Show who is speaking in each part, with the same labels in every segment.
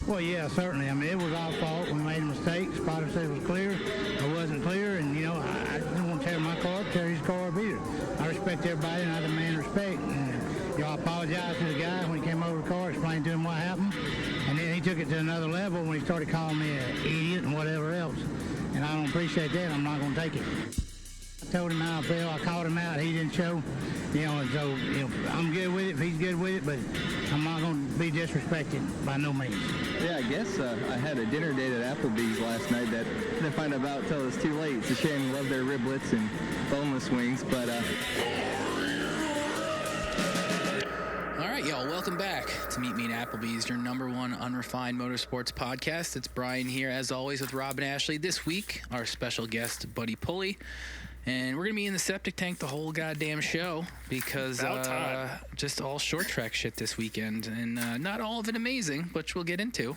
Speaker 1: Well, yeah, certainly. I mean, it was our fault. We made a mistake. The spotter said it was clear. It wasn't clear, and, I didn't want to tear my car up, tear his car up either. I respect everybody, and I demand respect. And, I apologized to the guy when he came over the car, explained to him what happened, and then he took it to another level when he started calling me an idiot and whatever else. And I don't appreciate that. I'm not going to take it. I told him how I felt. I called him out. He didn't show. And so, I'm good with it if he's good with it, but I'm not going to be disrespected by no means.
Speaker 2: Yeah, I guess I had a dinner date at Applebee's last night that I didn't find out until it was too late. It's a shame. Love their riblets and boneless wings, but...
Speaker 3: All right, y'all, welcome back to Meet Me at Applebee's, your number one unrefined motorsports podcast. It's Brian here, as always, with Rob and Ashley. This week, our special guest, Buddy Pulley. And we're going to be in the septic tank the whole goddamn show because just all short track shit this weekend. And not all of it amazing, which we'll get into.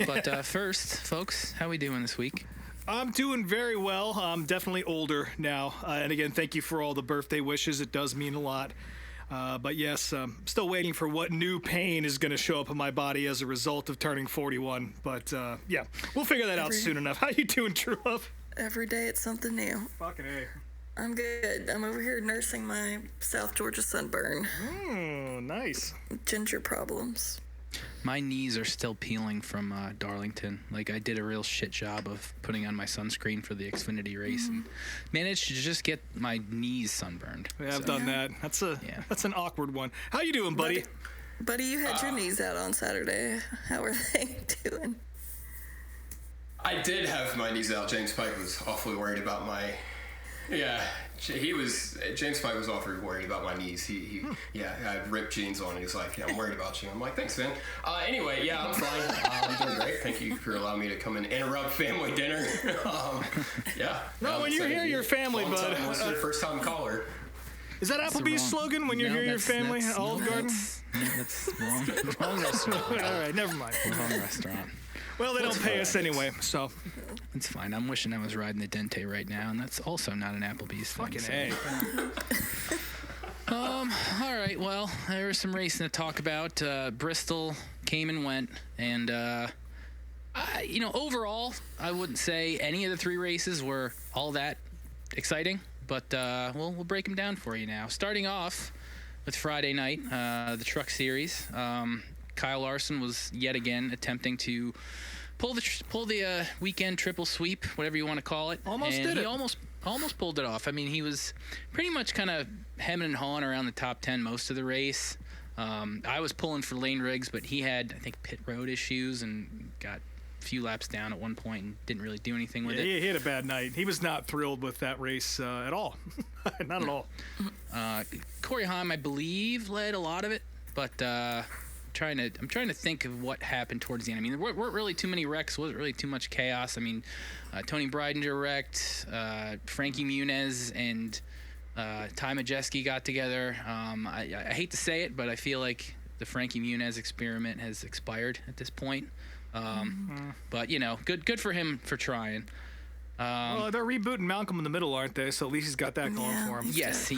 Speaker 3: But first, folks, how we doing this week?
Speaker 4: I'm doing very well. I'm definitely older now. And again, thank you for all the birthday wishes. It does mean a lot. But yes, still waiting for what new pain is going to show up in my body as a result of turning 41. But yeah, we'll figure that out soon enough. How you doing, True Love?
Speaker 5: Every day it's something new.
Speaker 4: Fucking A.
Speaker 5: I'm good. I'm over here nursing my South Georgia sunburn.
Speaker 4: Nice.
Speaker 5: Ginger problems.
Speaker 3: My knees are still peeling from Darlington. Like, I did a real shit job of putting on my sunscreen for the Xfinity race and managed to just get my knees sunburned.
Speaker 4: Yeah, I've done that. That's an awkward one. How you doing, buddy?
Speaker 5: Buddy, you had your knees out on Saturday. How are they doing?
Speaker 6: I did have my knees out. James Pike was awfully worried about my... Yeah, James Pike was awfully worried about my knees. I had ripped jeans on, and he was like, I'm worried about you. I'm like, thanks, man. Anyway, yeah, I'm fine. I'm doing great. Thank you for allowing me to come and interrupt family dinner. Yeah.
Speaker 4: No, when you're here, your family, bud.
Speaker 6: What's your first-time caller?
Speaker 4: Is that Applebee's slogan, when you're here, your family? Olive Garden?
Speaker 3: That's wrong restaurant.
Speaker 4: All right, never mind.
Speaker 3: Wrong restaurant.
Speaker 4: Well, they don't pay us anyway, so.
Speaker 3: It's fine. I'm wishing I was riding the Dente right now, and that's also not an Applebee's thing.
Speaker 4: Fucking A.
Speaker 3: All right, well, there was some racing to talk about. Bristol came and went, and, overall, I wouldn't say any of the three races were all that exciting, but we'll break them down for you now. Starting off with Friday night, the Truck Series. Kyle Larson was yet again attempting to pull the weekend triple sweep, whatever you want to call it. He almost pulled it off. I mean, he was pretty much kind of hemming and hawing around the top 10 most of the race. I was pulling for Lane Riggs, but he had, I think, pit road issues and got a few laps down at one point and didn't really do anything with it.
Speaker 4: He had a bad night. He was not thrilled with that race at all. Not at all.
Speaker 3: Corey Haim, I believe, led a lot of it, but I'm trying to think of what happened towards the end. I mean, there weren't really too many wrecks. Wasn't really too much chaos. I mean, Tony Breidinger wrecked. Frankie Muniz and Ty Majeski got together. I hate to say it, but I feel like the Frankie Muniz experiment has expired at this point. But good for him for trying.
Speaker 4: Well, they're rebooting Malcolm in the Middle, aren't they? So at least he's got that going for him.
Speaker 3: Yes, he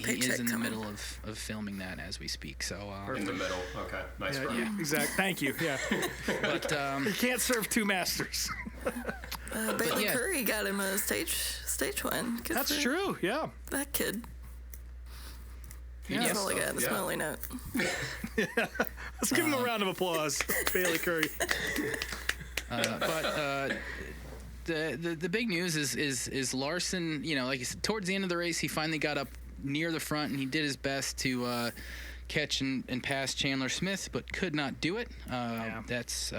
Speaker 3: is in the middle of filming that as we speak. So
Speaker 6: in the middle, okay, nice.
Speaker 4: Yeah, exactly. Thank you. Yeah,
Speaker 3: but
Speaker 4: you can't serve two masters.
Speaker 5: Bailey Curry got him a stage win.
Speaker 4: That's true. Yeah,
Speaker 5: that kid.
Speaker 4: Yeah.
Speaker 5: That's all I got. That's my only note.
Speaker 4: Yeah. Let's give him a round of applause, Bailey Curry.
Speaker 3: But the big news is Larson. Like you said, towards the end of the race, he finally got up near the front and he did his best to catch and pass Chandler Smith, but could not do it. That's.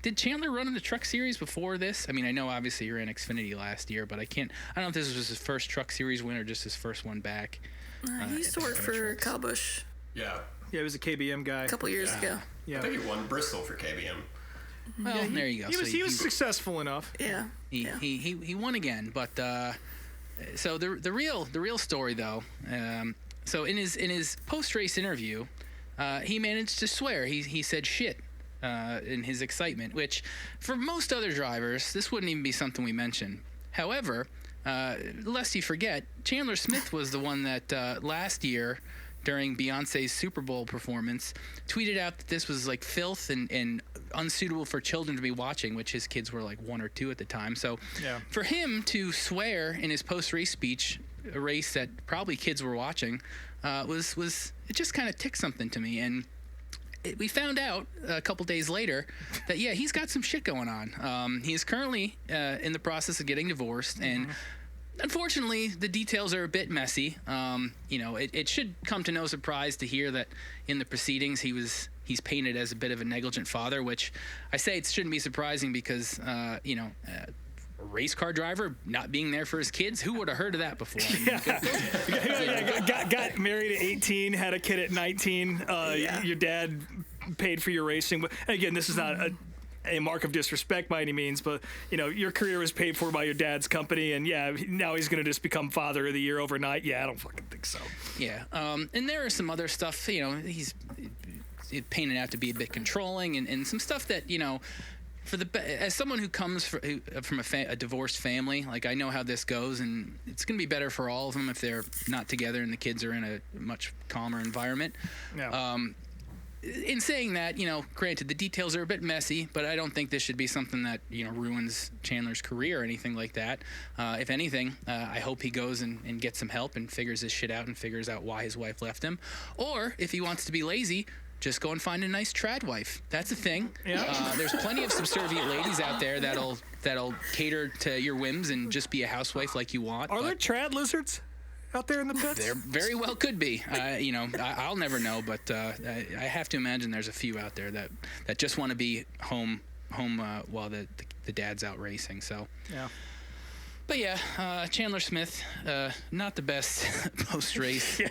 Speaker 3: Did Chandler run in the Truck Series before this? I mean, I know obviously he ran Xfinity last year, but I don't know if this was his first Truck Series win or just his first one back.
Speaker 5: He used to work for Kyle Busch.
Speaker 6: Yeah,
Speaker 4: he was a KBM guy
Speaker 5: a couple years ago.
Speaker 6: Yeah, I think he won Bristol for KBM.
Speaker 3: Well, there you go.
Speaker 4: He was successful enough.
Speaker 5: Yeah.
Speaker 3: He won again, but so the real story though. So in his post race interview, he managed to swear. He said shit in his excitement, which for most other drivers this wouldn't even be something we mention. However, lest you forget, Chandler Smith was the one that last year during Beyonce's Super Bowl performance, tweeted out that this was like filth and unsuitable for children to be watching, which his kids were like 1 or 2 at the time. So for him to swear in his post-race speech, a race that probably kids were watching, was it just kind of ticked something to me. And we found out a couple days later that he's got some shit going on. He is currently in the process of getting divorced, and unfortunately the details are a bit messy. It should come to no surprise to hear that in the proceedings he's painted as a bit of a negligent father, which I say it shouldn't be surprising because a race car driver not being there for his kids, who would have heard of that before?
Speaker 4: Got married at 18, had a kid at 19. Your dad paid for your racing. But again, this is not a mark of disrespect by any means, but your career was paid for by your dad's company, and now he's going to just become father of the year overnight. I don't fucking think so.
Speaker 3: And there is some other stuff. He's painted out to be a bit controlling, and some stuff that as someone who comes from a divorced family, like I know how this goes, and it's going to be better for all of them if they're not together and the kids are in a much calmer environment. In saying that, granted, the details are a bit messy, but I don't think this should be something that, ruins Chandler's career or anything like that. If anything, I hope he goes and gets some help and figures this shit out and figures out why his wife left him. Or if he wants to be lazy, just go and find a nice trad wife. That's a thing. There's plenty of subservient ladies out there that'll cater to your whims and just be a housewife like you want.
Speaker 4: Are there trad lizards out there in the pits?
Speaker 3: There very well could be. I'll never know, but I have to imagine there's a few out there that just want to be home while the dad's out racing. So But Chandler Smith, not the best post-race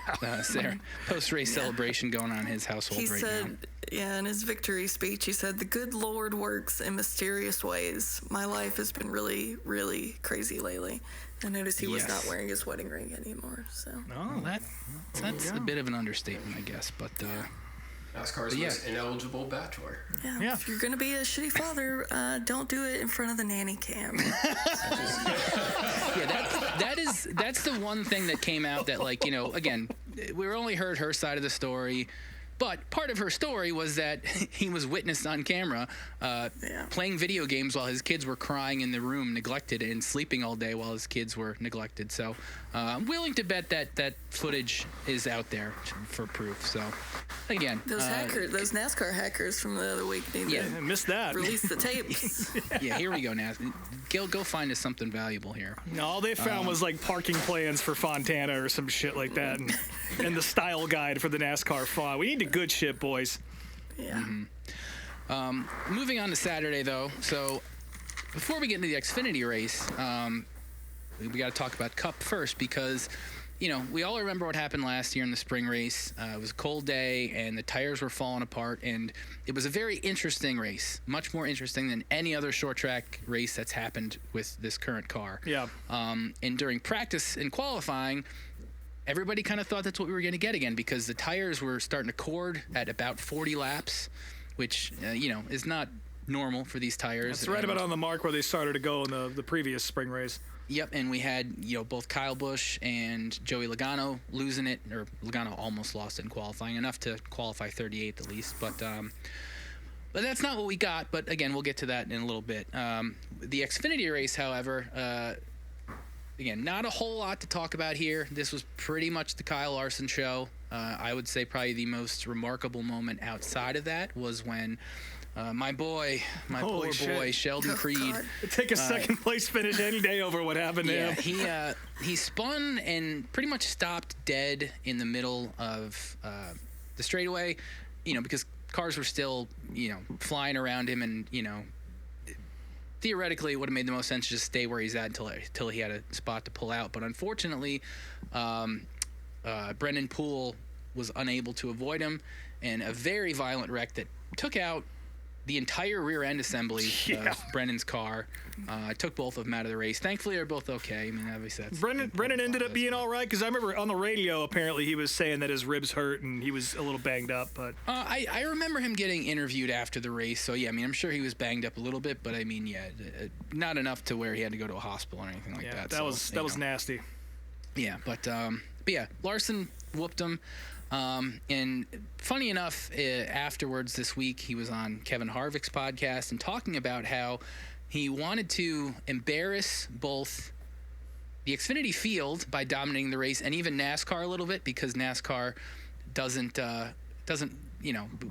Speaker 3: celebration going on in his household
Speaker 5: He
Speaker 3: right
Speaker 5: said,
Speaker 3: now.
Speaker 5: in his victory speech, he said, "The good Lord works in mysterious ways. My life has been really, really crazy lately." I noticed he was not wearing his wedding ring anymore. So
Speaker 3: that's a bit of an understatement, I guess. But
Speaker 6: NASCAR's most ineligible bachelor.
Speaker 5: Yeah. If you're gonna be a shitty father, don't do it in front of the nanny cam.
Speaker 3: That's the one thing that came out that, like, again, we only heard her side of the story. But part of her story was that he was witnessed on camera playing video games while his kids were crying in the room, neglected, and sleeping all day while his kids were neglected. So I'm willing to bet that footage is out there for proof. So, again.
Speaker 5: Those NASCAR hackers from the other week need to
Speaker 4: missed that.
Speaker 5: release the tapes.
Speaker 3: Here we go, NASCAR. Go find us something valuable here.
Speaker 4: No, all they found was like parking plans for Fontana or some shit like that, and the style guide for the NASCAR font. We need the good shit, boys.
Speaker 5: Yeah.
Speaker 3: Moving on to Saturday, though. So before we get into the Xfinity race, we got to talk about Cup first because, we all remember what happened last year in the spring race. It was a cold day, and the tires were falling apart, and it was a very interesting race, much more interesting than any other short track race that's happened with this current car. And during practice and qualifying, everybody kind of thought that's what we were going to get again because the tires were starting to cord at about 40 laps, which, is not normal for these tires.
Speaker 4: It's right about on the mark where they started to go in the previous spring race.
Speaker 3: Yep, and we had, both Kyle Busch and Joey Logano losing it, or Logano almost lost it in qualifying, enough to qualify 38th at least. But that's not what we got, but again, we'll get to that in a little bit. The Xfinity race, however, again, not a whole lot to talk about here. This was pretty much the Kyle Larson show. I would say probably the most remarkable moment outside of that was when my poor boy, Sheldon Creed.
Speaker 4: Take a second place finish any day over what happened to him.
Speaker 3: He spun and pretty much stopped dead in the middle of the straightaway, because cars were still, flying around him, and, theoretically, it would have made the most sense to just stay where he's at until he had a spot to pull out. But unfortunately, Brendan Poole was unable to avoid him, and a very violent wreck that took out the entire rear end assembly of Brendan's car. Took both of them out of the race. Thankfully, they're both okay. I mean, obviously, that's...
Speaker 4: Brendan ended up being all right, because I remember on the radio, apparently, he was saying that his ribs hurt and he was a little banged up, but...
Speaker 3: I remember him getting interviewed after the race, so yeah, I mean, I'm sure he was banged up a little bit, but I mean, not enough to where he had to go to a hospital or anything like that.
Speaker 4: That was nasty.
Speaker 3: Yeah, but yeah, Larson whooped him. And funny enough, afterwards this week, he was on Kevin Harvick's podcast and talking about how he wanted to embarrass both the Xfinity field by dominating the race and even NASCAR a little bit, because NASCAR doesn't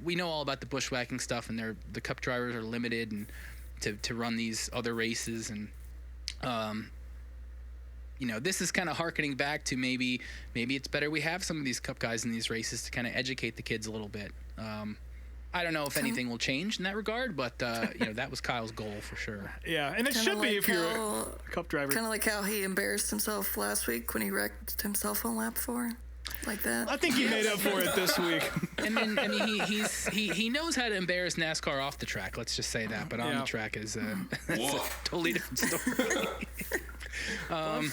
Speaker 3: we know all about the bushwhacking stuff, and the Cup drivers are limited and to run these other races, and this is kind of harkening back to maybe it's better we have some of these Cup guys in these races to kind of educate the kids a little bit. I don't know if anything will change in that regard, but that was Kyle's goal for sure.
Speaker 4: Yeah, and it
Speaker 5: Kinda
Speaker 4: should be
Speaker 5: like
Speaker 4: if you're a Cup driver.
Speaker 5: Kind of like how he embarrassed himself last week when he wrecked himself on lap 4. Like that.
Speaker 4: I think he made up for it this week.
Speaker 3: He knows how to embarrass NASCAR off the track. Let's just say that, but on the track is it's a totally different story.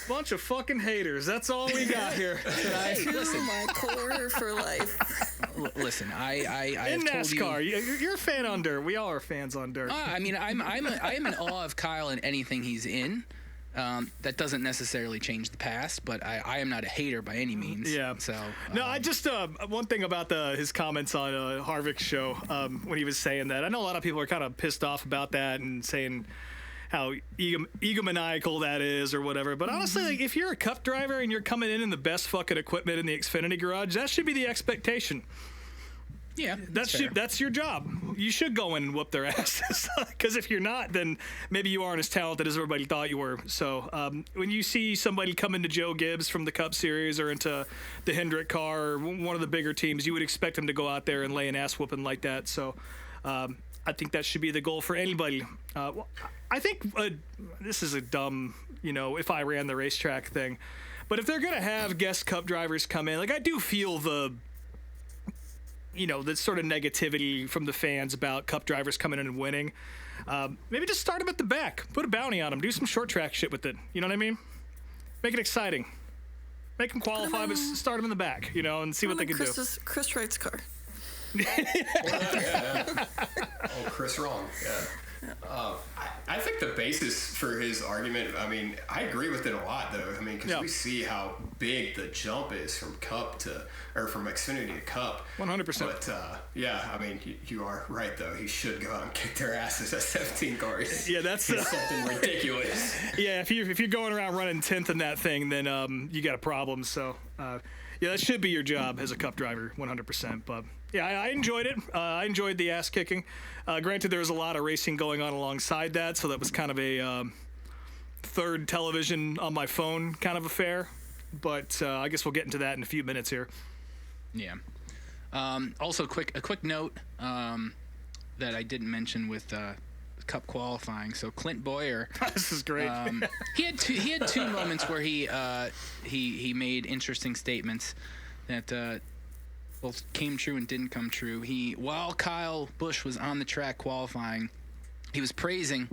Speaker 4: Bunch of fucking haters. That's all we got here.
Speaker 3: Listen,
Speaker 5: My core for life.
Speaker 3: listen. I
Speaker 4: In
Speaker 3: have told
Speaker 4: NASCAR,
Speaker 3: you,
Speaker 4: you're a fan on dirt. We all are fans on dirt.
Speaker 3: I am in awe of Kyle in anything he's in. That doesn't necessarily change the past, but I am not a hater by any means.
Speaker 4: Yeah.
Speaker 3: So
Speaker 4: No, I just one thing about his comments on Harvick's show when he was saying that. I know a lot of people are kind of pissed off about that and saying how egomaniacal that is or whatever. But honestly, like, if you're a Cup driver and you're coming in the best fucking equipment in the Xfinity garage, that should be the expectation.
Speaker 3: yeah,
Speaker 4: That's your job. You should go in and whoop their asses. Because if you're not, then maybe you aren't as talented as everybody thought you were. So when you see somebody come into Joe Gibbs from the Cup Series or into the Hendrick car or one of the bigger teams, you would expect them to go out there and lay an ass whooping like that. So I think that should be the goal for anybody. I think this is a dumb, if I ran the racetrack thing. But if they're going to have guest Cup drivers come in, like I do feel the sort of negativity from the fans about Cup drivers coming in and winning. Maybe just start them at the back. Put a bounty on them. Do some short track shit with it. You know what I mean? Make it exciting. Make them qualify, but start them in the back, and see what they can do.
Speaker 5: Chris Wright's car.
Speaker 6: Oh, Chris Wrong. Yeah. I think the basis for his argument, I agree with it a lot, though. Because we see how big the jump is from from Xfinity to Cup.
Speaker 4: 100%.
Speaker 6: But, you are right, though. He should go out and kick their asses at 17 cars.
Speaker 4: Yeah, that's
Speaker 6: something ridiculous.
Speaker 4: Yeah, if you're going around running 10th in that thing, then you got a problem. So, that should be your job as a Cup driver, 100%. But yeah, I enjoyed it. I enjoyed the ass kicking. Granted, there was a lot of racing going on alongside that, so that was kind of a third television on my phone kind of affair. But I guess we'll get into that in a few minutes here.
Speaker 3: Yeah. Also, a quick note that I didn't mention with Cup qualifying. So Clint Boyer,
Speaker 4: this is great.
Speaker 3: he had two moments where he made interesting statements that both came true and didn't come true. While Kyle Busch was on the track qualifying, he was praising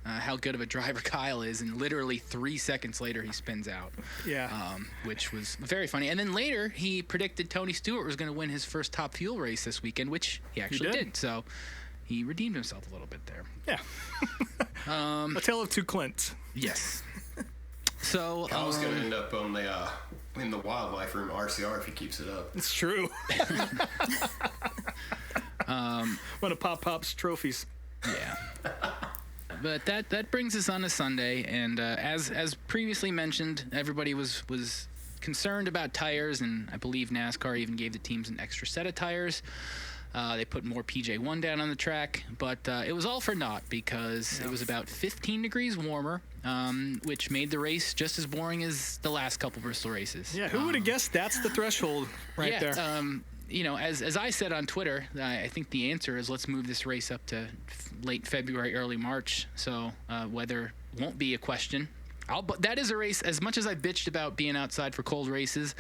Speaker 3: how good of a driver Kyle is, and literally 3 seconds later he spins out.
Speaker 4: Yeah.
Speaker 3: Which was very funny. And then later he predicted Tony Stewart was going to win his first Top Fuel race this weekend, which he actually did. So he redeemed himself a little bit there.
Speaker 4: Yeah. A tale of two Clints.
Speaker 3: Yes. So
Speaker 6: Kyle's going to end up on in the wildlife room RCR if he keeps it up.
Speaker 4: It's true. One of Pop's trophies.
Speaker 3: Yeah. But that brings us on to Sunday, and as previously mentioned, everybody was concerned about tires, and I believe NASCAR even gave the teams an extra set of tires. They put more PJ1 down on the track, but it was all for naught because it was about 15 degrees warmer, which made the race just as boring as the last couple Bristol races.
Speaker 4: Yeah, who would have guessed that's the threshold right there?
Speaker 3: As I said on Twitter, I think the answer is let's move this race up to late February, early March, so weather won't be a question. But that is a race, as much as I bitched about being outside for cold races,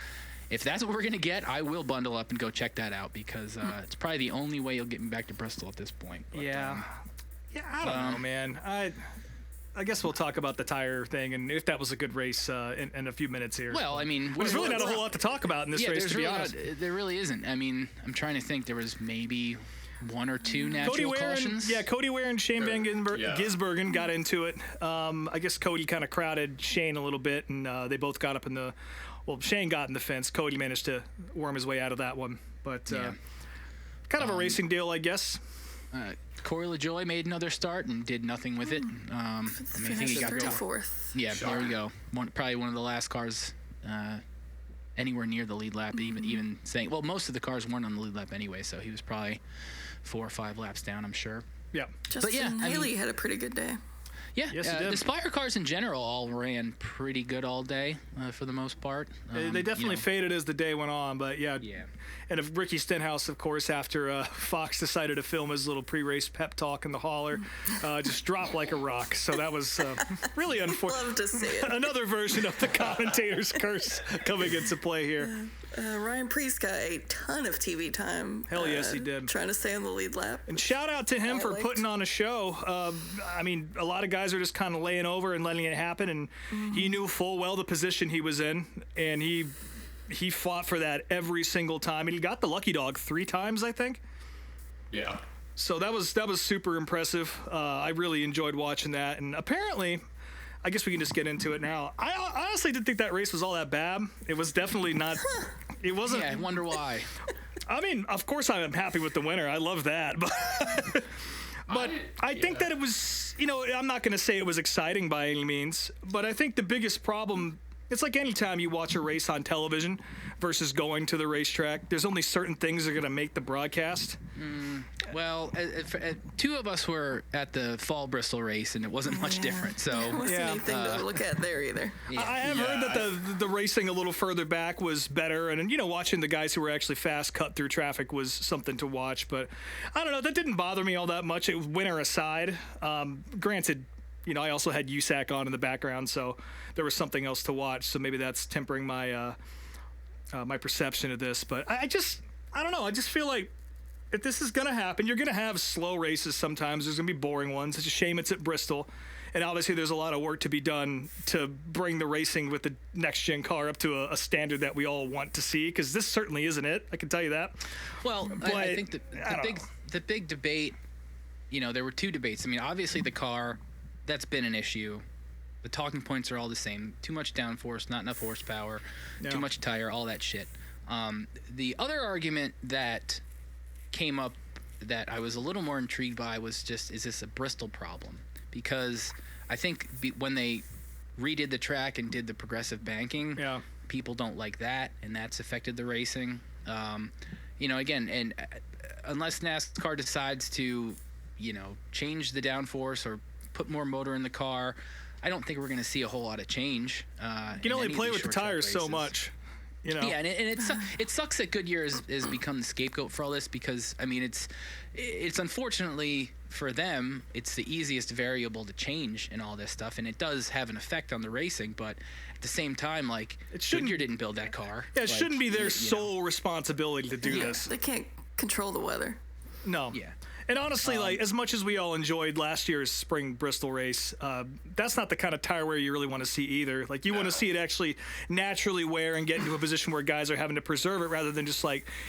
Speaker 3: if that's what we're going to get, I will bundle up and go check that out because it's probably the only way you'll get me back to Bristol at this point. But,
Speaker 4: I don't know, man. I guess we'll talk about the tire thing and if that was a good race in a few minutes here.
Speaker 3: Well,
Speaker 4: there's really not a whole lot to talk about in this race, to be honest.
Speaker 3: There really isn't. I'm trying to think. There was maybe one or two natural cautions.
Speaker 4: Cody Ware and Shane Van Gisbergen got into it. I guess Cody kind of crowded Shane a little bit, and they both got up in the Well, Shane got in the fence. Cody managed to worm his way out of that one. But
Speaker 3: Yeah.
Speaker 4: kind of a racing deal, I guess.
Speaker 3: Corey LaJoy made another start and did nothing with it. I think he got
Speaker 5: 34th.
Speaker 3: Yeah, there we go. Probably one of the last cars anywhere near the lead lap. Even saying, well, most of the cars weren't on the lead lap anyway, so he was probably 4 or 5 laps down, I'm sure.
Speaker 4: Yeah.
Speaker 5: Justin Haley had a pretty good day.
Speaker 3: Yeah,
Speaker 4: Yes, he did.
Speaker 3: the Spire cars in general all ran pretty good all day for the most part.
Speaker 4: They definitely faded as the day went on, but yeah.
Speaker 3: Yeah.
Speaker 4: And if Ricky Stenhouse, of course, after Fox decided to film his little pre-race pep talk in the hauler, just dropped like a rock. So that was really unfortunate.
Speaker 5: Love to see it.
Speaker 4: Another version of the commentator's curse coming into play here.
Speaker 5: Ryan Priest got a ton of TV time.
Speaker 4: Hell yes, he did.
Speaker 5: Trying to stay on the lead lap.
Speaker 4: And shout out to him
Speaker 5: I
Speaker 4: for
Speaker 5: liked.
Speaker 4: putting on a show. I mean, a lot of guys are just kind of laying over and letting it happen, and he knew full well the position he was in, and he fought for that every single time, and he got the lucky dog 3 times, I think.
Speaker 6: Yeah.
Speaker 4: So that was super impressive. I really enjoyed watching that, and apparently, I guess we can just get into it now. I honestly didn't think that race was all that bad. It was definitely not. It wasn't.
Speaker 3: Yeah, I wonder why.
Speaker 4: I mean, of course, I'm happy with the winner. I love that, but I think that it was. I'm not going to say it was exciting by any means, but I think the biggest problem. It's like any time you watch a race on television versus going to the racetrack. There's only certain things that are going to make the broadcast.
Speaker 3: Well, 2 of us were at the fall Bristol race, and it wasn't much different. So
Speaker 5: There wasn't
Speaker 4: Yeah.
Speaker 5: anything to look at there either.
Speaker 4: I have heard that the racing a little further back was better, and watching the guys who were actually fast cut through traffic was something to watch. But I don't know, that didn't bother me all that much. It was winner aside. Granted, I also had USAC on in the background, so there was something else to watch. So maybe that's tempering my my perception of this. But I don't know. I just feel like if this is going to happen, you're going to have slow races sometimes. There's going to be boring ones. It's a shame it's at Bristol. And obviously there's a lot of work to be done to bring the racing with the next-gen car up to a standard that we all want to see, because this certainly isn't it. I can tell you that.
Speaker 3: Well,
Speaker 4: But
Speaker 3: I think
Speaker 4: I don't know.
Speaker 3: the big debate, there were 2 debates. I mean, obviously the car, that's been an issue. The talking points are all the same. Too much downforce, not enough horsepower,
Speaker 4: Yeah.
Speaker 3: too much tire, all that shit. The other argument that came up that I was a little more intrigued by was just, is this a Bristol problem? Because I think when they redid the track and did the progressive banking,
Speaker 4: Yeah.
Speaker 3: people don't like that, and that's affected the racing. Again, and unless NASCAR decides to, change the downforce or put more motor in the car, I don't think we're going to see a whole lot of change.
Speaker 4: You can only play with the tires so much.
Speaker 3: Yeah, and it sucks that Goodyear has become the scapegoat for all this, because I mean it's unfortunately for them, it's the easiest variable to change in all this stuff, and it does have an effect on the racing. But at the same time, Goodyear didn't build that car.
Speaker 4: Yeah, it shouldn't be their sole responsibility to do this.
Speaker 5: They can't control the weather.
Speaker 4: No.
Speaker 3: Yeah.
Speaker 4: And honestly, as much as we all enjoyed last year's spring Bristol race, that's not the kind of tire wear you really want to see either. You want to see it actually naturally wear and get into a position where guys are having to preserve it, rather than just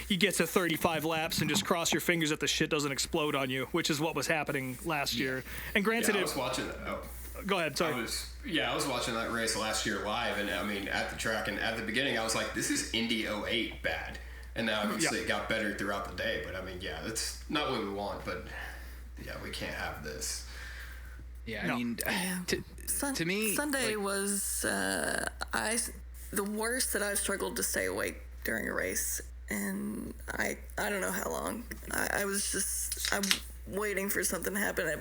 Speaker 4: you get to 35 laps and just cross your fingers that the shit doesn't explode on you, which is what was happening last year. And granted,
Speaker 6: I was watching that.
Speaker 4: Go ahead, sorry.
Speaker 6: I was watching that race last year live, and I mean at the track, and at the beginning I was like, this is Indy 08 bad. And now obviously it got better throughout the day, but I mean, yeah, that's not what we want, but yeah, we can't have this.
Speaker 3: Yeah,
Speaker 4: No.
Speaker 3: I mean, to me,
Speaker 5: Sunday was the worst that I've struggled to stay awake during a race, and I don't know how long. I'm waiting for something to happen. At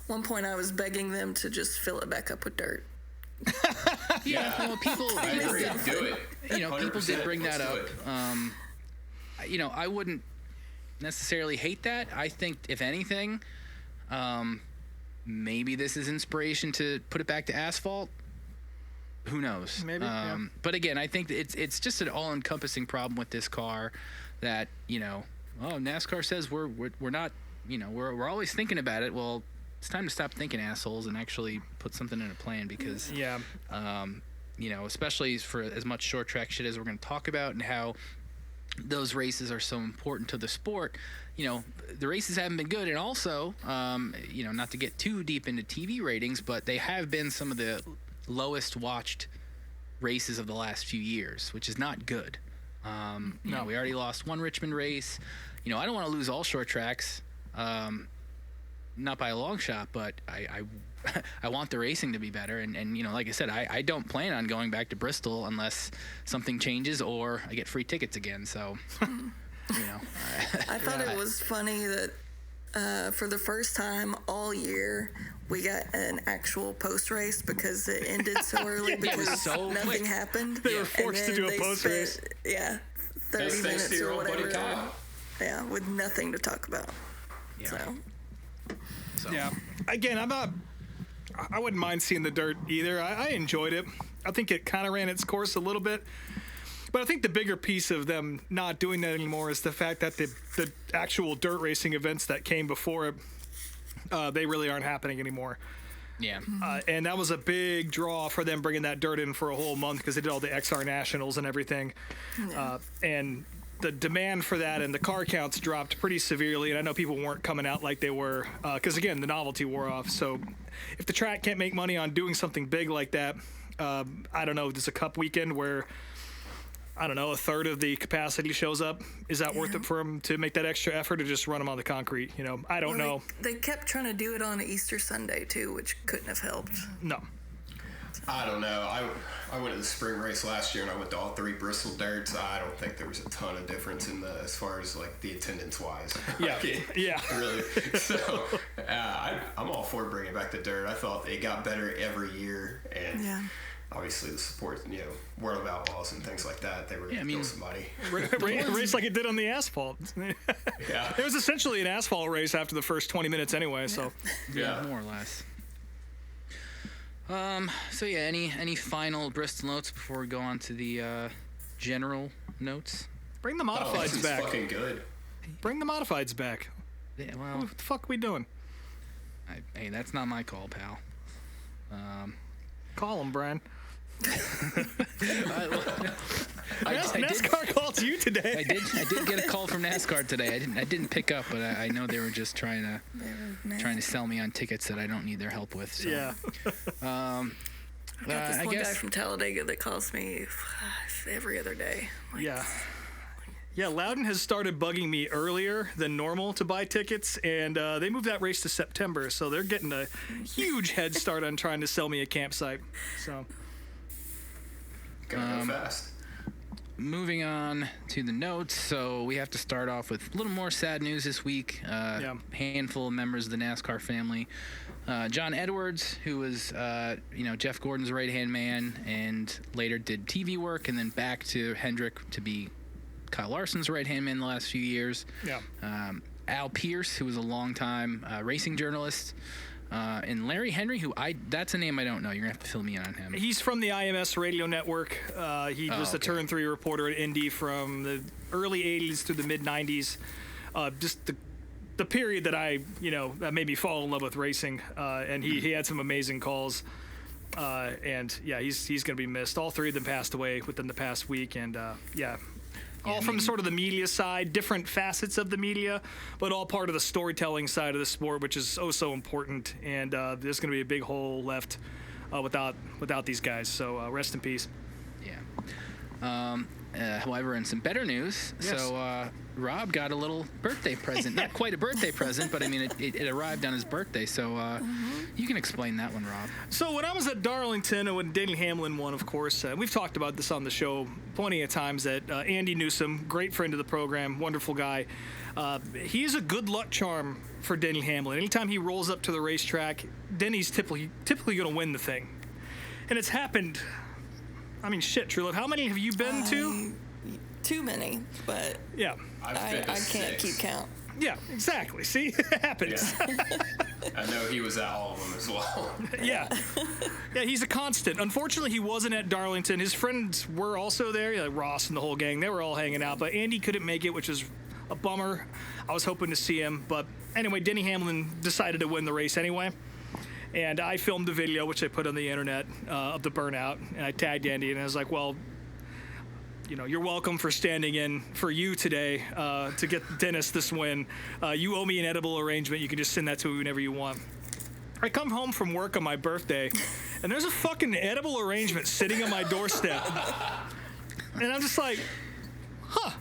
Speaker 5: one point, I was begging them to just fill it back up with dirt.
Speaker 3: people.
Speaker 6: I agree. Do it.
Speaker 3: People did
Speaker 6: 100%.
Speaker 3: bring that
Speaker 6: Let's do
Speaker 3: up.
Speaker 6: it.
Speaker 3: I wouldn't necessarily hate that. I think, if anything, maybe this is inspiration to put it back to asphalt. Who knows?
Speaker 4: Maybe. Yeah.
Speaker 3: But again, I think that it's just an all-encompassing problem with this car. That NASCAR says we're not. We're always thinking about it. Well, it's time to stop thinking, assholes, and actually put something in a plan, because
Speaker 4: Yeah.
Speaker 3: especially for as much short track shit as we're going to talk about, and how those races are so important to the sport. The races haven't been good, and also, not to get too deep into TV ratings, but they have been some of the lowest watched races of the last few years, which is not good. You know, we already lost one Richmond race. You know, I don't want to lose all short tracks, not by a long shot, but I I want the racing to be better. And you know, like I said, I don't plan on going back to Bristol unless something changes or I get free tickets again. So, you know.
Speaker 5: I thought it was funny that for the first time all year, we got an actual post race because it ended so early because
Speaker 3: so
Speaker 5: nothing
Speaker 3: quick.
Speaker 5: happened.
Speaker 4: They were forced
Speaker 5: And
Speaker 4: to
Speaker 5: then
Speaker 4: do a
Speaker 5: they
Speaker 4: post race.
Speaker 5: spent, yeah, 30
Speaker 6: That's thanks
Speaker 5: minutes
Speaker 6: to your
Speaker 5: or
Speaker 6: old buddy
Speaker 5: whatever.
Speaker 6: Kyle.
Speaker 5: Yeah, with nothing to talk about.
Speaker 3: Yeah.
Speaker 5: So
Speaker 4: Yeah. Again, I wouldn't mind seeing the dirt either. I enjoyed it. I think it kind of ran its course a little bit. But I think the bigger piece of them not doing that anymore is the fact that the actual dirt racing events that came before it, they really aren't happening anymore.
Speaker 3: Yeah.
Speaker 4: And that was a big draw for them bringing that dirt in for a whole month because they did all the XR Nationals and everything. And the demand for that and the car counts dropped pretty severely. And I know people weren't coming out like they were because, again, the novelty wore off. So if the track can't make money on doing something big like that, I don't know, there's a cup weekend where, I don't know, a third of the capacity shows up. Is that worth it for them to make that extra effort or just run them on the concrete? You know, I don't know.
Speaker 5: They kept trying to do it on Easter Sunday too, which couldn't have helped.
Speaker 4: No.
Speaker 6: I don't know. I went to the spring race last year and I went to all 3 Bristol dirts. I don't think there was a ton of difference in as far as like the attendance wise.
Speaker 4: Yeah. Yeah.
Speaker 6: Really. So I'm all for bringing back the dirt. I thought it got better every year, and obviously the support, you know, World of Outlaws and things like that. They were going to kill somebody.
Speaker 4: Race like it did on the asphalt.
Speaker 6: Yeah.
Speaker 4: It was essentially an asphalt race after the first 20 minutes anyway. So
Speaker 6: Yeah.
Speaker 3: More or less. So yeah, any final Bristol notes before we go on to the general notes?
Speaker 4: bring the
Speaker 6: Oh, this
Speaker 4: modifieds
Speaker 6: is
Speaker 4: back.
Speaker 6: fucking good.
Speaker 4: Bring the modifieds back.
Speaker 3: Yeah, well,
Speaker 4: What the fuck are we doing?
Speaker 3: hey, that's not my call, pal.
Speaker 4: Call him, Brian.
Speaker 3: I did,
Speaker 4: NASCAR called you today.
Speaker 3: I did get a call from NASCAR today. I didn't pick up, but I know they were just trying to sell me on tickets that I don't need their help with. So.
Speaker 4: Yeah.
Speaker 5: I got this
Speaker 3: I
Speaker 5: one guy
Speaker 3: guess
Speaker 5: from Talladega that calls me every other day. Like,
Speaker 4: Yeah. Yeah, Loudon has started bugging me earlier than normal to buy tickets, and they moved that race to September, so they're getting a huge head start on trying to sell me a campsite. So,
Speaker 6: Gonna go fast.
Speaker 3: Moving on to the notes, so we have to start off with a little more sad news this week. Handful of members of the NASCAR family. John Edwards, who was, Jeff Gordon's right-hand man and later did TV work and then back to Hendrick to be Kyle Larson's right-hand man the last few years.
Speaker 4: yeah.
Speaker 3: Al Pierce, who was a longtime racing journalist. And Larry Henry, that's a name I don't know. You're going to have to fill me in on him.
Speaker 4: He's from the IMS radio network. He was the Turn 3 reporter at Indy from the early 80s through the mid-90s. Just the period that that made me fall in love with racing. And he had some amazing calls. And, yeah, he's going to be missed. All 3 of them passed away within the past week. And, all from sort of the media side, different facets of the media, but all part of the storytelling side of the sport, which is so important. And there's going to be a big hole left without these guys. So rest in peace.
Speaker 3: Yeah. However, in some better news, so Rob got a little birthday present. Not quite a birthday present, but I mean, it arrived on his birthday. So you can explain that one, Rob.
Speaker 4: So when I was at Darlington and when Denny Hamlin won, of course, we've talked about this on the show plenty of times, that Andy Newsom, great friend of the program, wonderful guy, he's a good luck charm for Denny Hamlin. Anytime he rolls up to the racetrack, Denny's typically going to win the thing. And it's happened. I mean, shit, True Love, how many have you been to?
Speaker 5: Too many, but
Speaker 4: Yeah.
Speaker 6: I've
Speaker 5: I
Speaker 6: been to
Speaker 5: can't
Speaker 6: 6.
Speaker 5: keep count.
Speaker 4: Yeah, exactly. See, it happens.
Speaker 6: Yeah. I know he was at all of them as well.
Speaker 4: Yeah. Yeah, he's a constant. Unfortunately, he wasn't at Darlington. His friends were also there, like Ross and the whole gang. They were all hanging out, but Andy couldn't make it, which is a bummer. I was hoping to see him, but anyway, Denny Hamlin decided to win the race anyway. And I filmed the video, which I put on the internet, of the burnout, and I tagged Andy, and I was like, well, you're welcome for standing in for you today to get Dennis this win. You owe me an edible arrangement. You can just send that to me whenever you want. I come home from work on my birthday, and there's a fucking edible arrangement sitting on my doorstep. And I'm just like, huh.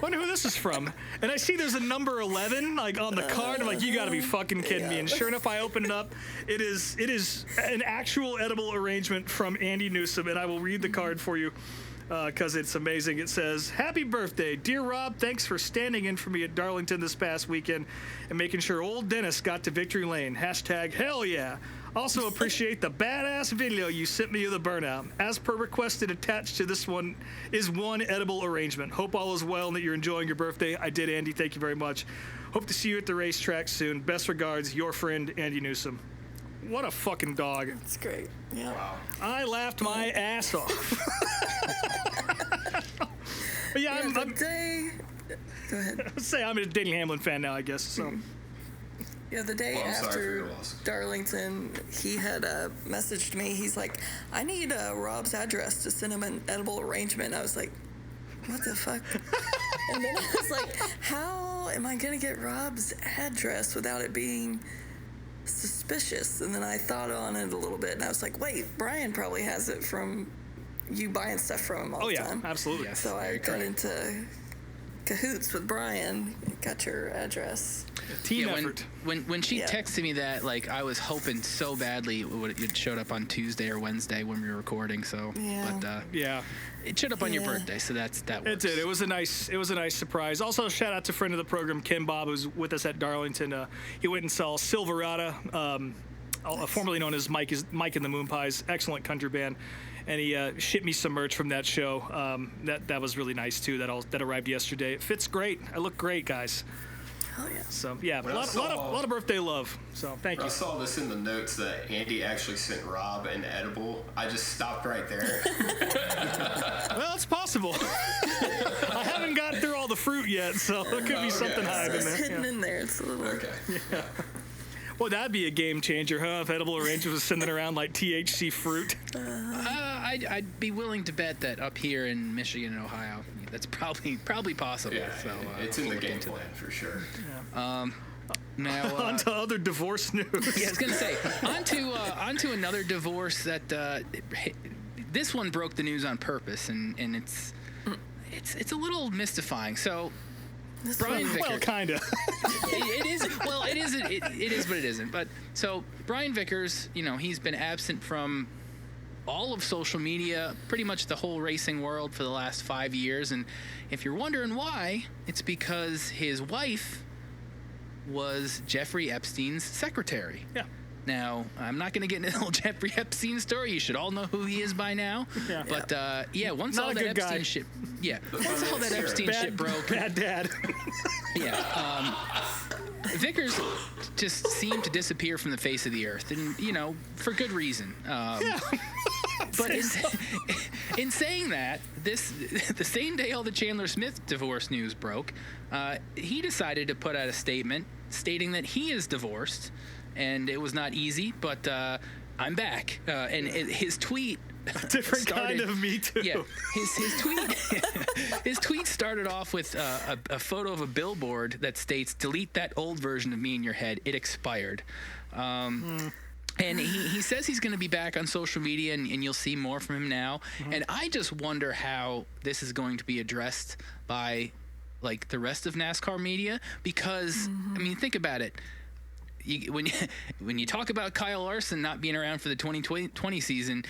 Speaker 4: Wonder who this is from. And I see there's a number 11 like on the card. I'm like, you gotta be fucking kidding me. And sure enough, I open it up. It is an actual edible arrangement from Andy Newsom, and I will read the card for you because it's amazing. It says, "Happy birthday, dear Rob. Thanks for standing in for me at Darlington this past weekend and making sure old Dennis got to victory lane. Hashtag hell yeah. Also appreciate the badass video you sent me of the burnout. As per requested, attached to this one is one edible arrangement. Hope all is well and that you're enjoying your birthday. I did, Andy. Thank you very much. Hope to see you at the racetrack soon. Best regards, your friend, Andy Newsom." What a fucking dog.
Speaker 5: It's great. Yeah.
Speaker 6: Wow.
Speaker 4: I laughed my ass off. But yeah,
Speaker 5: Yeah,
Speaker 4: I'm
Speaker 5: the day. Go ahead.
Speaker 4: say I'm a Denny Hamlin fan now, I guess. So
Speaker 5: Yeah, the day
Speaker 6: Well, I'm sorry for
Speaker 5: after
Speaker 6: your loss.
Speaker 5: Darlington, he had messaged me. He's like, "I need Rob's address to send him an edible arrangement." I was like, "What the fuck?" And then I was like, "How am I gonna get Rob's address without it being suspicious?" And then I thought on it a little bit, and I was like, "Wait, Brian probably has it from you buying stuff from him all the time."
Speaker 4: absolutely.
Speaker 3: Yes.
Speaker 5: So I
Speaker 3: very
Speaker 5: got
Speaker 3: correct.
Speaker 5: into cahoots with Brian, got your address.
Speaker 4: Team
Speaker 3: Yeah,
Speaker 4: effort.
Speaker 3: when she
Speaker 5: Yeah.
Speaker 3: texted me that, like, I was hoping so badly it showed up on Tuesday or Wednesday when we were recording. So,
Speaker 5: Yeah.
Speaker 3: but
Speaker 4: Yeah.
Speaker 3: it showed up on your
Speaker 5: Yeah.
Speaker 3: birthday, so that
Speaker 4: It
Speaker 3: works.
Speaker 4: did. It was a nice surprise. Also, shout out to friend of the program, Ken Bob, who's with us at Darlington. He went and saw Silverado, formerly known as Mike and the Moon Pies, excellent country band, and he shipped me some merch from that show. That was really nice too. That arrived yesterday. It fits great. I look great, guys.
Speaker 5: Oh yeah.
Speaker 4: So yeah, a
Speaker 6: When I
Speaker 4: lot
Speaker 6: saw-
Speaker 4: of birthday love. So thank
Speaker 6: I
Speaker 4: you.
Speaker 6: saw this in the notes that Andy actually sent Rob an edible. I just stopped right there.
Speaker 4: Well, it's possible. I haven't gotten through all the fruit yet, so there could be something hiding in
Speaker 5: It's
Speaker 4: there.
Speaker 5: hidden
Speaker 4: Yeah.
Speaker 5: in there. It's a little.
Speaker 6: Okay.
Speaker 4: Well, that'd be a game changer, huh? If edible arrangements was sending around like THC fruit.
Speaker 3: I'd be willing to bet that up here in Michigan and Ohio, that's probably possible.
Speaker 6: Yeah,
Speaker 3: So
Speaker 6: it's in
Speaker 3: we'll
Speaker 6: the
Speaker 3: look
Speaker 6: game
Speaker 3: into
Speaker 6: plan for sure.
Speaker 3: Now,
Speaker 4: On to other divorce news.
Speaker 3: yeah, I was gonna say onto another divorce that this one broke the news on purpose, and it's a little mystifying. So Brian Vickers.
Speaker 4: Well, kinda.
Speaker 3: It is. Well, it isn't. It is, but it isn't. But so Brian Vickers, he's been absent from all of social media, pretty much the whole racing world for the last 5 years. And if you're wondering why, it's because his wife was Jeffrey Epstein's secretary.
Speaker 4: Yeah.
Speaker 3: Now, I'm not going to get into the whole Jeffrey Epstein story. You should all know who he is by now.
Speaker 4: Yeah.
Speaker 3: But once
Speaker 4: Not
Speaker 3: all
Speaker 4: a
Speaker 3: that
Speaker 4: good guy.
Speaker 3: Epstein shit, once all that Epstein shit broke,
Speaker 4: Bad dad.
Speaker 3: Vickers just seemed to disappear from the face of the earth, and for good reason. But in saying that, the same day all the Chandler Smith divorce news broke, he decided to put out a statement stating that he is divorced, and it was not easy, but I'm back. And his tweet.
Speaker 4: Different kind of Me Too.
Speaker 3: Yeah, his tweet started off with a photo of a billboard that states, "Delete that old version of me in your head. It expired." And he says he's going to be back on social media, and you'll see more from him now. And I just wonder how this is going to be addressed by, like, the rest of NASCAR media, because I mean, think about it. When you talk about Kyle Larson not being around for the 2020 season,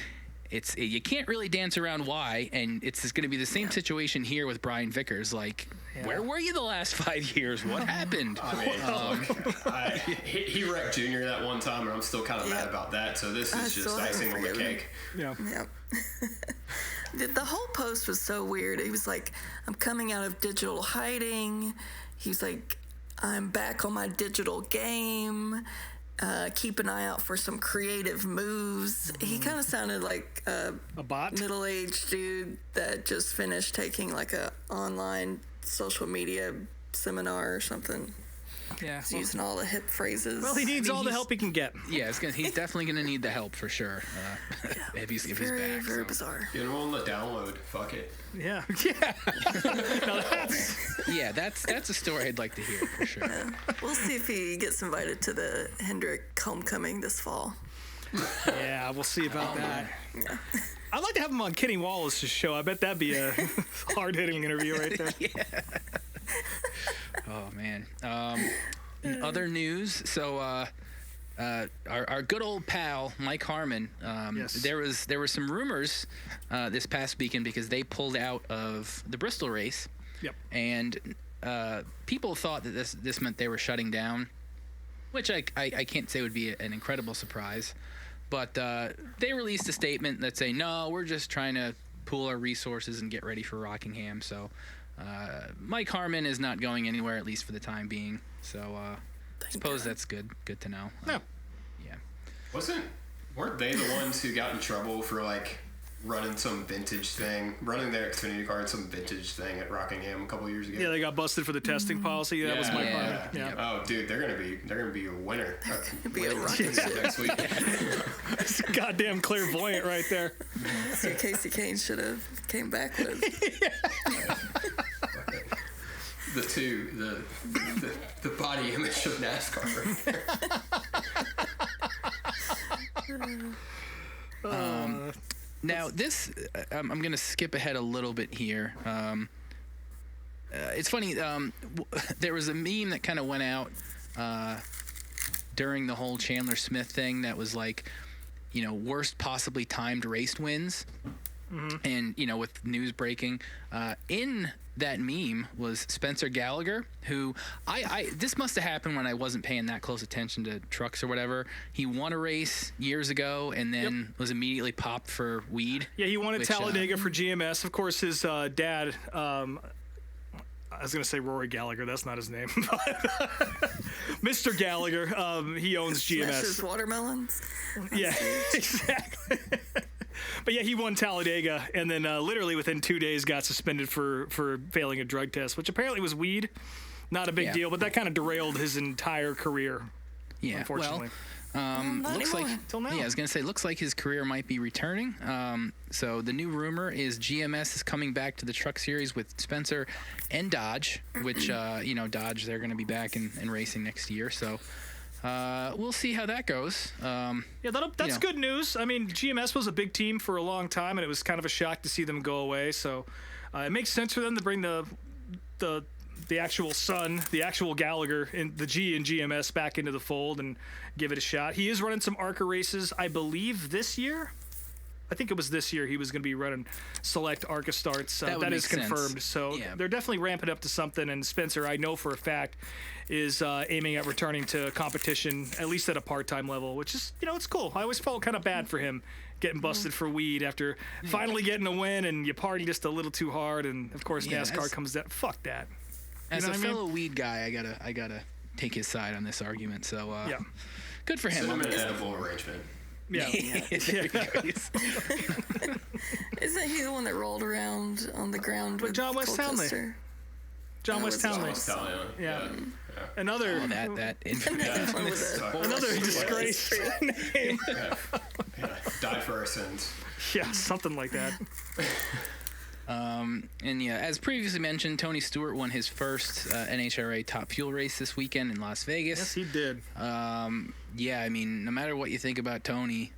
Speaker 3: you can't really dance around why, and it's going to be the same situation here with Brian Vickers. Like, where were you the last 5 years? What happened?
Speaker 6: I mean, he wrecked Junior that one time, and I'm still kind of mad about that. So this
Speaker 5: I
Speaker 6: is just
Speaker 5: still haven't
Speaker 6: icing on the
Speaker 5: forgiven
Speaker 6: cake.
Speaker 4: Yeah.
Speaker 5: Yeah. The whole post was so weird. He was like, "I'm coming out of digital hiding." He's like, "I'm back on my digital game. Keep an eye out for some creative moves." He kind of sounded like
Speaker 4: A bot?
Speaker 5: middle-aged dude that just finished taking like a online social media seminar or something.
Speaker 4: Yeah.
Speaker 5: He's using all the hip phrases.
Speaker 4: Well, he needs all the help he can get.
Speaker 3: Yeah, he's definitely going to need the help for sure. If he's
Speaker 5: very,
Speaker 3: back.
Speaker 5: very bizarre.
Speaker 6: Get him on the download. Fuck it.
Speaker 4: Yeah. Yeah. Now
Speaker 3: that's a story I'd like to hear for sure.
Speaker 5: Yeah. We'll see if he gets invited to the Hendrick homecoming this fall.
Speaker 4: Yeah, we'll see about that.
Speaker 5: Yeah.
Speaker 4: I'd like to have him on Kenny Wallace's show. I bet that'd be a hard-hitting interview right there.
Speaker 3: Yeah. Oh man. Other news. So our good old pal Mike Harmon.
Speaker 4: Yes.
Speaker 3: There were some rumors this past weekend because they pulled out of the Bristol race.
Speaker 4: Yep.
Speaker 3: And people thought that this meant they were shutting down, which I can't say would be an incredible surprise. But they released a statement that say, no, we're just trying to pool our resources and get ready for Rockingham. So Mike Harmon is not going anywhere, at least for the time being. So I suppose that's good to know.
Speaker 4: No.
Speaker 3: Yeah.
Speaker 6: Weren't they the ones who got in trouble for like running some vintage thing, running their Xfinity car in some vintage thing at Rockingham a couple years ago?
Speaker 4: Yeah, they got busted for the testing policy. That was Mike Harmon. Yeah.
Speaker 6: Oh, dude, they're gonna be a winner.
Speaker 5: Be a rocket
Speaker 6: next week.
Speaker 4: It's goddamn clairvoyant right there.
Speaker 5: That's what Casey Kane should have came back with.
Speaker 6: The body image of NASCAR right there.
Speaker 3: Now this, I'm going to skip ahead a little bit here. It's funny. There was a meme that kind of went out during the whole Chandler Smith thing that was like, worst possibly timed race wins. Mm-hmm. And, with news breaking, in that meme was Spencer Gallagher, who this must have happened when I wasn't paying that close attention to trucks or whatever. He won a race years ago and then was immediately popped for weed.
Speaker 4: Yeah, he won at Talladega for GMS. Of course, his dad, I was going to say Rory Gallagher. That's not his name. Mr. Gallagher, he owns GMS.
Speaker 5: Smashes watermelons.
Speaker 4: Yeah, exactly. But yeah, he won Talladega, and then literally within 2 days got suspended for failing a drug test, which apparently was weed. Not a big deal, but that kind of derailed his entire career.
Speaker 3: Yeah,
Speaker 4: unfortunately.
Speaker 3: Looks like
Speaker 4: till now.
Speaker 3: Yeah, I was gonna say, looks like his career might be returning. So the new rumor is GMS is coming back to the Truck Series with Spencer and Dodge, which Dodge, they're gonna be back in racing next year. So. We'll see how that goes.
Speaker 4: That's good news. I mean, GMS was a big team for a long time, and it was kind of a shock to see them go away. So it makes sense for them to bring the actual son, the actual Gallagher, and the G in GMS back into the fold and give it a shot. He is running some ARCA races, I believe, this year. I think it was this year he was going to be running select ARCA starts. That is confirmed.
Speaker 3: Sense.
Speaker 4: So they're definitely ramping up to something. And Spencer, I know for a fact, is aiming at returning to competition, at least at a part-time level, which is, it's cool. I always felt kind of bad for him getting busted for weed after finally getting a win, and you party just a little too hard. And, of course, NASCAR comes down. Fuck that.
Speaker 3: As a fellow weed guy, I gotta take his side on this argument. So good for him.
Speaker 6: Send him an edible arrangement.
Speaker 4: Yeah.
Speaker 5: Isn't he the one that rolled around on the ground with
Speaker 4: John West Townley? John West Townley. Yeah. Another
Speaker 3: that infamous
Speaker 4: another disgrace name.
Speaker 6: Died for our sins.
Speaker 4: Yeah, something like that.
Speaker 3: As previously mentioned, Tony Stewart won his first NHRA Top Fuel race this weekend in Las Vegas.
Speaker 4: Yes, he did.
Speaker 3: I mean, no matter what you think about Tony,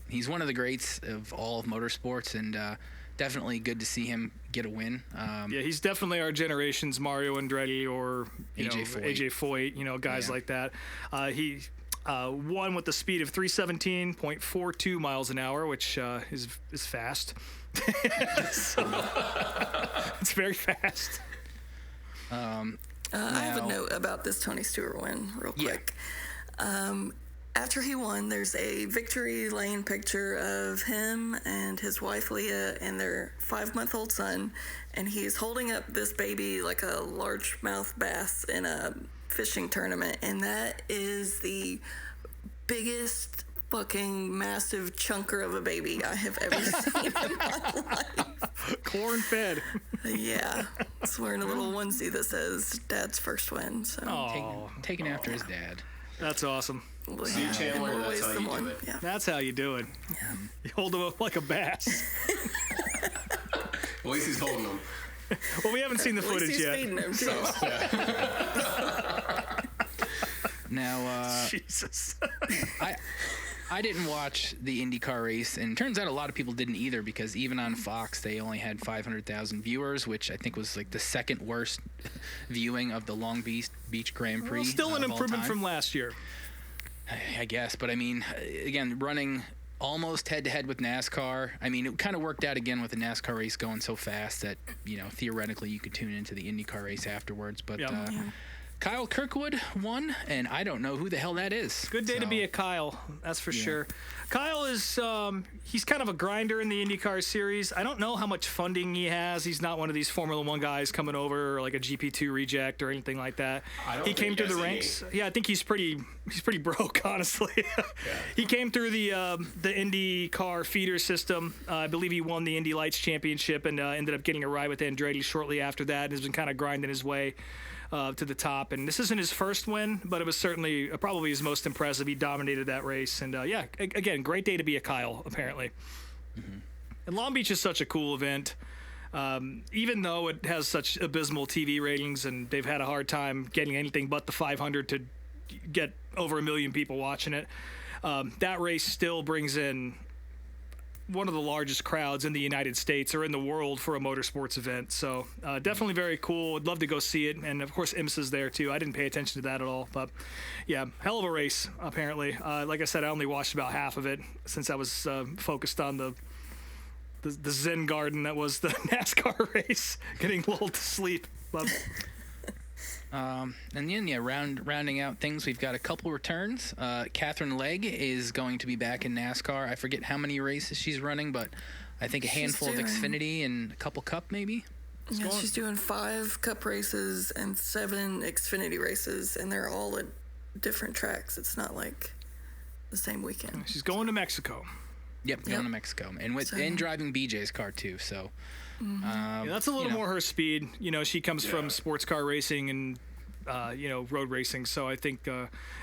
Speaker 3: he's one of the greats of all of motorsports, and definitely good to see him get a win.
Speaker 4: He's definitely our generation's Mario Andretti or AJ Foyt, guys like that. He won with the speed of 317.42 miles an hour, which is fast. It's very fast.
Speaker 5: I have a note about this Tony Stewart win real quick. After he won, there's a victory lane picture of him and his wife Leah and their 5-month-old son, and he's holding up this baby like a largemouth bass in a fishing tournament, and that is the biggest fucking massive chunker of a baby I have ever seen in my life.
Speaker 4: Corn fed.
Speaker 5: Yeah. He's wearing a little onesie that says Dad's first win. So.
Speaker 3: Taking after his dad.
Speaker 4: That's awesome.
Speaker 5: Well,
Speaker 6: See, Chandler,
Speaker 5: in more
Speaker 6: that's
Speaker 5: ways
Speaker 6: how
Speaker 5: than
Speaker 6: you do
Speaker 5: one.
Speaker 6: it.
Speaker 5: Yeah.
Speaker 4: That's how you do it.
Speaker 5: Yeah.
Speaker 4: You hold him up like a bass.
Speaker 6: At least he's holding them.
Speaker 4: Well, we haven't seen the
Speaker 5: At least
Speaker 4: footage
Speaker 5: he's
Speaker 4: yet.
Speaker 5: feeding him too.
Speaker 3: Now,
Speaker 4: Jesus.
Speaker 3: I didn't watch the IndyCar race, and it turns out a lot of people didn't either, because even on Fox, they only had 500,000 viewers, which I think was like the second worst viewing of the Long Beach Grand Prix.
Speaker 4: Well, still an
Speaker 3: of all
Speaker 4: improvement
Speaker 3: time.
Speaker 4: from last year.
Speaker 3: I guess, but I mean, again, running almost head-to-head with NASCAR. I mean, it kind of worked out again with the NASCAR race going so fast that, theoretically you could tune into the IndyCar race afterwards. But Kyle Kirkwood won, and I don't know who the hell that is.
Speaker 4: Good day to be a Kyle, that's for sure. Kyle is, he's kind of a grinder in the IndyCar series. I don't know how much funding he has. He's not one of these Formula One guys coming over, or like a GP2 reject or anything like that.
Speaker 6: I don't
Speaker 4: He
Speaker 6: think
Speaker 4: came
Speaker 6: he
Speaker 4: through the
Speaker 6: has
Speaker 4: ranks.
Speaker 6: any.
Speaker 4: Yeah, I think he's pretty broke, honestly. He came through the IndyCar feeder system. I believe he won the Indy Lights Championship and ended up getting a ride with Andretti shortly after that, and has been kind of grinding his way to the top. And this isn't his first win, but it was certainly probably his most impressive. He dominated that race. And again, great day to be a Kyle, apparently. Mm-hmm. And Long Beach is such a cool event. Even though it has such abysmal TV ratings and they've had a hard time getting anything but the 500 to get over 1 million people watching it, that race still brings in one of the largest crowds in the United States or in the world for a motorsports event. So definitely very cool. I'd love to go see it. And of course, IMSA's there too. I didn't pay attention to that at all, but yeah, hell of a race, apparently. Like I said, I only watched about half of it since I was focused on the Zen garden that was the NASCAR race, getting lulled to sleep. But
Speaker 3: And then, rounding out things, we've got a couple returns. Catherine Legg is going to be back in NASCAR. I forget how many races she's running, but I think a handful of Xfinity and a couple Cup, maybe.
Speaker 5: Yeah, she's doing 5 Cup races and 7 Xfinity races, and they're all at different tracks. It's not like the same weekend.
Speaker 4: she's going to Mexico.
Speaker 3: Yep, going to Mexico, and driving BJ's car too. So.
Speaker 4: Yeah, that's a little more her speed. She comes from sports car racing and road racing, so I think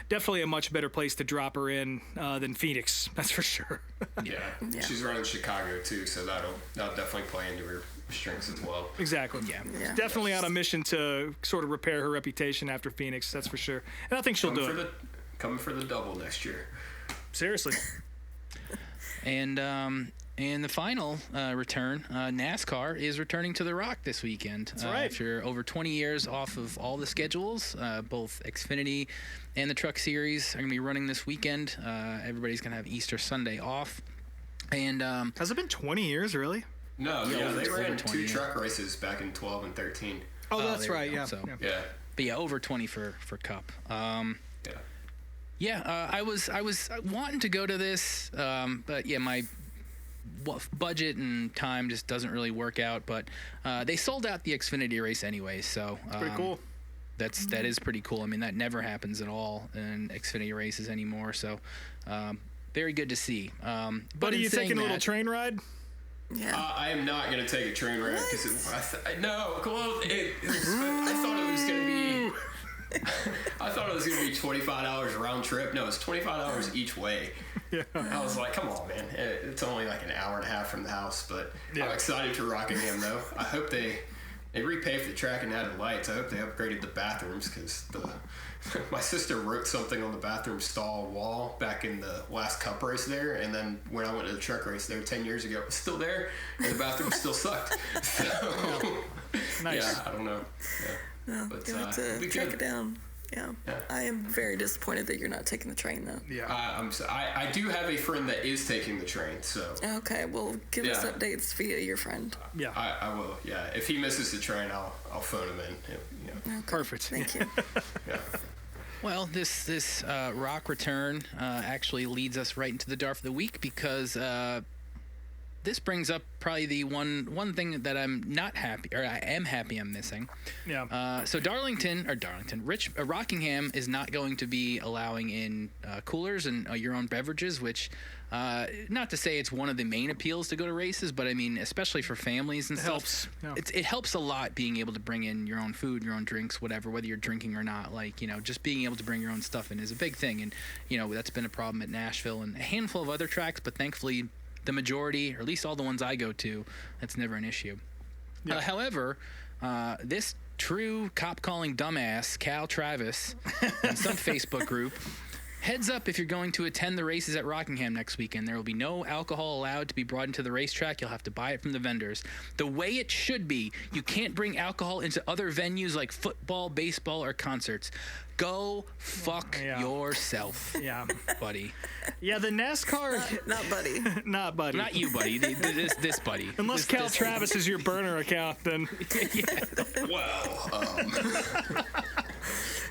Speaker 4: definitely a much better place to drop her in than Phoenix. That's for sure.
Speaker 6: Yeah. She's running Chicago too, so that'll definitely play into her strengths as well.
Speaker 4: Exactly.
Speaker 5: Yeah.
Speaker 4: She's definitely on a mission to sort of repair her reputation after Phoenix. That's for sure, and I think she'll do it.
Speaker 6: Coming for the double next year.
Speaker 4: Seriously.
Speaker 3: And the final return, NASCAR is returning to the Rock this weekend.
Speaker 4: That's right.
Speaker 3: After over 20 years off of all the schedules, both Xfinity and the Truck Series are going to be running this weekend. Everybody's going to have Easter Sunday off. And
Speaker 4: Has it been 20 years, really?
Speaker 6: No,
Speaker 3: Yeah,
Speaker 6: they
Speaker 3: over
Speaker 6: ran
Speaker 3: 20,
Speaker 6: 2 truck races back in 12 and 13.
Speaker 4: Oh, that's
Speaker 3: there we
Speaker 4: right.
Speaker 3: go.
Speaker 4: Yeah.
Speaker 3: So-
Speaker 6: Yeah.
Speaker 3: But yeah, over 20 for Cup. I was wanting to go to this, but yeah, my budget and time just doesn't really work out. But they sold out the Xfinity race anyway, so
Speaker 4: Pretty cool.
Speaker 3: that is pretty cool. I mean, that never happens at all in Xfinity races anymore. So very good to see.
Speaker 4: But are you taking a little
Speaker 3: that,
Speaker 4: train ride?
Speaker 5: Yeah.
Speaker 6: I am not going to take a train ride because I thought it was going to be. I thought it was going to be 25 hours round trip. No, it's 25 hours each way.
Speaker 4: Yeah.
Speaker 6: I was like, come on, man. It's only like an hour and a half from the house, but
Speaker 4: Yeah.
Speaker 6: I'm excited to Rockingham, though. I hope they repaved the track and added lights. I hope they upgraded the bathrooms because my sister wrote something on the bathroom stall wall back in the last Cup race there, and then when I went to the truck race there 10 years ago, it was still there, and the bathroom still sucked. So,
Speaker 4: Nice.
Speaker 6: yeah, I don't know. Yeah.
Speaker 5: No,
Speaker 6: But,
Speaker 5: you have
Speaker 6: it'll
Speaker 5: to
Speaker 6: be
Speaker 5: track
Speaker 6: good.
Speaker 5: it down. Yeah. I am very disappointed that you're not taking the train, though.
Speaker 4: Yeah.
Speaker 6: I do have a friend that is taking the train, so
Speaker 5: Okay, well, give us
Speaker 6: Yeah.
Speaker 5: updates via your friend.
Speaker 4: Yeah.
Speaker 6: I will. Yeah, if he misses the train, I'll phone him in.
Speaker 5: Okay,
Speaker 4: Perfect.
Speaker 5: Thank you.
Speaker 6: Yeah.
Speaker 3: Well, this Rock return actually leads us right into the Darf of the Week because this brings up probably the one thing that I'm not happy, or I am happy I'm missing.
Speaker 4: Yeah.
Speaker 3: So Rockingham is not going to be allowing in coolers and your own beverages, which, not to say it's one of the main appeals to go to races, but I mean, especially for families and stuff,
Speaker 4: helps. Yeah.
Speaker 3: It helps a lot being able to bring in your own food, your own drinks, whatever, whether you're drinking or not. Like, just being able to bring your own stuff in is a big thing. And, that's been a problem at Nashville and a handful of other tracks, but thankfully the majority, or at least all the ones I go to, that's never an issue.
Speaker 4: Yeah.
Speaker 3: However, this true cop-calling dumbass, Cal Travis, in some Facebook group, heads up if you're going to attend the races at Rockingham next weekend. There will be no alcohol allowed to be brought into the racetrack. You'll have to buy it from the vendors. The way it should be, you can't bring alcohol into other venues like football, baseball, or concerts. Go fuck yourself, buddy.
Speaker 4: Yeah, the NASCAR...
Speaker 5: Not buddy.
Speaker 4: Not buddy.
Speaker 3: Not you, buddy. This buddy.
Speaker 4: Unless Cal Travis is your burner account, then...
Speaker 6: Well,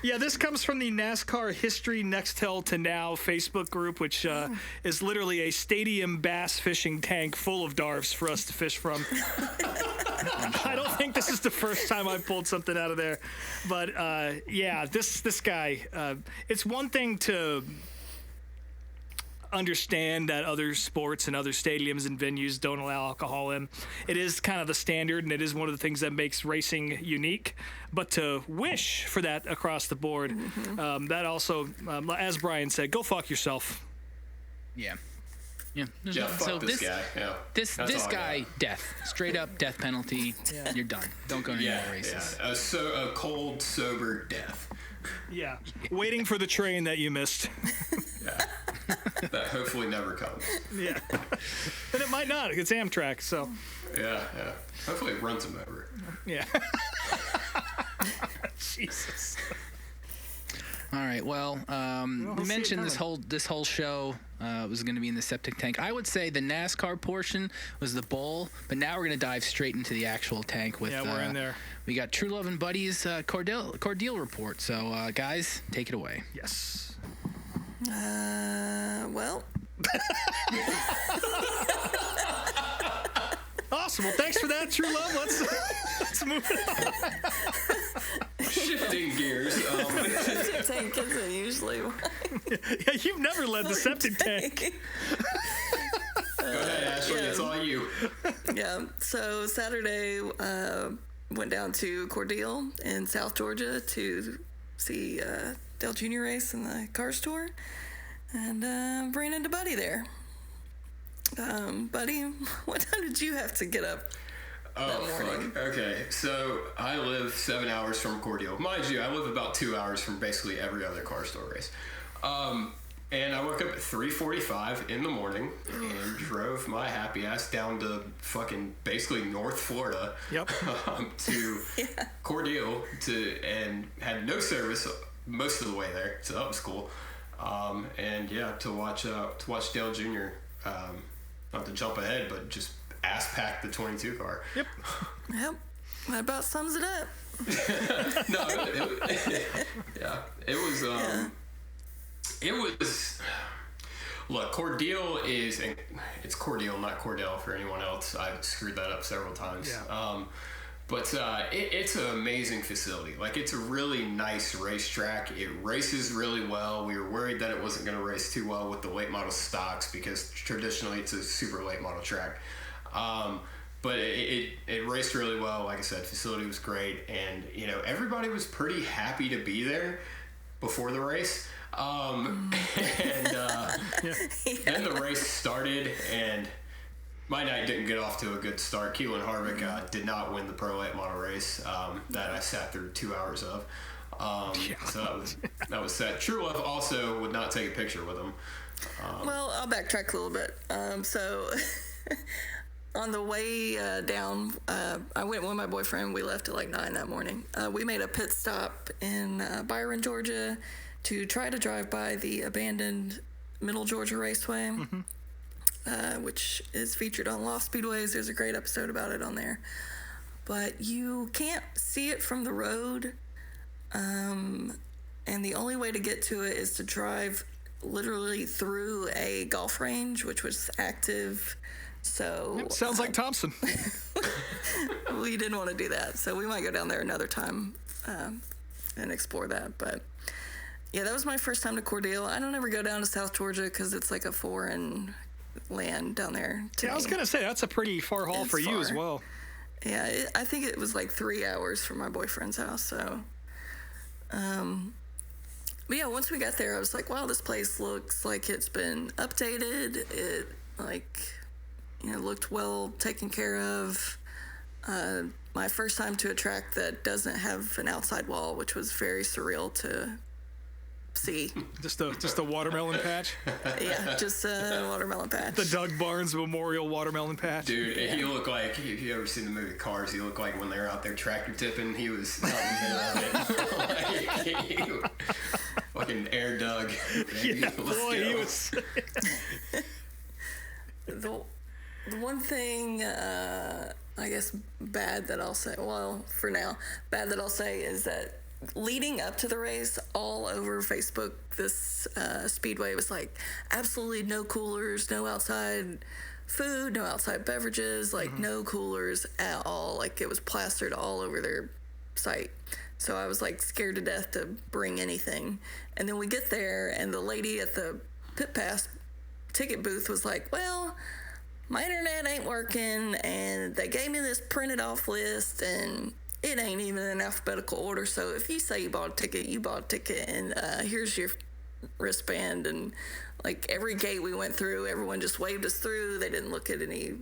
Speaker 4: Yeah, this comes from the NASCAR History Nextel to Now Facebook group, which is literally a stadium bass fishing tank full of DARFs for us to fish from. I don't think this is the first time I've pulled something out of there. But, this guy, it's one thing to understand that other sports and other stadiums and venues don't allow alcohol in. It is kind of the standard, and it is one of the things that makes racing unique. But to wish for that across the board, that also, as Brian said, go fuck yourself.
Speaker 3: Yeah. Yeah.
Speaker 6: yeah, fuck this guy. Yeah.
Speaker 3: This guy, death. Straight up death penalty. You're done. Don't go to any more races.
Speaker 6: Yeah. A cold, sober death.
Speaker 4: Yeah. Waiting for the train that you missed.
Speaker 6: Yeah. That hopefully never comes.
Speaker 4: Yeah. And it might not. It's Amtrak, so.
Speaker 6: Yeah. Hopefully it runs him over.
Speaker 4: Yeah. Jesus.
Speaker 3: All right. Well, we mentioned this whole show was going to be in the septic tank. I would say the NASCAR portion was the bowl, but now we're going to dive straight into the actual tank with.
Speaker 4: Yeah, we're in there.
Speaker 3: We got True Love and Buddy's Cordele report. So, guys, take it away.
Speaker 4: Yes.
Speaker 5: Well.
Speaker 4: Awesome. Well, thanks for that, True Love. Let's move it on.
Speaker 6: Shifting gears.
Speaker 5: Septic tank isn't usually.
Speaker 4: Yeah, you've never led the septic tank.
Speaker 6: Go ahead, Ashley. It's all you.
Speaker 5: Yeah. So Saturday, went down to Cordele in South Georgia to see Dale Jr. race in the car store, and ran into Buddy there. Buddy, what time did you have to get up?
Speaker 6: Oh, fuck. Okay, so I live 7 hours from Cordele. Mind you, I live about 2 hours from basically every other car store race. And I woke up at 3:45 in the morning and drove my happy ass down to fucking basically North Florida.
Speaker 4: Yep.
Speaker 6: To Cordele and had no service most of the way there, so that was cool. To watch Dale Jr. Not to jump ahead, but just ass pack the 22 car.
Speaker 4: Yep.
Speaker 5: Yep. That about sums it up.
Speaker 6: No, it was. It was. Look, Cordele it's Cordele, not Cordele for anyone else. I've screwed that up several times.
Speaker 4: Yeah.
Speaker 6: But it's an amazing facility. Like, it's a really nice racetrack. It races really well. We were worried that it wasn't going to race too well with the late model stocks because traditionally it's a super late model track. But it raced really well. Like I said, facility was great. And, everybody was pretty happy to be there before the race. Then the race started, and my night didn't get off to a good start. Keelan Harvick did not win the Pro Late Model race that I sat through 2 hours of. So that was sad. True Love also would not take a picture with him.
Speaker 5: Well, I'll backtrack a little bit. So on the way down, I went with my boyfriend. We left at like 9 that morning. We made a pit stop in Byron, Georgia, to try to drive by the abandoned Middle Georgia Raceway, which is featured on Lost Speedways. There's a great episode about it on there. But you can't see it from the road, and the only way to get to it is to drive literally through a golf range, which was active So
Speaker 4: Sounds like Thompson.
Speaker 5: we didn't want to do that. So we might go down there another time and explore that. But yeah, that was my first time to Cordele. I don't ever go down to South Georgia because it's like a foreign land down there.
Speaker 4: I was gonna say that's a pretty far haul for you as well.
Speaker 5: Yeah, I think it was like 3 hours from my boyfriend's house. So, but yeah, once we got there, I was like, wow, this place looks like it's been updated. It looked well taken care of. My first time to a track that doesn't have an outside wall, which was very surreal to see.
Speaker 4: Just a watermelon patch.
Speaker 5: Yeah, just a watermelon patch.
Speaker 4: The Doug Barnes Memorial Watermelon Patch.
Speaker 6: Dude, he looked like, if you ever seen the movie Cars, he looked like when they were out there tractor tipping, he was out in the middle of it. Like an air Doug.
Speaker 4: Yeah, boy, he was.
Speaker 5: The one thing, I guess, bad that I'll say, well, for now, bad that I'll say is that leading up to the race, all over Facebook, this speedway was like, absolutely no coolers, no outside food, no outside beverages, like no coolers at all. Like it was plastered all over their site. So I was like scared to death to bring anything. And then we get there and the lady at the pit pass ticket booth was like, well, my internet ain't working and they gave me this printed off list and it ain't even in alphabetical order. So if you say you bought a ticket, you bought a ticket, and here's your wristband. And like every gate we went through, everyone just waved us through. They didn't look at any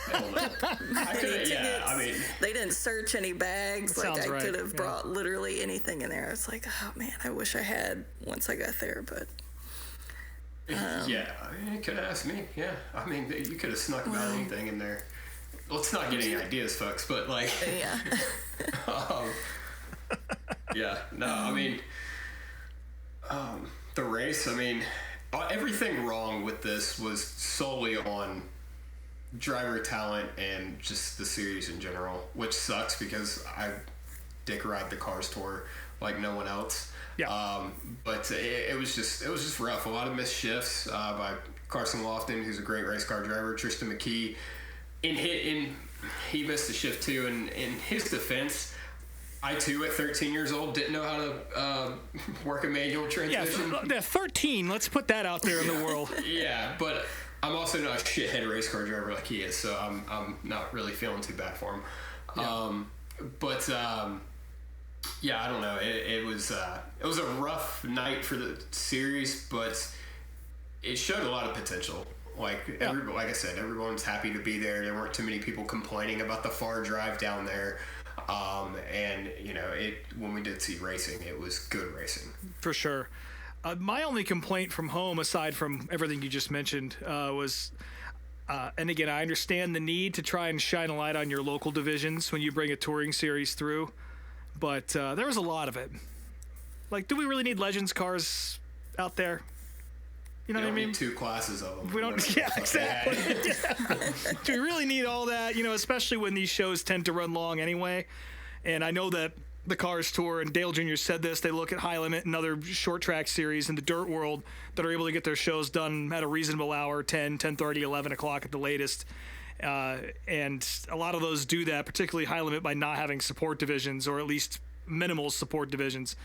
Speaker 5: tickets.
Speaker 6: Yeah, I mean,
Speaker 5: they didn't search any bags. Like I
Speaker 4: right.
Speaker 5: could have brought literally anything in there. It's like, oh man, I wish I had once I got there, but.
Speaker 6: Yeah, I mean, you could have asked me. Yeah, I mean, you could have snuck about anything in there. Let's not get any ideas, folks. But like,
Speaker 5: Yeah.
Speaker 6: yeah, no, I mean, the race. I mean, everything wrong with this was solely on driver talent and just the series in general, which sucks because I dick ride the Cars tour like no one else.
Speaker 4: Yeah.
Speaker 6: But it was just rough. A lot of missed shifts by Carson Lofton, who's a great race car driver. Tristan McKee, he missed a shift too. And in his defense, I too at 13 years old didn't know how to work a manual transmission.
Speaker 4: Yeah, 13. Let's put that out there in the world.
Speaker 6: Yeah, but I'm also not a shithead race car driver like he is, so I'm not really feeling too bad for him. Yeah. Yeah, I don't know. It was a rough night for the series, but it showed a lot of potential. Like like I said, everyone's happy to be there. There weren't too many people complaining about the far drive down there. And when we did see racing, it was good racing.
Speaker 4: For sure. My only complaint from home, aside from everything you just mentioned, was, and again, I understand the need to try and shine a light on your local divisions when you bring a touring series through, but there was a lot of it. Like, do we really need Legends cars out there? You know what I mean?
Speaker 6: Need 2 classes of them.
Speaker 4: We don't. Yeah, exactly. Yeah. Do we really need all that? Especially when these shows tend to run long anyway. And I know that the Cars Tour and Dale Jr. said this. They look at High Limit and other short track series in the dirt world that are able to get their shows done at a reasonable hour, 10, 10:30, 11 o'clock at the latest. And a lot of those do that, particularly High Limit, by not having support divisions or at least minimal support divisions.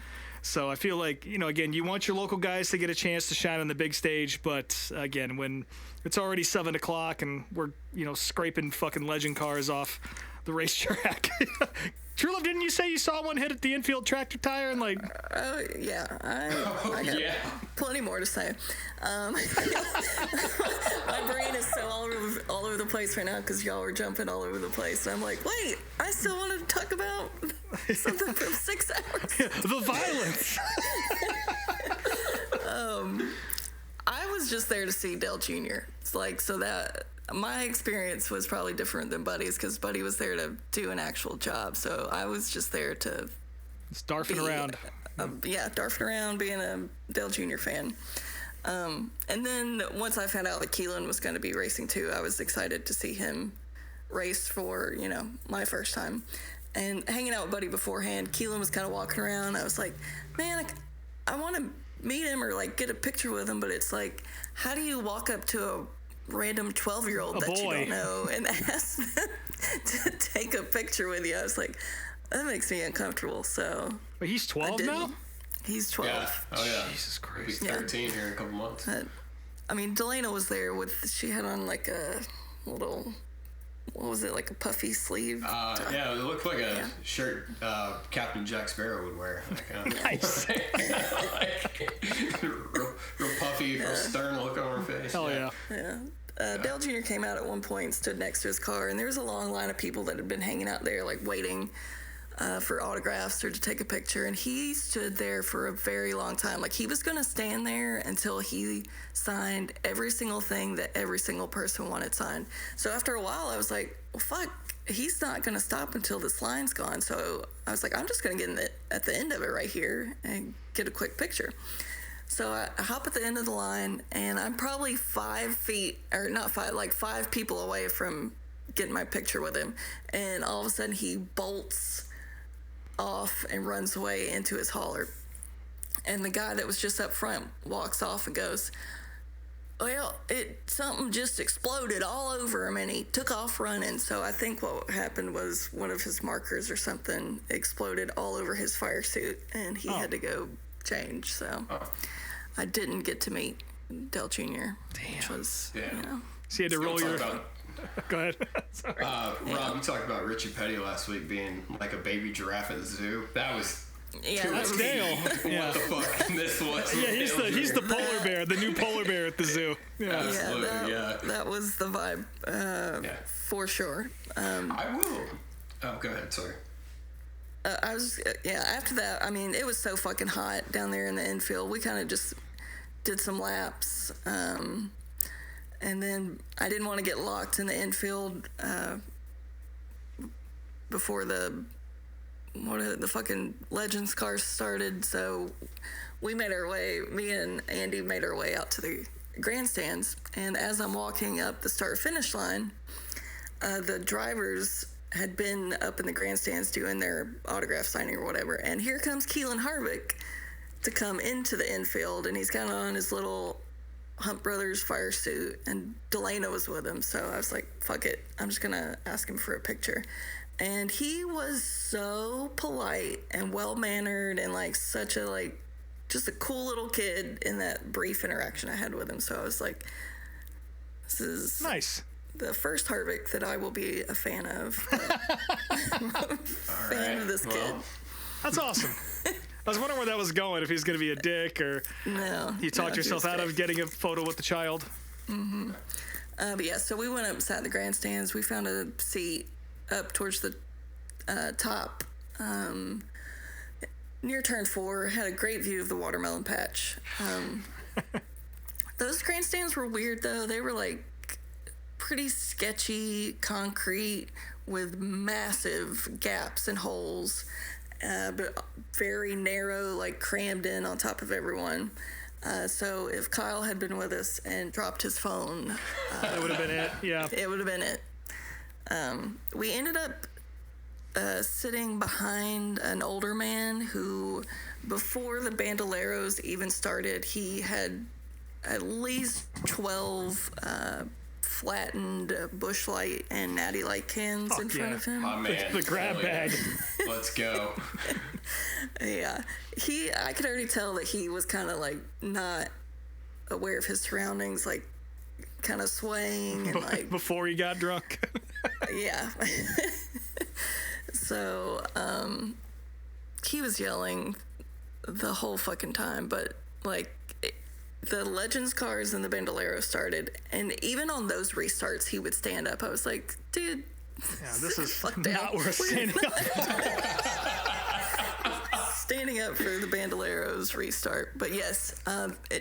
Speaker 4: So I feel like, again, you want your local guys to get a chance to shine on the big stage. But again, when it's already 7 o'clock and we're, scraping fucking Legend cars off the racetrack. True Love, didn't you say you saw one hit at the infield tractor tire and like?
Speaker 5: Yeah, I got plenty more to say. My brain is so all over the place right now because y'all were jumping all over the place. And I'm like, wait, I still want to talk about something from 6 hours.
Speaker 4: The violence.
Speaker 5: I was just there to see Dale Jr. It's like, so that my experience was probably different than Buddy's because Buddy was there to do an actual job. So I was just there to
Speaker 4: just darfing around.
Speaker 5: Darfing around, being a Dale Jr. fan. And then once I found out that Keelan was going to be racing too, I was excited to see him race for, my first time. And hanging out with Buddy beforehand, Keelan was kind of walking around. I was like, man, I want to meet him or like get a picture with him, but it's like, how do you walk up to random 12-year-old that you
Speaker 4: boy.
Speaker 5: don't know and ask them to take a picture with you. I was like, that makes me uncomfortable. So
Speaker 4: But he's
Speaker 5: I
Speaker 4: 12
Speaker 5: didn't.
Speaker 4: now?
Speaker 5: He's 12.
Speaker 6: Yeah. Oh yeah.
Speaker 4: Jesus
Speaker 6: He'll be
Speaker 4: Christ.
Speaker 6: 13 here in a couple months.
Speaker 5: I mean, Delana was there she had on like a little, what was it, like a puffy sleeve?
Speaker 6: Yeah, it looked like a shirt Captain Jack Sparrow would wear.
Speaker 4: Nice.
Speaker 6: real puffy, real stern look on her face.
Speaker 4: Hell yeah.
Speaker 5: Yeah. Dale Jr. came out at one point and stood next to his car, and there was a long line of people that had been hanging out there, like waiting for autographs or to take a picture, and he stood there for a very long time. Like, he was going to stand there until he signed every single thing that every single person wanted signed. So after a while, I was like, well, fuck, he's not going to stop until this line's gone. So I was like, I'm just going to get at the end of it right here and get a quick picture. So I hop at the end of the line, and I'm probably 5 feet, or not 5, like 5 people away from getting my picture with him. And all of a sudden, he bolts off and runs away into his hauler. And the guy that was just up front walks off and goes, well, something just exploded all over him, and he took off running. So I think what happened was one of his markers or something exploded all over his fire suit, and he had to go change. So I didn't get to meet Dale Jr., which was, you know.
Speaker 4: So you had to roll your... Go ahead.
Speaker 6: Rob, you talked about Richie Petty last week being like a baby giraffe at the zoo. That was...
Speaker 5: Yeah,
Speaker 4: That's Dale. Yeah.
Speaker 6: What the fuck this was.
Speaker 4: Yeah, he's the polar bear, the new polar bear at the zoo. Yeah.
Speaker 6: Absolutely,
Speaker 5: that was the vibe, for sure.
Speaker 6: I will. Oh, go ahead. Sorry.
Speaker 5: After that, I mean, it was so fucking hot down there in the infield. We kind of just did some laps. And then I didn't want to get locked in the infield before the fucking Legends cars started. So me and Andy made our way out to the grandstands. And as I'm walking up the start-finish line, the drivers had been up in the grandstands doing their autograph signing or whatever. And here comes Keelan Harvick to come into the infield, and he's got on his little Hunt Brothers fire suit, and Delana was with him. So I was like, fuck it, I'm just gonna ask him for a picture. And he was so polite and well-mannered and like such a like just a cool little kid in that brief interaction I had with him. So I was like, this is
Speaker 4: Nice.
Speaker 5: the first Harvick that I will be a fan of. I'm a fan of this kid.
Speaker 4: That's awesome. I was wondering where that was going, if he's going to be a dick or
Speaker 5: No.
Speaker 4: you talked
Speaker 5: no,
Speaker 4: yourself
Speaker 5: he was
Speaker 4: out
Speaker 5: great.
Speaker 4: of getting a photo with the child.
Speaker 5: But yeah, so we went up and sat in the grandstands. We found a seat up towards the top near turn 4. Had a great view of the watermelon patch. Those grandstands were weird, though. They were like pretty sketchy concrete with massive gaps and holes, but very narrow, like crammed in on top of everyone. So if Kyle had been with us and dropped his phone,
Speaker 4: That would have been it. Yeah.
Speaker 5: it would have been it. We ended up sitting behind an older man who, before the Bandoleros even started, he had at least 12 flattened Busch Light and Natty Light cans in front
Speaker 4: yeah.
Speaker 5: of him.
Speaker 6: My man.
Speaker 4: The grab
Speaker 6: Hell yeah.
Speaker 4: bag.
Speaker 6: Let's go.
Speaker 5: Yeah, I could already tell that he was kind of like not aware of his surroundings, like kind of swaying and like
Speaker 4: Before he got drunk.
Speaker 5: yeah. So he was yelling the whole fucking time, but like the Legends cars and the Bandolero started, and even on those restarts he would stand up. I was like, dude,
Speaker 4: Yeah, this is
Speaker 5: fuck
Speaker 4: not
Speaker 5: down.
Speaker 4: worth standing up.
Speaker 5: Standing up for the Bandoleros restart. But yes,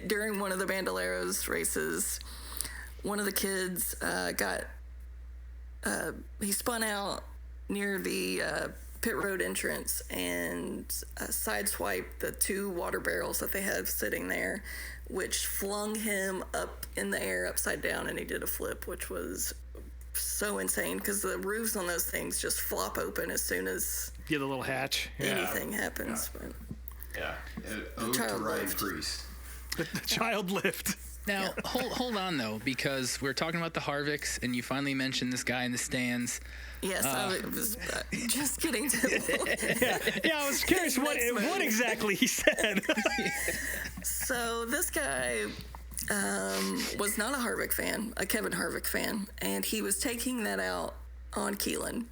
Speaker 5: during one of the Bandoleros races, one of the kids he spun out near the pit road entrance and sideswiped the 2 water barrels that they have sitting there, which flung him up in the air upside down, and he did a flip, which was so insane because the roofs on those things just flop open as soon as
Speaker 4: Get a little hatch. Yeah.
Speaker 5: anything happens. But
Speaker 6: Yeah. Ode to
Speaker 5: child
Speaker 6: Ryan
Speaker 5: lived.
Speaker 6: Priest.
Speaker 4: The child lift.
Speaker 3: Now, hold on, though, because we're talking about the Harvicks, and you finally mentioned this guy in the stands.
Speaker 5: Yes, I was just getting to
Speaker 4: Yeah, I was curious what exactly he said.
Speaker 5: So this guy was not a Harvick fan, a Kevin Harvick fan, and he was taking that out on Keelan.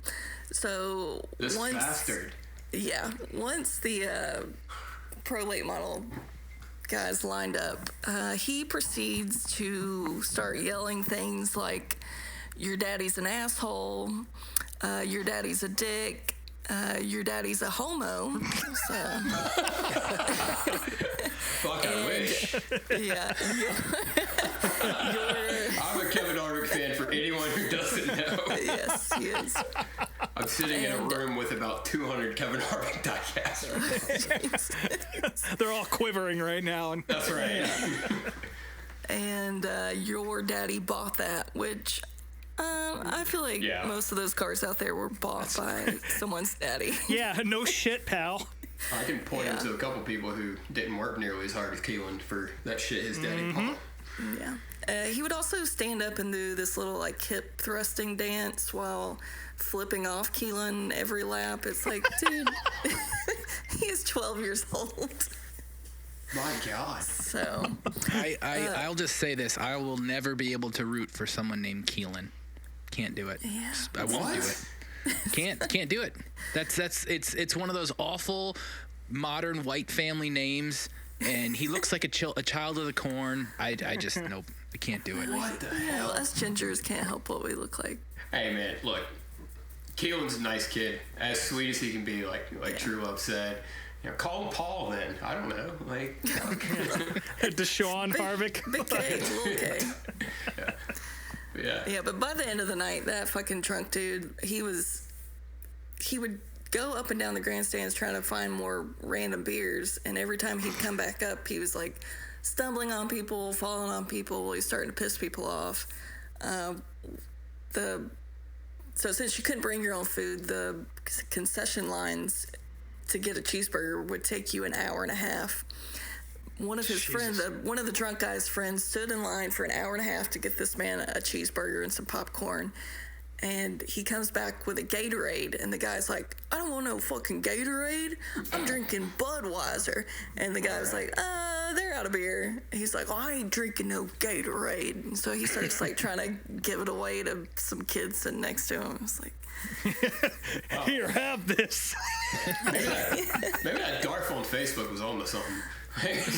Speaker 5: So
Speaker 6: This bastard.
Speaker 5: Yeah, once the pro late model guys lined up, he proceeds to start yelling things like, "Your daddy's an asshole," "Your daddy's a dick," "Your daddy's a homo." So,
Speaker 6: Fuck, I wish.
Speaker 5: yeah.
Speaker 6: I'm a Kevin Harvick fan for anyone who doesn't know.
Speaker 5: Yes, he is.
Speaker 6: I'm sitting in a room with about 200 Kevin Harvick diecast.
Speaker 4: They're all quivering right now. And
Speaker 6: That's right.
Speaker 5: And your daddy bought that, which I feel like most of those cars out there were bought by someone's daddy.
Speaker 4: yeah, no shit, pal.
Speaker 6: I can point him to a couple people who didn't work nearly as hard as Keelan for that shit his daddy bought.
Speaker 5: Yeah. He would also stand up and do this little like hip thrusting dance while flipping off Keelan every lap. It's like, dude, he's 12 years old.
Speaker 6: My God.
Speaker 5: So
Speaker 3: I'll just say this: I will never be able to root for someone named Keelan. Can't do it.
Speaker 5: Yeah.
Speaker 3: I won't do it. Can't do it. It's one of those awful modern white family names, and he looks like a child of the corn. I just nope. I can't do it.
Speaker 6: What the hell?
Speaker 5: Us gingers can't help what we look like.
Speaker 6: Hey man, look, Keelan's a nice kid, as sweet as he can be. Like True Love said, call him Paul. Then I don't know, like
Speaker 4: Deshaun Harvick.
Speaker 5: Big K, little K.
Speaker 6: Yeah.
Speaker 5: Yeah, but by the end of the night, that fucking drunk dude, he would go up and down the grandstands trying to find more random beers, and every time he'd come back up, he was like stumbling on people, falling on people. He's starting to piss people off. So since you couldn't bring your own food, the concession lines to get a cheeseburger would take you an hour and a half. One of his friends, one of the drunk guy's friends, stood in line for an hour and a half to get this man a cheeseburger and some popcorn. And he comes back with a Gatorade, and the guy's like, "I don't want no fucking Gatorade. I'm drinking Budweiser." And the guy was like, "They're out of beer." He's like, "Oh, I ain't drinking no Gatorade." And so he starts like trying to give it away to some kids sitting next to him. It's like,
Speaker 4: Here, have this.
Speaker 6: Maybe that Darth on Facebook was on to something.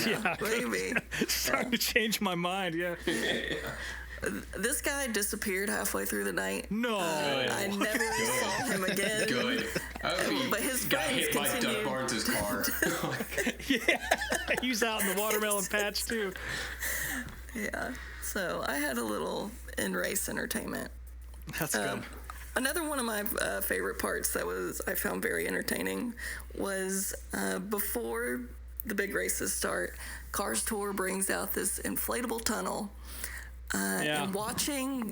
Speaker 4: Yeah,
Speaker 5: maybe.
Speaker 4: starting to change my mind. Yeah.
Speaker 5: This guy disappeared halfway through the night.
Speaker 4: No.
Speaker 5: I never saw him again.
Speaker 6: Good.
Speaker 5: But his
Speaker 6: got
Speaker 5: friends
Speaker 6: hit by Doug
Speaker 5: continued.
Speaker 6: Barnes' car.
Speaker 4: Yeah, he's out in the watermelon patch too.
Speaker 5: Yeah. So I had a little in-race entertainment.
Speaker 4: That's good.
Speaker 5: Another one of my favorite parts that I found very entertaining was before the big races start, Cars Tour brings out this inflatable tunnel. And watching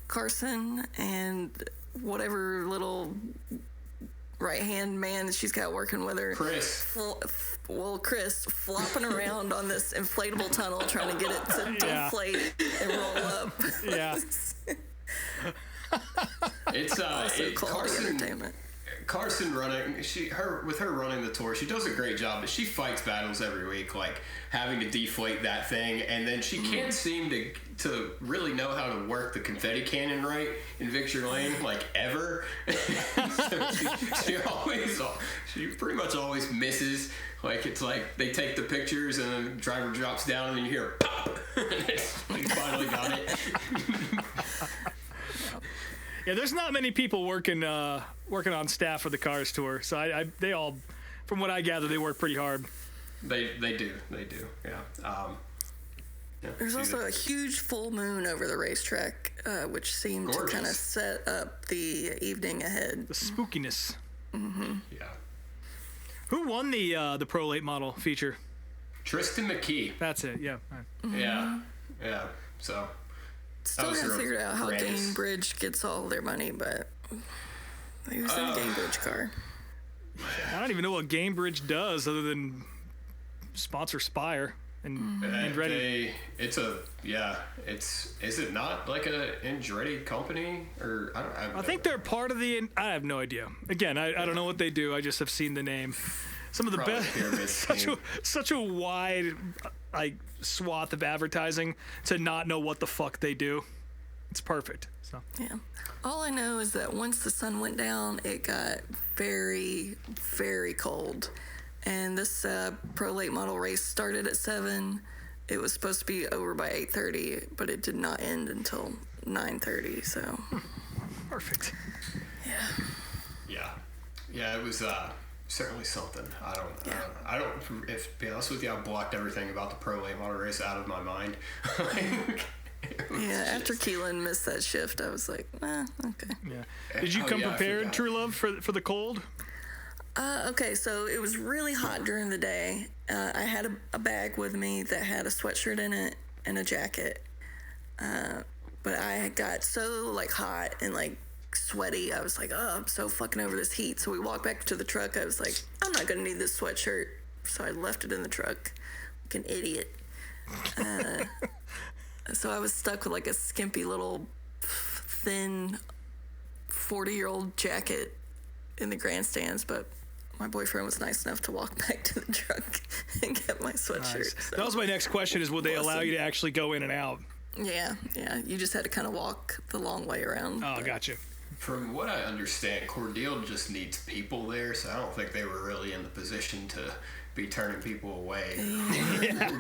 Speaker 5: Carson and whatever little right-hand man that she's got working with her,
Speaker 6: Chris,
Speaker 5: flopping around on this inflatable tunnel trying to get it to deflate and roll up.
Speaker 4: Yeah.
Speaker 6: it's
Speaker 5: Also quality entertainment.
Speaker 6: Carson running, with her running the tour, she does a great job, but she fights battles every week, like having to deflate that thing, and then she can't seem to really know how to work the confetti cannon right in Victory Lane, like ever. So she pretty much always misses. Like it's like they take the pictures and then the driver drops down and then you hear pop. We finally got it.
Speaker 4: Yeah, there's not many people working on staff for the Cars Tour, so they all, from what I gather, they work pretty hard.
Speaker 6: They do, yeah.
Speaker 5: There's also a huge full moon over the racetrack, which seemed to kind of set up the evening ahead.
Speaker 4: The spookiness.
Speaker 5: Mm-hmm.
Speaker 6: Yeah.
Speaker 4: Who won the Pro Late Model feature?
Speaker 6: Tristan McKee.
Speaker 4: That's it. Yeah.
Speaker 5: Mm-hmm.
Speaker 6: Yeah. So.
Speaker 5: Still haven't figured out how Gainbridge gets all their money, but he was in a Gainbridge car.
Speaker 4: I don't even know what Gainbridge does other than sponsor Spire. and ready.
Speaker 6: Is it not like a Andretti company or
Speaker 4: I think they're part of the. I have no idea. Again, I don't know what they do. I just have seen the name. Some of the best. such a wide swath of advertising to not know what the fuck they do. It's perfect. So
Speaker 5: yeah. All I know is that once the sun went down, it got very, very cold. And this pro late model race started at 7. It was supposed to be over by 8:30, but it did not end until 9:30. So
Speaker 4: perfect.
Speaker 6: Yeah. It was certainly something. I don't. If to be honest with you, I blocked everything about the pro late model race out of my mind.
Speaker 5: Yeah, after Keelan missed that shift, I was like, okay.
Speaker 4: Yeah. Did you come prepared, True Love, for the cold?
Speaker 5: Okay, so it was really hot during the day. I had a bag with me that had a sweatshirt in it and a jacket. But I got so hot and sweaty. I was like, oh, I'm so fucking over this heat. So we walked back to the truck. I was like, I'm not gonna need this sweatshirt. So I left it in the truck like an idiot. So I was stuck with a skimpy little thin 40-year-old jacket in the grandstands, but my boyfriend was nice enough to walk back to the truck and get my sweatshirt.
Speaker 4: Nice.
Speaker 5: So.
Speaker 4: That was my next question: is would they allow you to actually go in and out?
Speaker 5: Yeah. You just had to kind of walk the long way around.
Speaker 4: Oh, gotcha.
Speaker 6: From what I understand, Cordele just needs people there, so I don't think they were really in the position to be turning people away.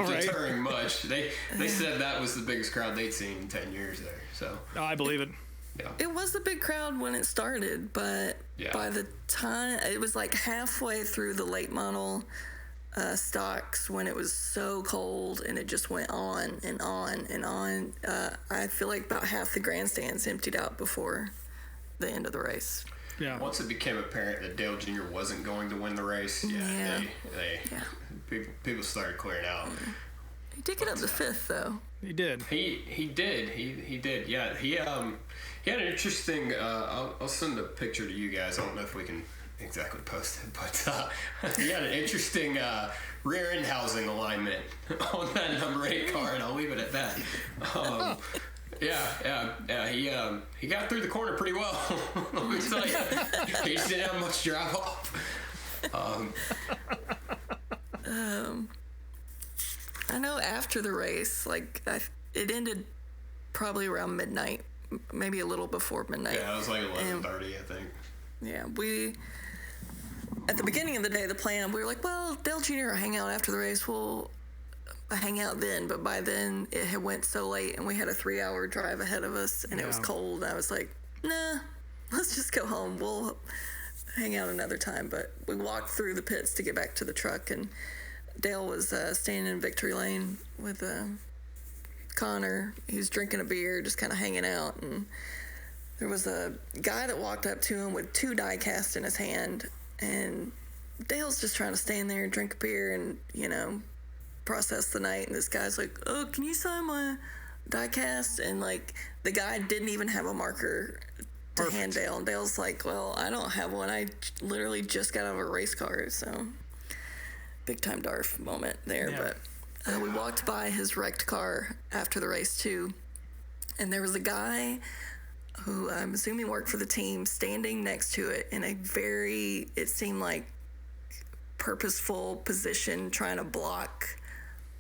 Speaker 6: Deterring much. They said that was the biggest crowd they'd seen in 10 years there. So
Speaker 4: I believe it.
Speaker 6: Yeah.
Speaker 5: It was a big crowd when it started, but by the time it was halfway through the late model stocks when it was so cold and it just went on and on and on. I feel like about half the grandstands emptied out before the end of the race.
Speaker 4: Yeah.
Speaker 6: Once it became apparent that Dale Jr. wasn't going to win the race, people started clearing out.
Speaker 5: He did get up to 5th, though.
Speaker 4: He did.
Speaker 6: He did. Yeah. He had an interesting. I'll send a picture to you guys. I don't know if we can exactly post it, but he had an interesting rear end housing alignment on that number 8 car, and I'll leave it at that. Yeah. He got through the corner pretty well. Let me tell you, he just didn't have much drive off.
Speaker 5: I know after the race, it ended probably around midnight, maybe a little before midnight.
Speaker 6: Yeah, it was 11:30, I think.
Speaker 5: Yeah, at the beginning of the day, the plan, we were like, well, Dale Jr. will hang out after the race. We'll hang out then. But by then, it had went so late, and we had a 3-hour drive ahead of us, and it was cold. And I was like, nah, let's just go home. We'll hang out another time. But we walked through the pits to get back to the truck, and Dale was standing in victory lane with Connor. He was drinking a beer, just kind of hanging out, and there was a guy that walked up to him with 2 die casts in his hand, and Dale's just trying to stand there and drink a beer and, process the night, and this guy's like, oh, can you sign my die cast? And, the guy didn't even have a marker to hand Dale, and Dale's like, well, I don't have one. I literally just got out of a race car, so big time Darth moment there. Yeah. But we walked by his wrecked car after the race too, and there was a guy who I'm assuming worked for the team standing next to it in a very, it seemed like, purposeful position, trying to block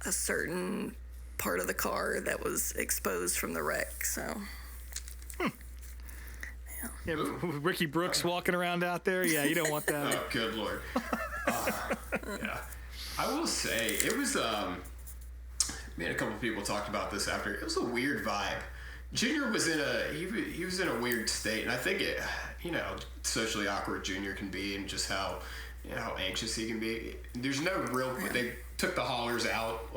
Speaker 5: a certain part of the car that was exposed from the wreck. So
Speaker 4: yeah, Ricky Brooks walking around out there. Yeah, you don't want that.
Speaker 6: Oh, good Lord. Yeah. I will say, it was, me and a couple people talked about this after. It was a weird vibe. Junior was he was in a weird state, and I think it, socially awkward Junior can be, and just how anxious he can be. There's no real, they took the haulers out,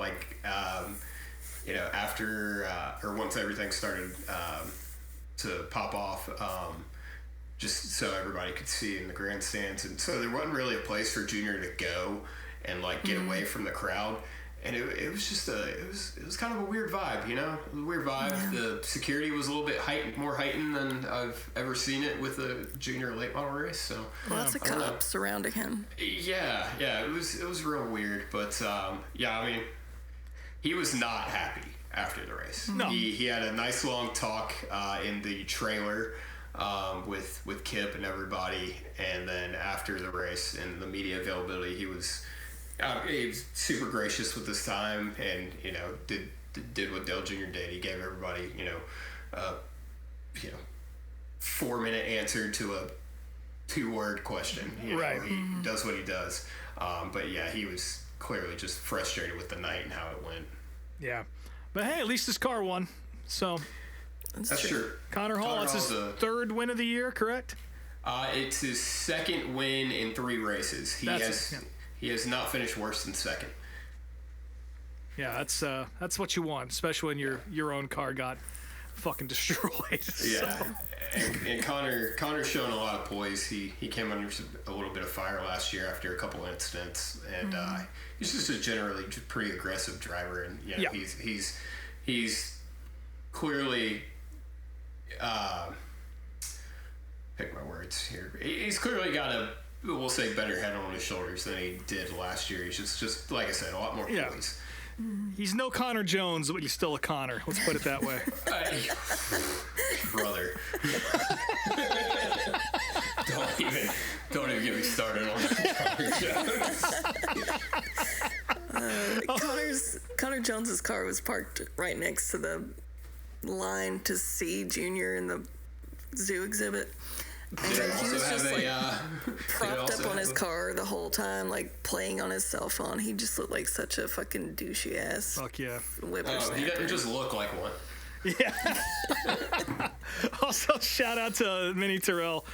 Speaker 6: after, or once everything started to pop off, just so everybody could see in the grandstands. And so there wasn't really a place for Junior to go and get away from the crowd. And it was just it was kind of a weird vibe, It was a weird vibe. Yeah. The security was a little bit more heightened than I've ever seen it with a junior late model race. So
Speaker 5: lots of cops surrounding him.
Speaker 6: Yeah, it was real weird, but he was not happy after the race.
Speaker 4: No.
Speaker 6: He had a nice long talk in the trailer with Kip and everybody, and then after the race and the media availability, he was super gracious with his time, and did what Dale Jr. did. He gave everybody 4-minute answer to a 2-word question.
Speaker 4: Right.
Speaker 6: He does what he does. But yeah, he was clearly just frustrated with the night and how it went.
Speaker 4: Yeah. But hey, at least his car won. So
Speaker 6: That's true.
Speaker 4: Connor Hall, it's his third win of the year, correct?
Speaker 6: It's his second win in 3 races. He has not finished worse than second.
Speaker 4: Yeah, that's what you want, especially when your own car got fucking destroyed.
Speaker 6: Yeah. And Connor's shown a lot of poise. He came under a little bit of fire last year after a couple incidents, and he's just a generally pretty aggressive driver. And he's clearly pick my words here. He's clearly got we'll say better head on his shoulders than he did last year. He's just like I said, a lot more poise.
Speaker 4: He's no Connor Jones, but he's still a Connor. Let's put it that way.
Speaker 6: Brother. Don't even get me started on Connor Jones.
Speaker 5: Connor Jones's car was parked right next to the line to see Junior in the zoo exhibit. And he was just propped up on his car the whole time, like playing on his cell phone. He just looked like such a fucking douchey ass.
Speaker 4: Fuck yeah.
Speaker 5: Whippersnapper.
Speaker 6: He doesn't just look like one.
Speaker 4: Yeah. Also, shout out to Minnie Terrell.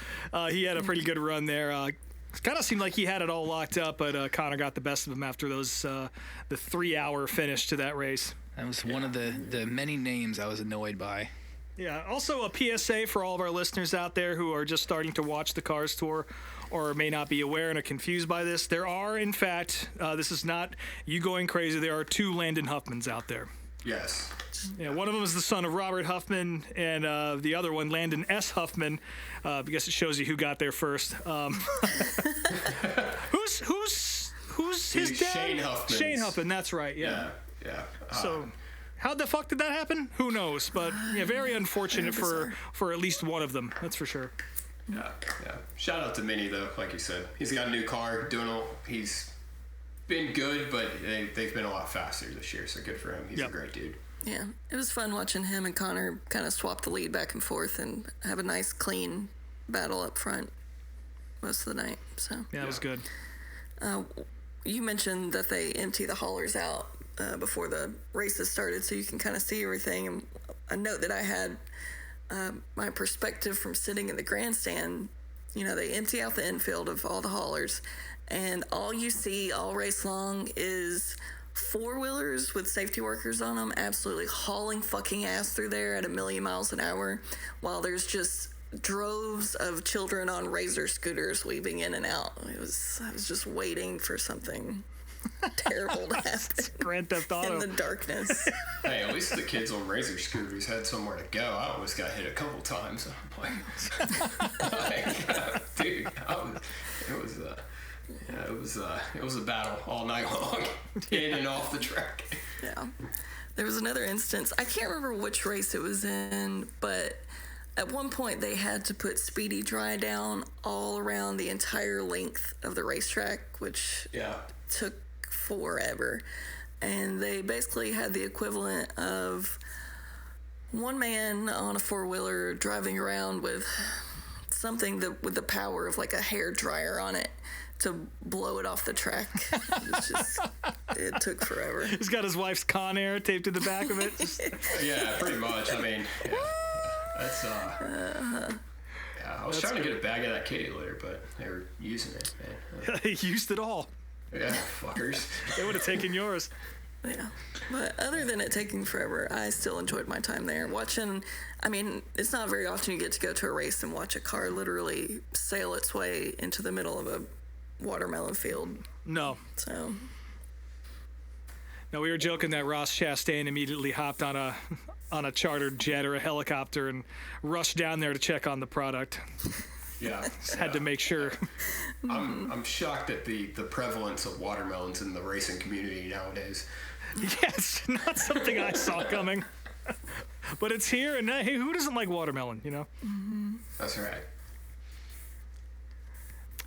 Speaker 4: He had a pretty good run there. Kind of seemed like he had it all locked up, but Connor got the best of him after the 3-hour finish to that race.
Speaker 3: That was one of the many names I was annoyed by.
Speaker 4: Yeah. Also, a PSA for all of our listeners out there who are just starting to watch the Cars Tour or may not be aware and are confused by this. There are, in fact, this is not you going crazy. There are 2 Landon Huffmans out there.
Speaker 6: Yes.
Speaker 4: Yeah, one of them is the son of Robert Huffman, and the other one, Landon S. Huffman. I guess it shows you who got there first. Who's his dad?
Speaker 6: Shane Huffman.
Speaker 4: Shane Huffman. That's right. Yeah.
Speaker 6: Yeah.
Speaker 4: So, how the fuck did that happen? Who knows? But yeah, very unfortunate for at least one of them. That's for sure.
Speaker 6: Yeah. Shout out to Minnie though, like you said. He's got a new car. He's been good, but they've been a lot faster this year. So good for him. He's a great dude.
Speaker 5: Yeah, it was fun watching him and Connor kind of swap the lead back and forth and have a nice, clean battle up front most of the night. So
Speaker 4: yeah, it was good.
Speaker 5: You mentioned that they empty the haulers out before the races started, so you can kind of see everything. And a note that I had, my perspective from sitting in the grandstand, they empty out the infield of all the haulers, and all you see all race long is 4-wheelers with safety workers on them absolutely hauling fucking ass through there at 1,000,000 miles an hour, while there's just droves of children on razor scooters weaving in and out. I was just waiting for something terrible to happen.
Speaker 4: Grand Theft Auto.
Speaker 5: In the darkness.
Speaker 6: Hey, at least the kids on razor scooters had somewhere to go. I almost got hit a couple times. I'm like dude, it was a battle all night long, in and off the track.
Speaker 5: Yeah. There was another instance. I can't remember which race it was in, but at one point they had to put Speedy Dry down all around the entire length of the racetrack, which took forever. And they basically had the equivalent of one man on a 4-wheeler driving around with something with the power of like a hair dryer on it to blow it off the track. It took forever.
Speaker 4: He's got his wife's Con Air taped to the back of it.
Speaker 6: Yeah, pretty much. I mean, that's I was trying to get a bag of that kitty litter, but they were using it, man.
Speaker 4: They used it all.
Speaker 6: Yeah, fuckers.
Speaker 4: They would have taken yours.
Speaker 5: Yeah. But other than it taking forever, I still enjoyed my time there. It's not very often you get to go to a race and watch a car literally sail its way into the middle of a watermelon field.
Speaker 4: No.
Speaker 5: So.
Speaker 4: No, we were joking that Ross Chastain immediately hopped on a chartered jet or a helicopter and rushed down there to check on the product.
Speaker 6: Yeah.
Speaker 4: Just had to make sure.
Speaker 6: I'm shocked at the prevalence of watermelons in the racing community nowadays.
Speaker 4: Yes, not something I saw coming. But it's here, and hey, who doesn't like watermelon, you know?
Speaker 6: That's right.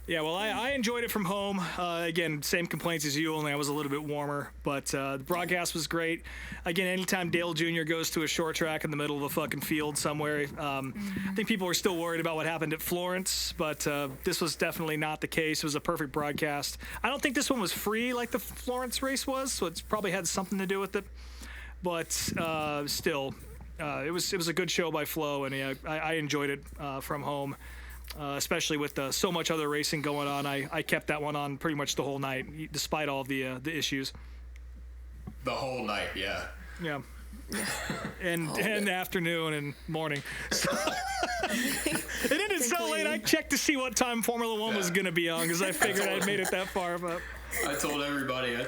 Speaker 4: Yeah, well, I enjoyed it from home. Again, same complaints as you, only I was a little bit warmer. But the broadcast was great. Again, anytime Dale Jr. goes to a short track in the middle of a fucking field somewhere, I think people were still worried about what happened at Florence, but this was definitely not the case. It was a perfect broadcast. I don't think this one was free like the Florence race was, so it's probably had something to do with it. But still, it was a good show by Flo, and I enjoyed it from home. Especially with so much other racing going on, I kept that one on pretty much the whole night, despite all the issues.
Speaker 6: The whole night, yeah.
Speaker 4: Yeah. And afternoon and morning. So it ended so late, I checked to see what time Formula One was going to be on, because I figured I'd made it that far. But
Speaker 6: I told everybody. I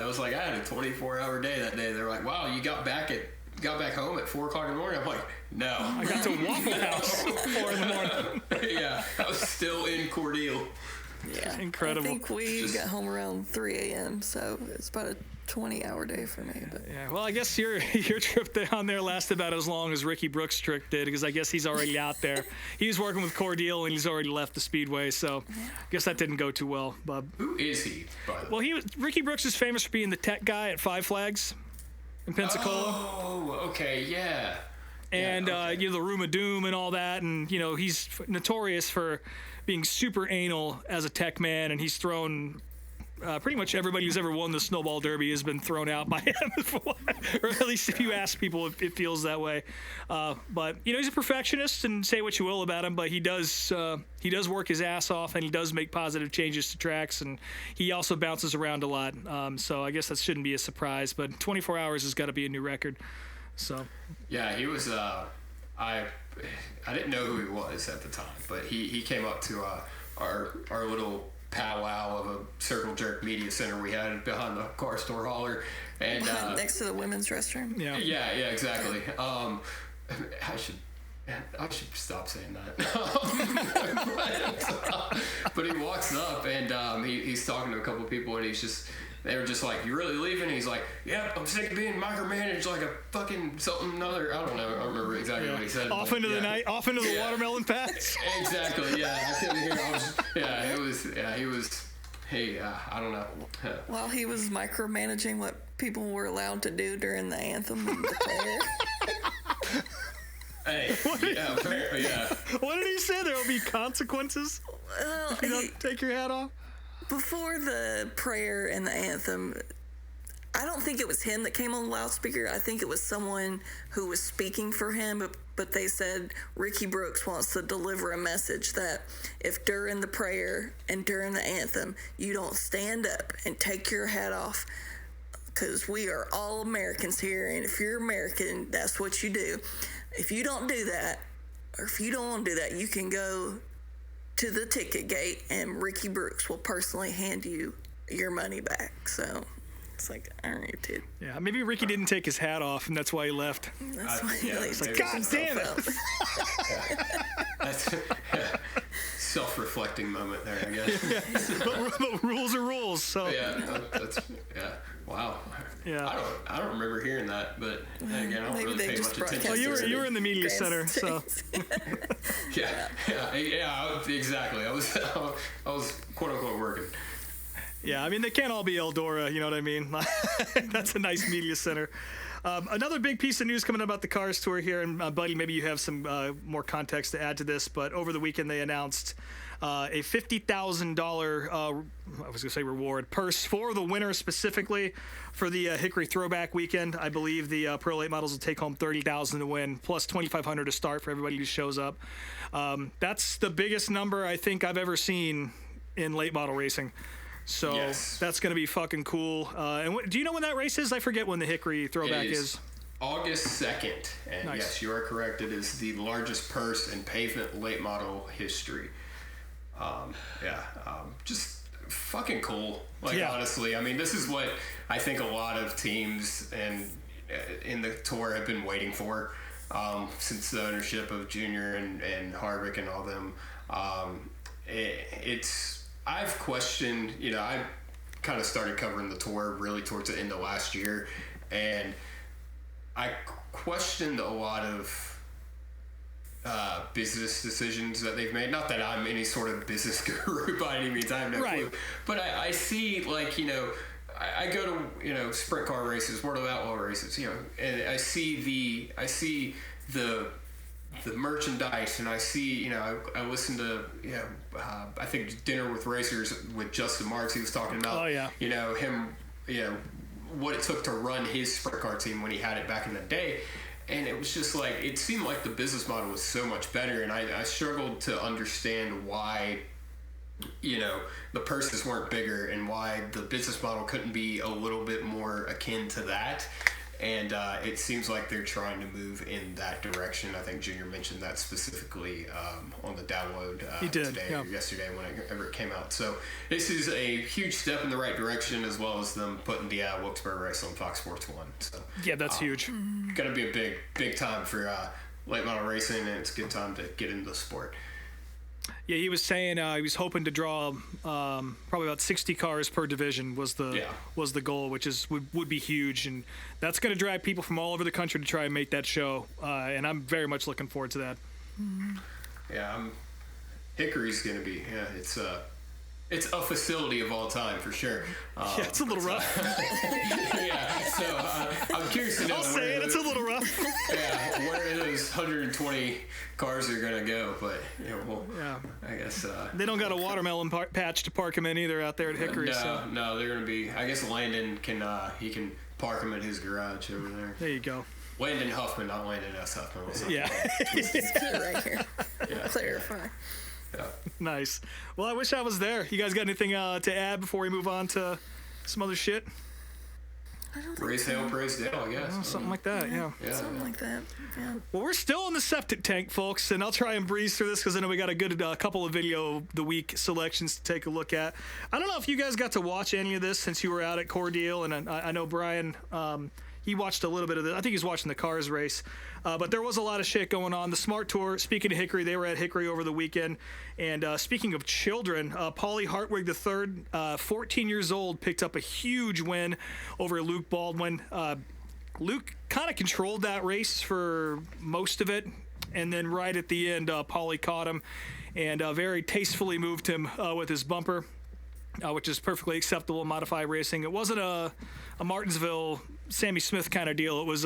Speaker 6: was like, I had a 24-hour day that day. They're like, wow, you got back home at 4 o'clock in the morning. I'm like, no.
Speaker 4: I got to Waffle House at 4 in the morning.
Speaker 6: Yeah, I was still in Cordele.
Speaker 5: Yeah.
Speaker 4: Incredible.
Speaker 5: I think we got home around 3 a.m., so it's about a 20-hour day for me. But
Speaker 4: Yeah, well, I guess your trip down there lasted about as long as Ricky Brooks' trip did, because I guess he's already out there. He was working with Cordele, and he's already left the Speedway, so I guess that didn't go too well. But
Speaker 6: Who is he, by the way?
Speaker 4: well, Ricky Brooks is famous for being the tech guy at Five Flags in Pensacola.
Speaker 6: Oh, okay, yeah.
Speaker 4: And
Speaker 6: okay.
Speaker 4: the Room of Doom and all that, and he's notorious for being super anal as a tech man, and he's thrown pretty much everybody who's ever won the Snowball Derby has been thrown out by him, or at least if you ask people, it feels that way. But he's a perfectionist, and say what you will about him, but he does work his ass off, and he does make positive changes to tracks, and he also bounces around a lot. So I guess that shouldn't be a surprise. But 24 hours has got to be a new record. So
Speaker 6: Yeah, he was. I didn't know who he was at the time, but he came up to our little powwow of a circle jerk media center we had behind the car store hauler, and
Speaker 5: next to the women's restroom.
Speaker 4: yeah.
Speaker 6: yeah, exactly. I should stop saying that. But he walks up, and he's talking to a couple of people, and they were just like, "You really leaving?" And he's like, "Yeah, I'm sick of being micromanaged like a fucking something other." I don't know. I don't remember exactly what he said.
Speaker 4: Off
Speaker 6: but
Speaker 4: into the
Speaker 6: yeah.
Speaker 4: night, off into the watermelon patch.
Speaker 6: Exactly. Yeah, I couldn't hear. He was. Hey, I don't know.
Speaker 5: While he was micromanaging what people were allowed to do during the anthem and the prayer.
Speaker 6: Hey, yeah, apparently, yeah.
Speaker 4: What did he say? There will be consequences
Speaker 5: Well,
Speaker 4: if you don't take your hat off?
Speaker 5: before the prayer and the anthem, I don't think it was him that came on the loudspeaker. I think it was someone who was speaking for him, but they said Ricky Brooks wants to deliver a message that if during the prayer and during the anthem you don't stand up and take your hat off, because we are all Americans here, and if you're American, that's what you do. If you don't do that, or if you don't want to do that, you can go to the ticket gate, and Ricky Brooks will personally hand you your money back. So it's like, all right, dude.
Speaker 4: Yeah, maybe Ricky didn't take his hat off, and that's why he left.
Speaker 5: That's why he likes to
Speaker 4: God damn it.
Speaker 6: That's self-reflecting moment there, I guess.
Speaker 4: But rules are rules, so.
Speaker 6: Yeah, wow.
Speaker 4: Yeah.
Speaker 6: I don't remember hearing that, but then again, I don't
Speaker 5: Maybe
Speaker 6: really
Speaker 5: they
Speaker 6: pay
Speaker 5: just
Speaker 6: much attention.
Speaker 5: broadcast
Speaker 4: Well, you were in the media center, so.
Speaker 6: Yeah, exactly. I was quote unquote working.
Speaker 4: Yeah, I mean, they can't all be Eldora, you know what I mean? That's a nice media center. Another big piece of news coming about the Cars Tour here, and Buddy, maybe you have some more context to add to this, but over the weekend they announced a $50,000, I was going to say reward, purse for the winner specifically for the Hickory Throwback Weekend. I believe the Pro Late models will take home $30,000 to win, plus $2,500 to start for everybody who shows up. That's the biggest number I think I've ever seen in late model racing. So
Speaker 6: Yes.
Speaker 4: that's going to be fucking cool. And do you know when that race is? I forget when the Hickory Throwback
Speaker 6: It
Speaker 4: is.
Speaker 6: August 2nd. And
Speaker 4: Nice.
Speaker 6: yes, you are correct. It is the largest purse in pavement late model history. Just fucking cool. Like,
Speaker 4: Yeah.
Speaker 6: honestly, I mean, this is what I think a lot of teams and in the tour have been waiting for since the ownership of Junior and Harvick and all them. I've questioned, I kind of started covering the tour really towards the end of last year, and I questioned a lot of business decisions that they've made. Not that I'm any sort of business guru by any means, I have no clue. But I see, like, I go to, sprint car races, World of Outlaw races, and I see the merchandise, and I see, I listen to, I think Dinner with Racers with Justin Marks, he was talking about, him, what it took to run his sprint car team when he had it back in the day. And it was just like, it seemed like the business model was so much better, and I struggled to understand why, the purses weren't bigger and why the business model couldn't be a little bit more akin to that. And it seems like they're trying to move in that direction. I think Junior mentioned that specifically on the download today or yesterday whenever it came out. So this is a huge step in the right direction, as well as them putting the Wilkesboro race on Fox Sports 1. So
Speaker 4: yeah, that's huge.
Speaker 6: Going to be a big time for late model racing, and it's a good time to get into the sport.
Speaker 4: Yeah, he was saying he was hoping to draw probably about 60 cars per division was the goal, which would be huge, and that's going to drag people from all over the country to try and make that show. And I'm very much looking forward to that.
Speaker 6: Yeah, Hickory's going to be. Yeah, it's a facility of all time for sure.
Speaker 4: Yeah, it's a little rough.
Speaker 6: Yeah, so I'm curious to know.
Speaker 4: I'll say it, it's a little rough.
Speaker 6: Yeah, where those 120 cars are gonna go, but I guess
Speaker 4: they don't got a watermelon patch to park them in either out there at Hickory.
Speaker 6: No, they're gonna be. I guess Landon can park them at his garage over there.
Speaker 4: There you go.
Speaker 6: Landon Huffman, not Landon S. Huffman.
Speaker 4: Yeah.
Speaker 5: This is good right here. Clarify.
Speaker 6: Yeah.
Speaker 4: Nice. Well, I wish I was there. You guys got anything to add before we move on to some other shit?
Speaker 6: Race Hail, Praise Dale, I guess.
Speaker 4: Something like that, yeah.
Speaker 5: Something like that, yeah.
Speaker 4: Well, we're still in the septic tank, folks, and I'll try and breeze through this because I know we got a good couple of video of the week selections to take a look at. I don't know if you guys got to watch any of this since you were out at Cordele, and I know Brian, he watched a little bit of this. I think he was watching the Cars race. But there was a lot of shit going on. The Smart Tour, speaking of Hickory, they were at Hickory over the weekend. And speaking of children, Paulie Hartwig III, 14 years old, picked up a huge win over Luke Baldwin. Luke kind of controlled that race for most of it. And then right at the end, Paulie caught him and very tastefully moved him with his bumper, which is perfectly acceptable in modified racing. It wasn't a Martinsville Sammy Smith kind of deal. It was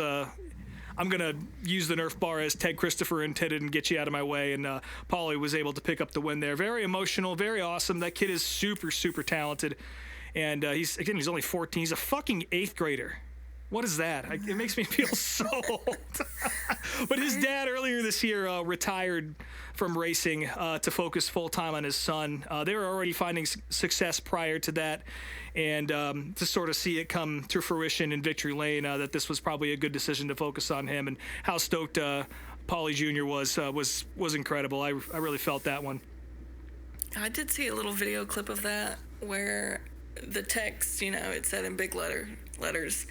Speaker 4: I'm going to use the Nerf bar as Ted Christopher intended and get you out of my way. And Paulie was able to pick up the win there. Very emotional, very awesome. That kid is super, super talented. And he's only 14. He's a fucking 8th grader. What is that? It makes me feel so old. But his dad earlier this year retired from racing to focus full-time on his son. They were already finding success prior to that. And to sort of see it come to fruition in Victory Lane, that this was probably a good decision to focus on him. And how stoked Paulie Jr. was incredible. I really felt that one.
Speaker 5: I did see a little video clip of that where the text, it said in big letters,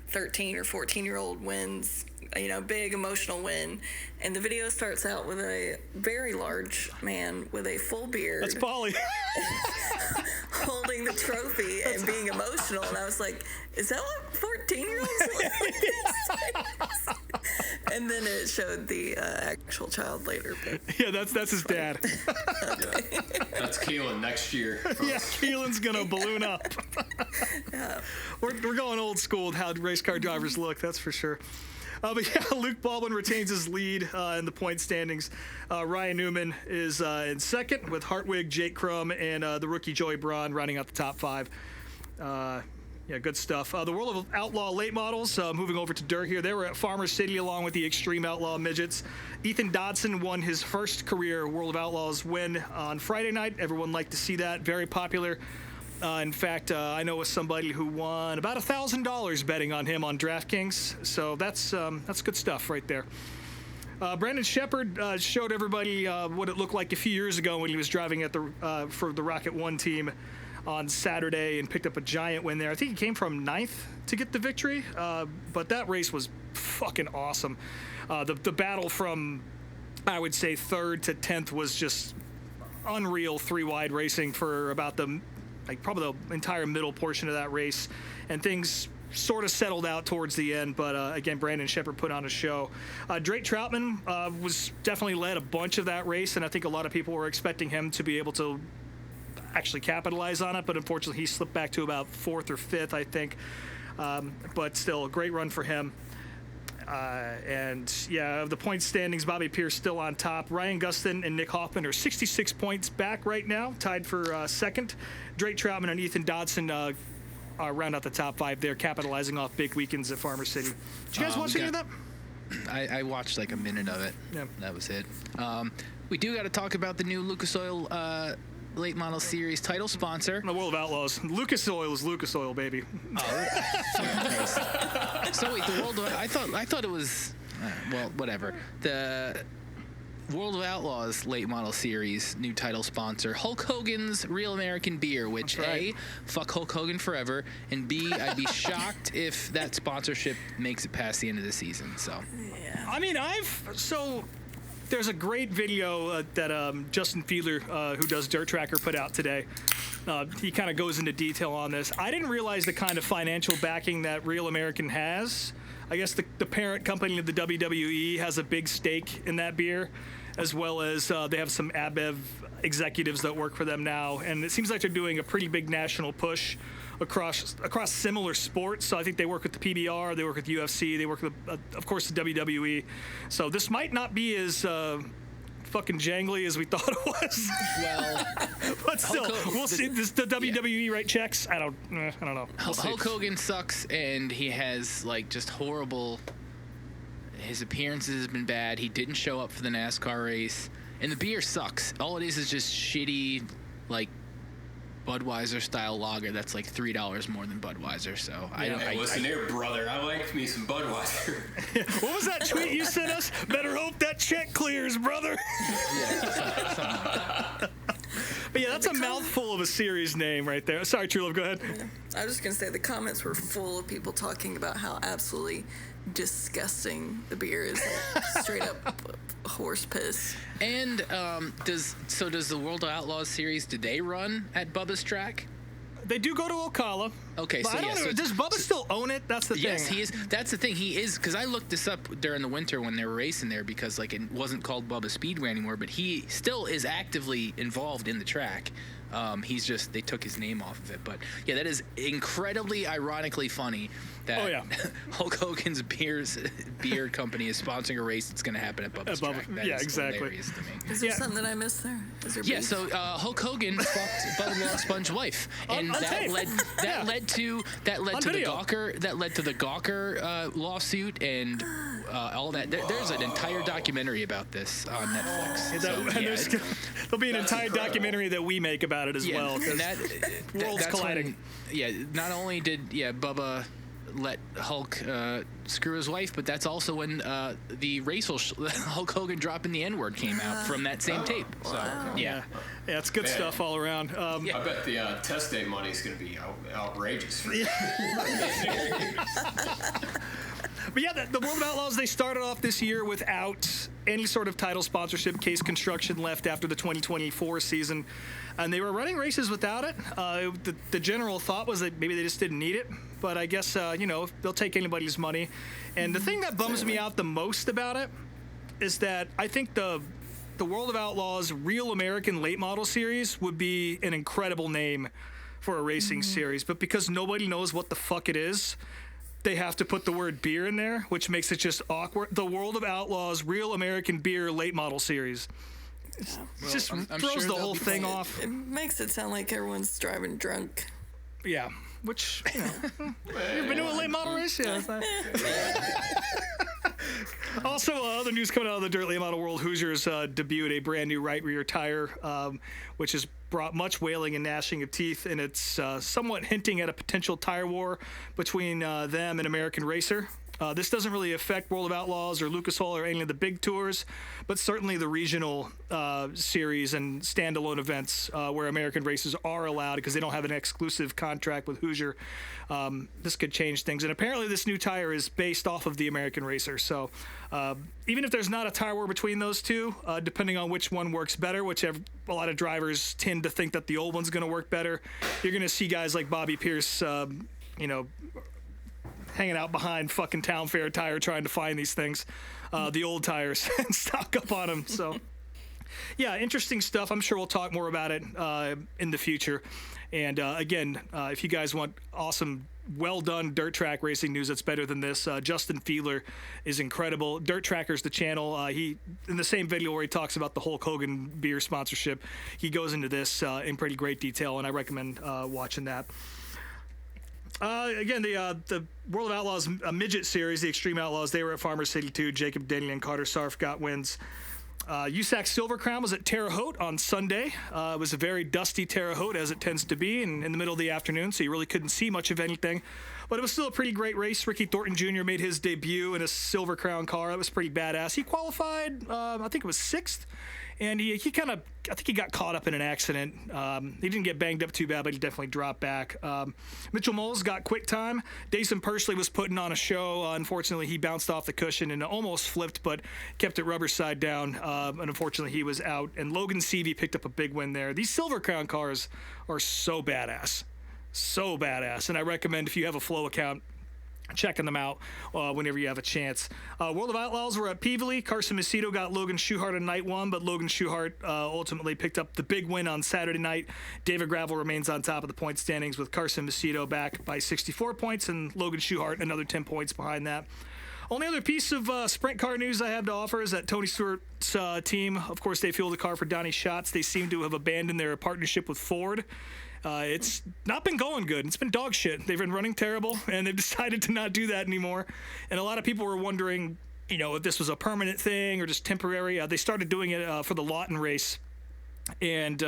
Speaker 5: 13 or 14-year-old wins, big emotional win. And the video starts out with a very large man with a full beard.
Speaker 4: That's Paulie.
Speaker 5: Holding the trophy and being emotional. And I was like, is that what 14-year-olds like? And then it showed the actual child later. But
Speaker 4: yeah, that's his dad.
Speaker 5: Okay.
Speaker 6: That's Keelan next year.
Speaker 4: Yeah, Keelan's going to balloon up.
Speaker 5: Yeah.
Speaker 4: We're going old school with how race car drivers look, that's for sure. But yeah, Luke Baldwin retains his lead in the point standings. Ryan Newman is in second with Hartwig, Jake Crum, and the rookie Joey Braun rounding out the top 5. Yeah, good stuff. The World of Outlaw late models, moving over to dirt here. They were at Farmer City along with the Extreme Outlaw midgets. Ethan Dodson won his first career World of Outlaws win on Friday night. Everyone liked to see that. Very popular. In fact, I know somebody who won about $1,000 betting on him on DraftKings. So that's good stuff right there. Brandon Shepard showed everybody what it looked like a few years ago when he was driving at for the Rocket One team on Saturday and picked up a giant win there. I think he came from 9th to get the victory, but that race was fucking awesome. The battle from I would say 3rd to 10th was just unreal 3-wide racing for about probably the entire middle portion of that race, and things sort of settled out towards the end. But again, Brandon Shepard put on a show. Drake Troutman was definitely led a bunch of that race, and I think a lot of people were expecting him to be able to actually capitalize on it, but unfortunately he slipped back to about 4th or 5th, I think. But still, a great run for him. And yeah, of the point standings, Bobby Pierce still on top. Ryan Gustin and Nick Hoffman are 66 points back right now, tied for second. Drake Troutman and Ethan Dodson round out the top 5 there, capitalizing off big weekends at Farmer City. Did you guys watch any of that?
Speaker 3: I watched like a minute of it.
Speaker 4: Yeah.
Speaker 3: That was it. We do got to talk about the new Lucas Oil Late Model Series title sponsor.
Speaker 4: The World of Outlaws. Lucas Oil is Lucas Oil, baby.
Speaker 3: So wait, the World of, I thought it was well, whatever. The World of Outlaws Late Model Series new title sponsor, Hulk Hogan's Real American Beer, which
Speaker 4: That's right.
Speaker 3: A, fuck Hulk Hogan forever, and B, I'd be shocked if that sponsorship makes it past the end of the season. So
Speaker 4: I mean, there's a great video that Justin Fiedler, who does Dirt Tracker, put out today. He kind of goes into detail on this. I didn't realize the kind of financial backing that Real American has. I guess the parent company of the WWE has a big stake in that beer, as well as they have some ABEV executives that work for them now. And it seems like they're doing a pretty big national push across similar sports. So I think they work with the PBR, they work with UFC, they work with, of course, the WWE. So this might not be as fucking jangly as we thought it was.
Speaker 3: well,
Speaker 4: but still, we'll see. The WWE write checks? I don't know.
Speaker 3: Hulk Hogan sucks, and he has like just horrible. His appearances have been bad. He didn't show up for the NASCAR race, and the beer sucks. All it is just shitty, like Budweiser style lager that's like $3 more than Budweiser. So
Speaker 6: Listen here, brother. I like me some Budweiser.
Speaker 4: What was that tweet you sent us? Better hope that check clears, brother. But yeah, that's a mouthful of a series name right there. Sorry, True Love, go ahead.
Speaker 5: I was just going to say the comments were full of people talking about how absolutely disgusting the beer is. Like, straight up horse piss.
Speaker 3: And does the World of Outlaws series, did they run at Bubba's track?
Speaker 4: They do go to Ocala.
Speaker 3: Okay,
Speaker 4: but
Speaker 3: so
Speaker 4: I don't know.
Speaker 3: so
Speaker 4: Does Bubba still own it? That's the thing.
Speaker 3: Yes, he is. That's the thing. He is, because I looked this up during the winter when they were racing there, because like it wasn't called Bubba Speedway anymore, but he still is actively involved in the track. He's just, they took his name off of it. But yeah, that is incredibly ironically funny that Hulk Hogan's beer company is sponsoring a race that's going to happen at Bubba's track. That is
Speaker 4: exactly.
Speaker 3: hilarious to me.
Speaker 5: Is there something that I missed there? Is there beef?
Speaker 3: So Hulk Hogan fucked Bubba Long Sponge's wife, and that led to the Gawker lawsuit and all that. There's an entire documentary about this on Netflix.
Speaker 4: There'll be an entire documentary that we make about it as well.
Speaker 3: And
Speaker 4: worlds colliding.
Speaker 3: Not only did Bubba let Hulk screw his wife, but that's also when the racial Hulk Hogan dropping the N-word came out from that same tape. So yeah,
Speaker 4: it's good stuff all around.
Speaker 6: I bet the test date money is going to be outrageous.
Speaker 4: But yeah, the World of Outlaws, they started off this year without any sort of title sponsorship. Case Construction left after the 2024 season, and they were running races without it. The general thought was that maybe they just didn't need it, but I guess, they'll take anybody's money. And the thing that bums me out the most about it is that I think the World of Outlaws Real American Late Model Series would be an incredible name for a racing series, but because nobody knows what the fuck it is, they have to put the word beer in there, which makes it just awkward. The World of Outlaws Real American Beer Late Model Series. It just
Speaker 3: I'm
Speaker 4: throws
Speaker 3: sure
Speaker 4: the whole thing off.
Speaker 5: It makes it sound like everyone's driving drunk.
Speaker 4: Yeah, which, you've been to a late model race? Yeah. Also, other news coming out of the Dirt Late Model World, Hoosiers debuted a brand new right rear tire, which has brought much wailing and gnashing of teeth, and it's somewhat hinting at a potential tire war between them and American Racer. This doesn't really affect World of Outlaws or Lucas Oil or any of the big tours, but certainly the regional series and standalone events where American races are allowed because they don't have an exclusive contract with Hoosier. This could change things. And apparently this new tire is based off of the American Racer. So even if there's not a tire war between those two, depending on which one works better, whichever a lot of drivers tend to think that the old one's going to work better, you're going to see guys like Bobby Pierce, hanging out behind fucking Town Fair tire trying to find these things, the old tires, and stock up on them. So, yeah, interesting stuff. I'm sure we'll talk more about it in the future. And again, if you guys want awesome, well-done dirt track racing news that's better than this, Justin Fiedler is incredible. Dirt Tracker's the channel. He, in the same video where he talks about the Hulk Hogan beer sponsorship, he goes into this in pretty great detail, and I recommend watching that. Again, the World of Outlaws midget series, the Extreme Outlaws, they were at Farmer City too. Jacob Denny and Carter Sarf got wins. USAC Silver Crown was at Terre Haute on Sunday. It was a very dusty Terre Haute, as it tends to be, in the middle of the afternoon, so you really couldn't see much of anything. But it was still a pretty great race. Ricky Thornton Jr. made his debut in a Silver Crown car. That was pretty badass. He qualified, I think it was 6th. And he kind of, I think he got caught up in an accident. He didn't get banged up too bad, but he definitely dropped back. Mitchell Moles got quick time. Dason Pursley was putting on a show. Unfortunately, he bounced off the cushion and almost flipped, but kept it rubber side down. And unfortunately, he was out. And Logan Seavey picked up a big win there. These Silver Crown cars are so badass. So badass. And I recommend, if you have a Flow account, checking them out whenever you have a chance. World of Outlaws were at Peevely. Carson Macedo got Logan Schuchart on night 1, but Logan Schuchart ultimately picked up the big win on Saturday night. David Gravel remains on top of the point standings with Carson Macedo back by 64 points and Logan Schuchart another 10 points behind that. Only other piece of sprint car news I have to offer is that Tony Stewart's team, of course, they fueled the car for Donnie Schatz. They seem to have abandoned their partnership with Ford. It's not been going good. It's been dog shit. They've been running terrible, and they've decided to not do that anymore. And a lot of people were wondering, if this was a permanent thing or just temporary. They started doing it for the Lawton race, and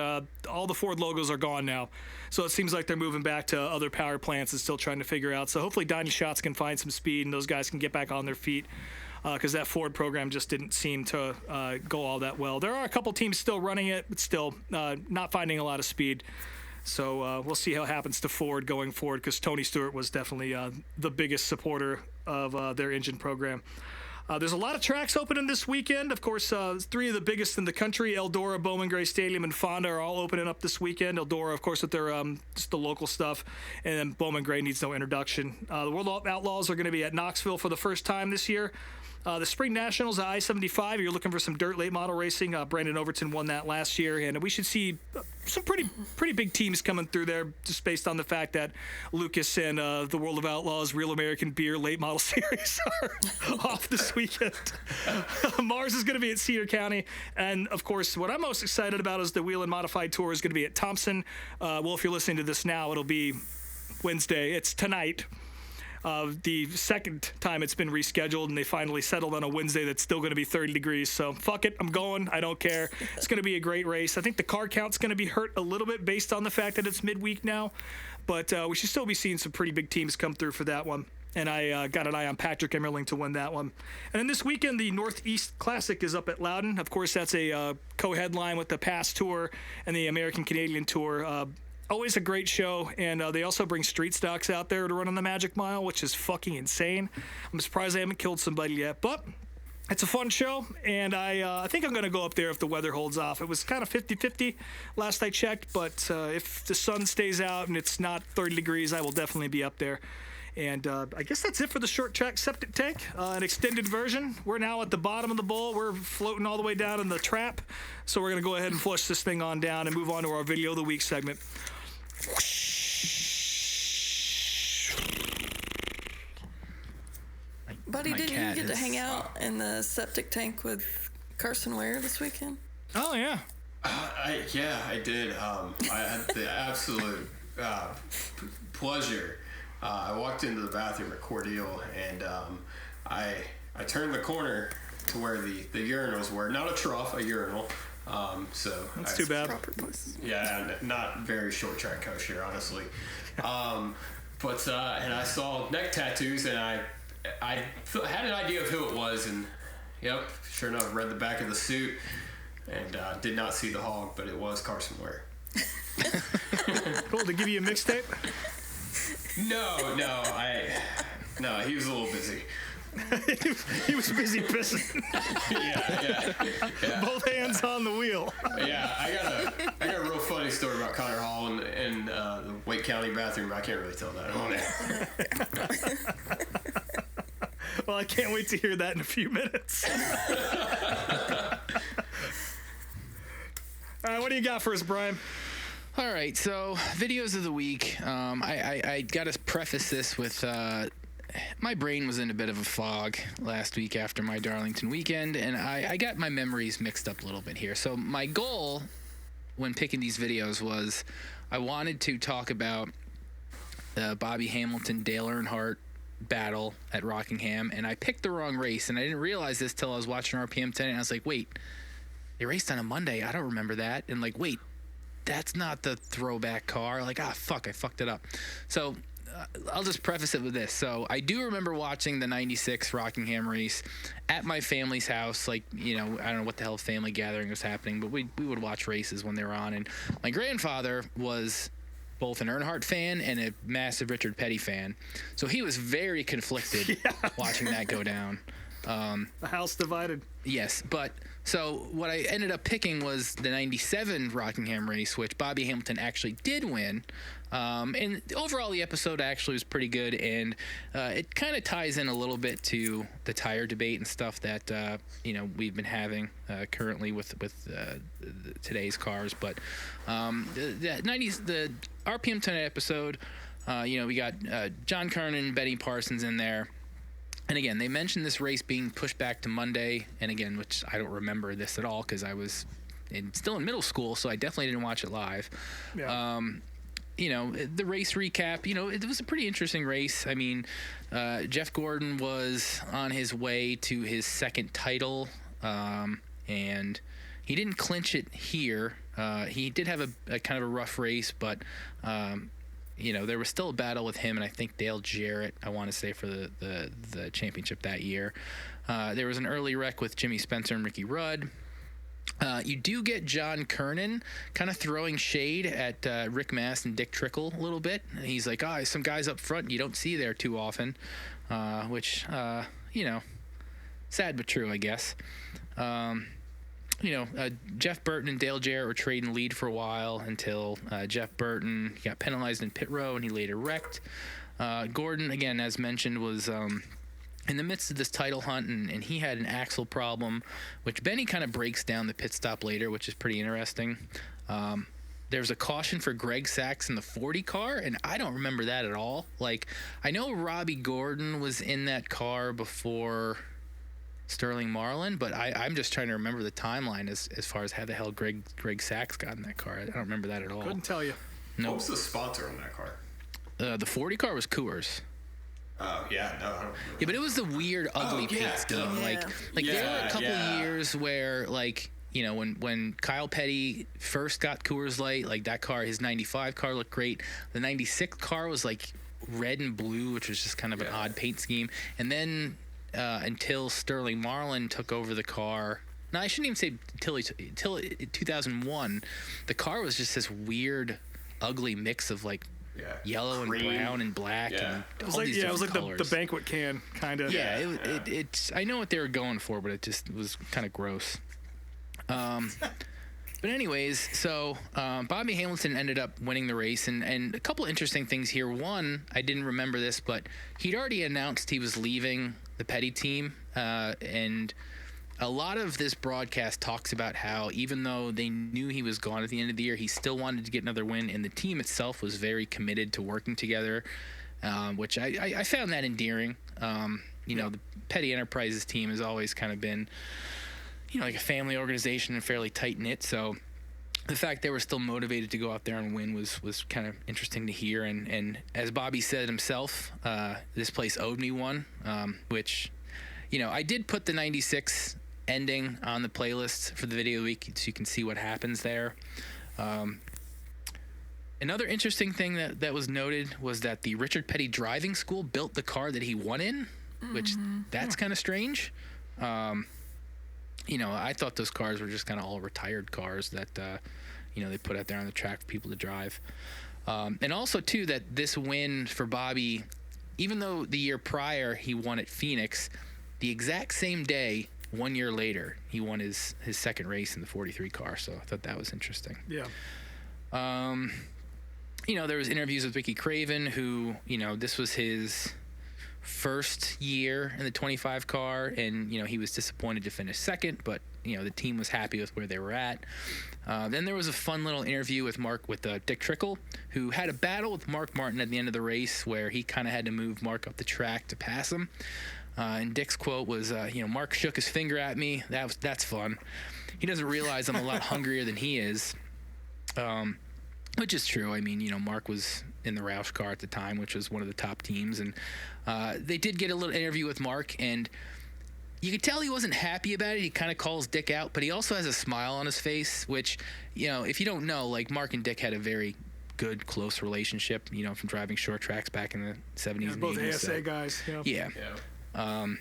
Speaker 4: all the Ford logos are gone now. So it seems like they're moving back to other power plants and still trying to figure out. So hopefully Donnie Schatz can find some speed, and those guys can get back on their feet. Because that Ford program just didn't seem to go all that well. There are a couple teams still running it, but still not finding a lot of speed. So we'll see how it happens to Ford going forward, because Tony Stewart was definitely the biggest supporter of their engine program. There's a lot of tracks opening this weekend. Of course, 3 of the biggest in the country, Eldora, Bowman Gray Stadium, and Fonda, are all opening up this weekend. Eldora, of course, with their just the local stuff, and then Bowman Gray needs no introduction. The World of Outlaws are going to be at Knoxville for the first time this year. The Spring Nationals at I-75, you're looking for some dirt late model racing. Brandon Overton won that last year, and we should see some pretty big teams coming through there, just based on the fact that Lucas and the World of Outlaws Real American Beer late model series are off this weekend. Mars is going to be at Cedar County, and of course, what I'm most excited about is the Wheel and Modified Tour is going to be at Thompson. Well, if you're listening to this now, it'll be Wednesday. It's tonight. The second time it's been rescheduled, and they finally settled on a Wednesday that's still going to be 30 degrees. So fuck it, I'm going. I don't care. It's going to be a great race. I think the car count's going to be hurt a little bit based on the fact that it's midweek now, but we should still be seeing some pretty big teams come through for that one. And I got an eye on Patrick Emmerling to win that one. And then this weekend, the Northeast Classic is up at Loudon. Of course, that's a co-headline with the Pass Tour and the American Canadian Tour. Always a great show, and they also bring street stocks out there to run on the Magic Mile, which is fucking insane. I'm surprised they haven't killed somebody yet, but it's a fun show, and I think I'm going to go up there if the weather holds off. It was kind of 50-50 last I checked, but if the sun stays out and it's not 30 degrees, I will definitely be up there. And I guess that's it for the short track septic tank, an extended version. We're now at the bottom of the bowl. We're floating all the way down in the trap, so we're going to go ahead and flush this thing on down and move on to our Video of the Week segment.
Speaker 5: Buddy, didn't you get to hang out in the septic tank with Carson Ware this weekend?
Speaker 4: Oh, yeah.
Speaker 6: I did. I had the absolute pleasure. I walked into the bathroom at Cordele, and I turned the corner to where the urinals were. Not a trough, a urinal. So
Speaker 4: that's too bad.
Speaker 6: Yeah, not very short track kosher, honestly. And I saw neck tattoos, and I had an idea of who it was, and yep, sure enough, read the back of the suit, and did not see the hog, but it was Carson Ware.
Speaker 4: Cool. To give you a mixtape?
Speaker 6: No, he was a little busy.
Speaker 4: He was busy pissing.
Speaker 6: Yeah.
Speaker 4: Both hands on the wheel.
Speaker 6: Yeah, I got a real funny story about Connor Hall and the Wake County bathroom. I can't really tell that on air.
Speaker 4: Well, I can't wait to hear that in a few minutes. All right, what do you got for us, Brian?
Speaker 3: All right, so videos of the week. I got to preface this with my brain was in a bit of a fog last week after my Darlington weekend, and I got my memories mixed up a little bit here. So my goal when picking these videos was I wanted to talk about the Bobby Hamilton, Dale Earnhardt battle at Rockingham, and I picked the wrong race, and I didn't realize this till I was watching RPM 10, and I was like, wait, they raced on a Monday. I don't remember that. And like, wait, that's not the throwback car. Like, fuck, I fucked it up. So I'll just preface it with this. So I do remember watching the 96 Rockingham race at my family's house. Like, I don't know what the hell family gathering was happening, but we would watch races when they were on. And my grandfather was both an Earnhardt fan and a massive Richard Petty fan. So he was very conflicted watching that go down.
Speaker 4: The house divided.
Speaker 3: Yes, but so what I ended up picking was the 97 Rockingham race, which Bobby Hamilton actually did win. And overall, the episode actually was pretty good, and it kind of ties in a little bit to the tire debate and stuff that we've been having currently with today's cars. But the RPM 10 episode, we got John Kernan, Benny Parsons in there. And again, they mentioned this race being pushed back to Monday, and again, which I don't remember this at all because I was still in middle school, so I definitely didn't watch it live. Yeah. The race recap, it was a pretty interesting race. I mean, Jeff Gordon was on his way to his second title, and he didn't clinch it here. He did have a kind of a rough race, but there was still a battle with him and I think Dale Jarrett, I want to say, for the championship that year. There was an early wreck with Jimmy Spencer and Ricky Rudd. You do get John Kernan kind of throwing shade at Rick Mast and Dick Trickle a little bit. He's like, some guys up front you don't see there too often, which, sad but true, I guess. Jeff Burton and Dale Jarrett were trading lead for a while until Jeff Burton got penalized in pit row and he later wrecked. Gordon, again, as mentioned, was in the midst of this title hunt, and he had an axle problem, which Benny kind of breaks down the pit stop later, which is pretty interesting. There's a caution for Greg Sachs in the 40 car, and I don't remember that at all. Like, I know Robbie Gordon was in that car before Sterling Marlin, but I'm just trying to remember the timeline as far as how the hell Greg Sachs got in that car. I don't remember that at all.
Speaker 4: Couldn't tell you.
Speaker 3: No.
Speaker 6: What was the sponsor on that car?
Speaker 3: The 40 car was Coors.
Speaker 6: Oh, yeah, no, I don't remember.
Speaker 3: Yeah, but it was the weird, ugly paint scheme.
Speaker 5: Yeah.
Speaker 3: There were a couple years where, when Kyle Petty first got Coors Light, that car, his 95 car looked great. The 96 car was, red and blue, which was just kind of an odd paint scheme. And then until Sterling Marlin took over the car. No, I shouldn't even say until 2001. The car was just this weird, ugly mix of yellow
Speaker 6: Cream.
Speaker 3: And brown and black and
Speaker 4: It was
Speaker 3: all
Speaker 4: like,
Speaker 3: these
Speaker 4: it was
Speaker 3: different
Speaker 4: like
Speaker 3: colors.
Speaker 4: the banquet can kind of.
Speaker 3: Yeah, it's. I know what they were going for, but it just was kind of gross. But anyways, so Bobby Hamilton ended up winning the race, and a couple interesting things here. One, I didn't remember this, but he'd already announced he was leaving the Petty team, and a lot of this broadcast talks about how even though they knew he was gone at the end of the year, he still wanted to get another win, and the team itself was very committed to working together, which I found that endearing. The Petty Enterprises team has always kind of been, like a family organization and fairly tight-knit, so the fact they were still motivated to go out there and win was kind of interesting to hear. And as Bobby said himself, this place owed me one, which, I did put the 96 ending on the playlist for the video of the week so you can see what happens there. Another interesting thing that was noted was that the Richard Petty driving school built the car that he won in, which that's kind of strange. I thought those cars were just kind of all retired cars that, they put out there on the track for people to drive. And also, too, that this win for Bobby, even though the year prior he won at Phoenix, the exact same day, 1 year later, he won his second race in the 43 car. So I thought that was interesting.
Speaker 4: Yeah.
Speaker 3: There was interviews with Ricky Craven, who, this was his first year in the 25 car, and he was disappointed to finish second, but the team was happy with where they were at. Then there was a fun little interview with Dick Trickle, who had a battle with Mark Martin at the end of the race where he kind of had to move Mark up the track to pass him. And Dick's quote was, Mark shook his finger at me. That's fun. He doesn't realize I'm a lot hungrier than he is. Which is true. I mean, Mark was in the Roush car at the time, which was one of the top teams. And they did get a little interview with Mark, and you could tell he wasn't happy about it. He kind of calls Dick out, but he also has a smile on his face, which, if you don't know, like, Mark and Dick had a very good, close relationship, from driving short tracks back in the 70s and 80s.
Speaker 4: Both ASA guys.
Speaker 3: Yeah. And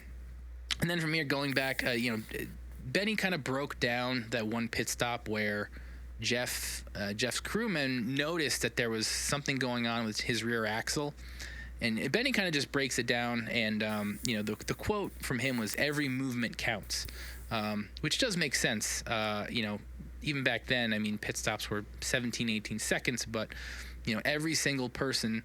Speaker 3: then from here, going back, Benny kind of broke down that one pit stop where Jeff's crewman noticed that there was something going on with his rear axle, and Benny kind of just breaks it down, and the quote from him was, "Every movement counts," which does make sense. Even back then, I mean, pit stops were 17, 18 seconds, but every single person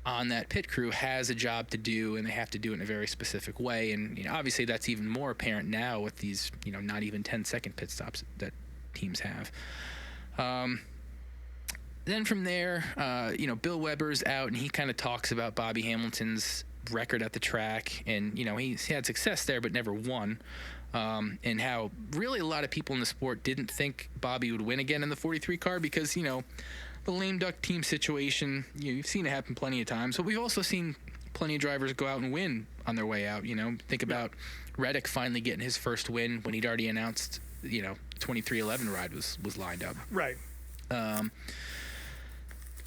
Speaker 3: on that pit crew has a job to do, and they have to do it in a very specific way. And obviously that's even more apparent now with these not even 10-second pit stops that teams have. Then from there, Bill Weber's out, and he kind of talks about Bobby Hamilton's record at the track, and he had success there but never won, and how really a lot of people in the sport didn't think Bobby would win again in the 43 car because the lame duck team situation, you've seen it happen plenty of times, but we've also seen plenty of drivers go out and win on their way out. Think about Reddick finally getting his first win when he'd already announced 2311 ride was lined up.
Speaker 4: Right.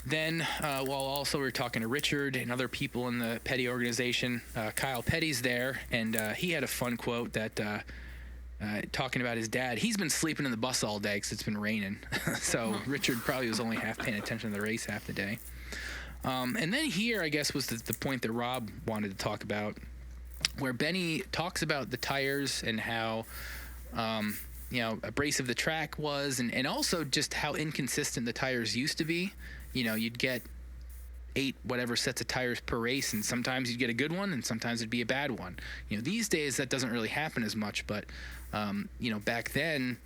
Speaker 3: Then, while also we were talking to Richard and other people in the Petty organization, Kyle Petty's there, and he had a fun quote that talking about his dad. He's been sleeping in the bus all day because it's been raining. So Richard probably was only half paying attention to the race half the day. And then here, I guess, was the point that Rob wanted to talk about, where Benny talks about the tires and how abrasive the track was, and also just how inconsistent the tires used to be. You'd get 8 whatever sets of tires per race, and sometimes you'd get a good one, and sometimes it'd be a bad one. These days that doesn't really happen as much, but back then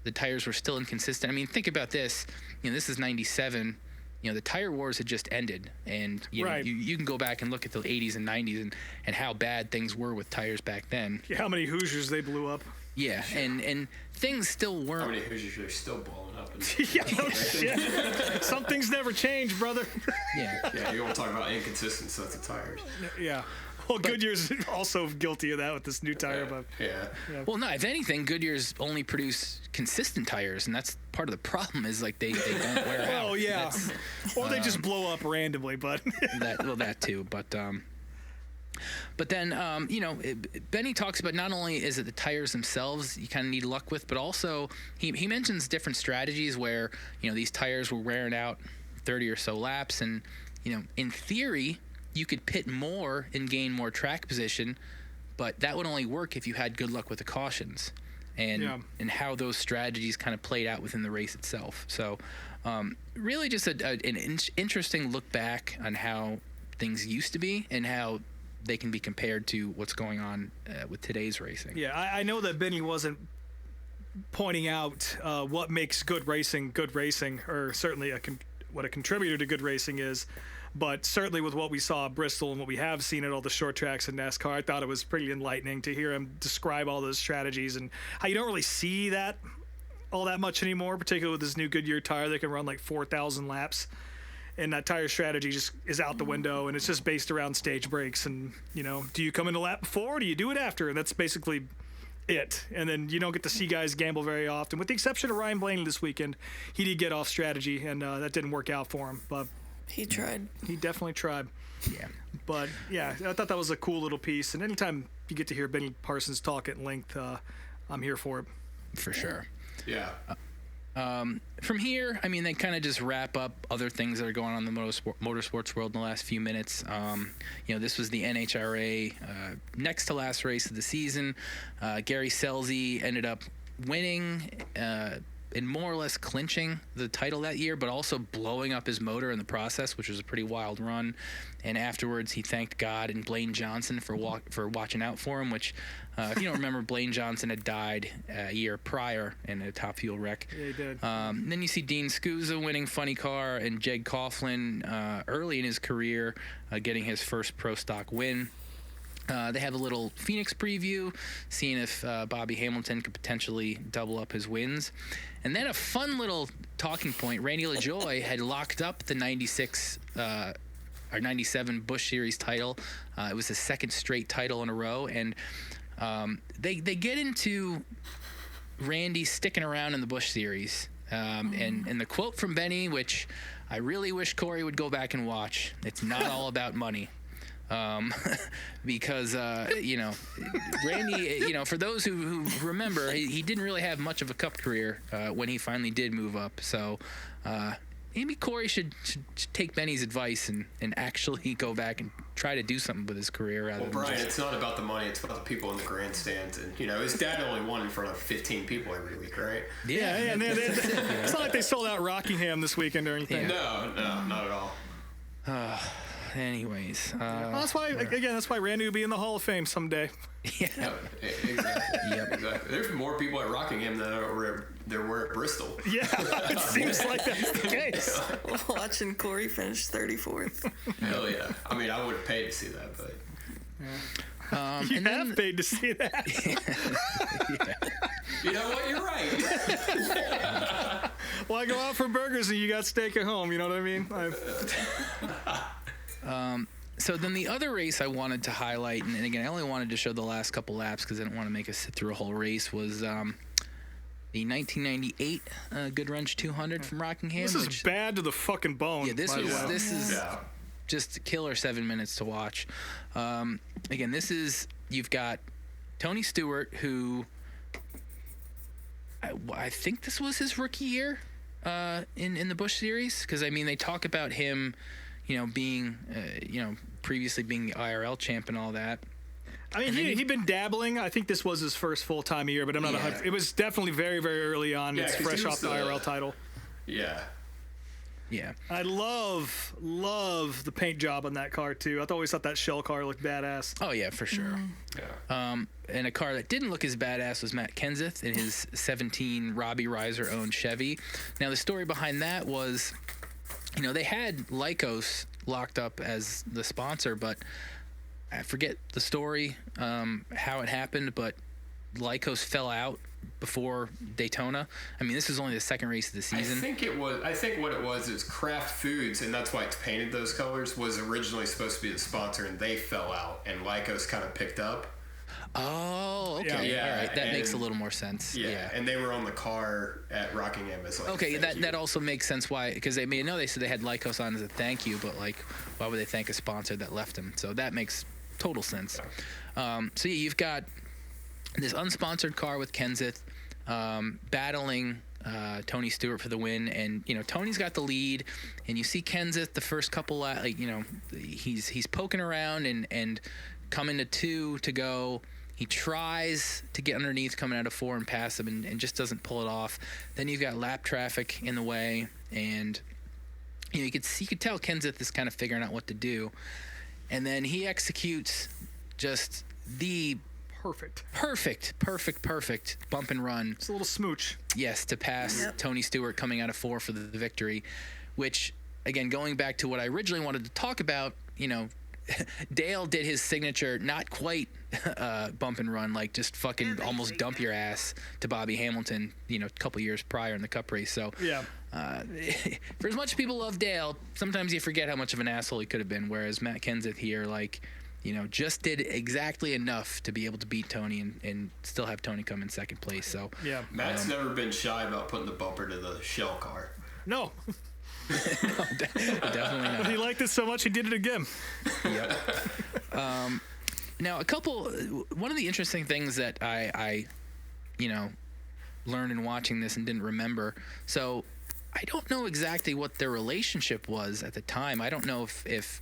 Speaker 3: the tires were still inconsistent. I mean, think about this. This is 97. The tire wars had just ended, and
Speaker 4: Right.
Speaker 3: you can go back and look at the 80s and 90s and how bad things were with tires back then.
Speaker 4: How many Hoosiers they blew up.
Speaker 3: Yeah, and things still weren't.
Speaker 6: How many Hoosiers are still blowing up?
Speaker 4: Yeah, no shit. Some things never change, brother.
Speaker 3: Yeah.
Speaker 6: Yeah, you want to talk about inconsistent sets of tires.
Speaker 4: Yeah. Well, Goodyear's also guilty of that with this new tire. But
Speaker 6: Yeah.
Speaker 3: Well, no, if anything, Goodyear's only produce consistent tires, and that's part of the problem is like they don't wear out.
Speaker 4: oh yeah,
Speaker 3: That's,
Speaker 4: or they just blow up randomly. But
Speaker 3: that too, but then, Benny talks about not only is it the tires themselves you kind of need luck with, but also he mentions different strategies where, these tires were wearing out 30 or so laps. And, in theory, you could pit more and gain more track position, but that would only work if you had good luck with the cautions and how those strategies kind of played out within the race itself. So really just an interesting look back on how things used to be and how they can be compared to what's going on with today's racing.
Speaker 4: yeah, I know that Benny wasn't pointing out what makes good racing, or certainly what a contributor to good racing is. But certainly with what we saw at Bristol and what we have seen at all the short tracks in NASCAR, I thought it was pretty enlightening to hear him describe all those strategies and how you don't really see that all that much anymore, particularly with this new Goodyear tire that can run like 4,000 laps. And that tire strategy just is out the window, and it's just based around stage breaks. And, do you come into lap before or do you do it after? And that's basically it. And then you don't get to see guys gamble very often. With the exception of Ryan Blaney this weekend, he did get off strategy, and that didn't work out for him. But
Speaker 5: He tried.
Speaker 4: he definitely tried.
Speaker 3: Yeah.
Speaker 4: But yeah, I thought that was a cool little piece. And anytime you get to hear Benny Parsons talk at length, I'm here for it.
Speaker 3: For sure.
Speaker 6: Yeah.
Speaker 3: From here, I mean, they kind of just wrap up other things that are going on in the motorsports world in the last few minutes. This was the NHRA next to last race of the season. Gary Scelzi ended up winning and more or less clinching the title that year, but also blowing up his motor in the process, which was a pretty wild run. And afterwards, he thanked God and Blaine Johnson for watching out for him, which, if you don't remember, Blaine Johnson had died a year prior in a Top Fuel wreck.
Speaker 4: Yeah, he did.
Speaker 3: Then you see Dean Scusa winning Funny Car and Jeg Coughlin early in his career getting his first Pro Stock win. They have a little Phoenix preview, seeing if Bobby Hamilton could potentially double up his wins. And then a fun little talking point, Randy LaJoie had locked up the 96 or 97 Busch Series title. It was his second straight title in a row. And they get into Randy sticking around in the Busch Series. And the quote from Benny, which I really wish Corey would go back and watch, it's not all about money. Because Randy, for those who remember, he didn't really have much of a Cup career when he finally did move up. So maybe Corey should take Benny's advice and actually go back and try to do something with his career rather
Speaker 6: Well,
Speaker 3: than
Speaker 6: Brian,
Speaker 3: just...
Speaker 6: it's not about the money, it's about the people in the grandstands. And, his dad only won in front of 15 people every week, right?
Speaker 4: Yeah, and it's not like they sold out Rockingham this weekend or anything.
Speaker 6: No, not at all.
Speaker 3: Anyways,
Speaker 4: Well, that's why Randy will be in the Hall of Fame someday.
Speaker 3: yeah.
Speaker 6: Exactly. Exactly. There's more people at Rockingham than there were at Bristol.
Speaker 4: Yeah, it seems like that's the case.
Speaker 5: Watching Corey finish 34th.
Speaker 6: Hell yeah. I mean, I would have paid to see that, but...
Speaker 4: You have paid to see that.
Speaker 6: You know what? You're right.
Speaker 4: Well, I go out for burgers and you got steak at home. You know what I mean?
Speaker 3: So then the other race I wanted to highlight, and again, I only wanted to show the last couple laps because I didn't want to make us sit through a whole race, was the 1998 Good Runch 200 from Rockingham.
Speaker 4: This is bad to the fucking bone.
Speaker 3: Yeah, this is
Speaker 6: Yeah.
Speaker 3: just killer 7 minutes to watch. Again, you've got Tony Stewart, who I think this was his rookie year in the Busch Series, because I mean they talk about him, being previously being the IRL champ and all that.
Speaker 4: I mean, he'd been dabbling. I think this was his first full-time year, but I'm not 100%. It was definitely very, very early on.
Speaker 6: Yeah,
Speaker 4: it's
Speaker 6: 'cause
Speaker 4: fresh
Speaker 6: he was
Speaker 4: off the IRL title.
Speaker 6: Yeah.
Speaker 3: Yeah.
Speaker 4: I love the paint job on that car, too. I always thought that shell car looked badass.
Speaker 3: Oh, yeah, for sure.
Speaker 6: Yeah.
Speaker 3: And a car that didn't look as badass was Matt Kenseth in his 17 Robbie Reiser-owned Chevy. Now, the story behind that was, they had Lycos locked up as the sponsor, but I forget the story, how it happened, but Lycos fell out before Daytona. I mean, this was only the second race of the season.
Speaker 6: I think what it was is Kraft Foods, and that's why it's painted those colors, was originally supposed to be the sponsor, and they fell out, and Lycos kind of picked up.
Speaker 3: Oh, okay.
Speaker 6: Yeah,
Speaker 3: all right. That makes a little more sense.
Speaker 6: Yeah, and they were on the car at Rockingham as like.
Speaker 3: Okay, that also makes sense why, because they said they had Lycos on as a thank you, but like, why would they thank a sponsor that left him? So that makes total sense. So you've got this unsponsored car with Kenseth battling Tony Stewart for the win, and Tony's got the lead, and you see Kenseth the first couple he's poking around and coming to 2 to go. He tries to get underneath coming out of 4 and pass him and just doesn't pull it off. Then you've got lap traffic in the way, and you could tell Kenseth is kind of figuring out what to do. And then he executes just the
Speaker 4: Perfect
Speaker 3: bump and run.
Speaker 4: It's a little smooch.
Speaker 3: Yes, to pass Tony Stewart coming out of 4 for the victory, which, again, going back to what I originally wanted to talk about, Dale did his signature, not quite bump and run, like just fucking almost dump your ass to Bobby Hamilton, a couple years prior in the Cup race. So
Speaker 4: Yeah.
Speaker 3: For as much as people love Dale, sometimes you forget how much of an asshole he could have been, whereas Matt Kenseth here, just did exactly enough to be able to beat Tony and still have Tony come in second place. So
Speaker 4: Yeah.
Speaker 6: Matt's never been shy about putting the bumper to the shell car.
Speaker 4: No.
Speaker 3: Definitely not.
Speaker 4: He liked it so much he did it again.
Speaker 3: Yep. Now, one of the interesting things that I learned in watching this and didn't remember. So I don't know exactly what their relationship was at the time. I don't know if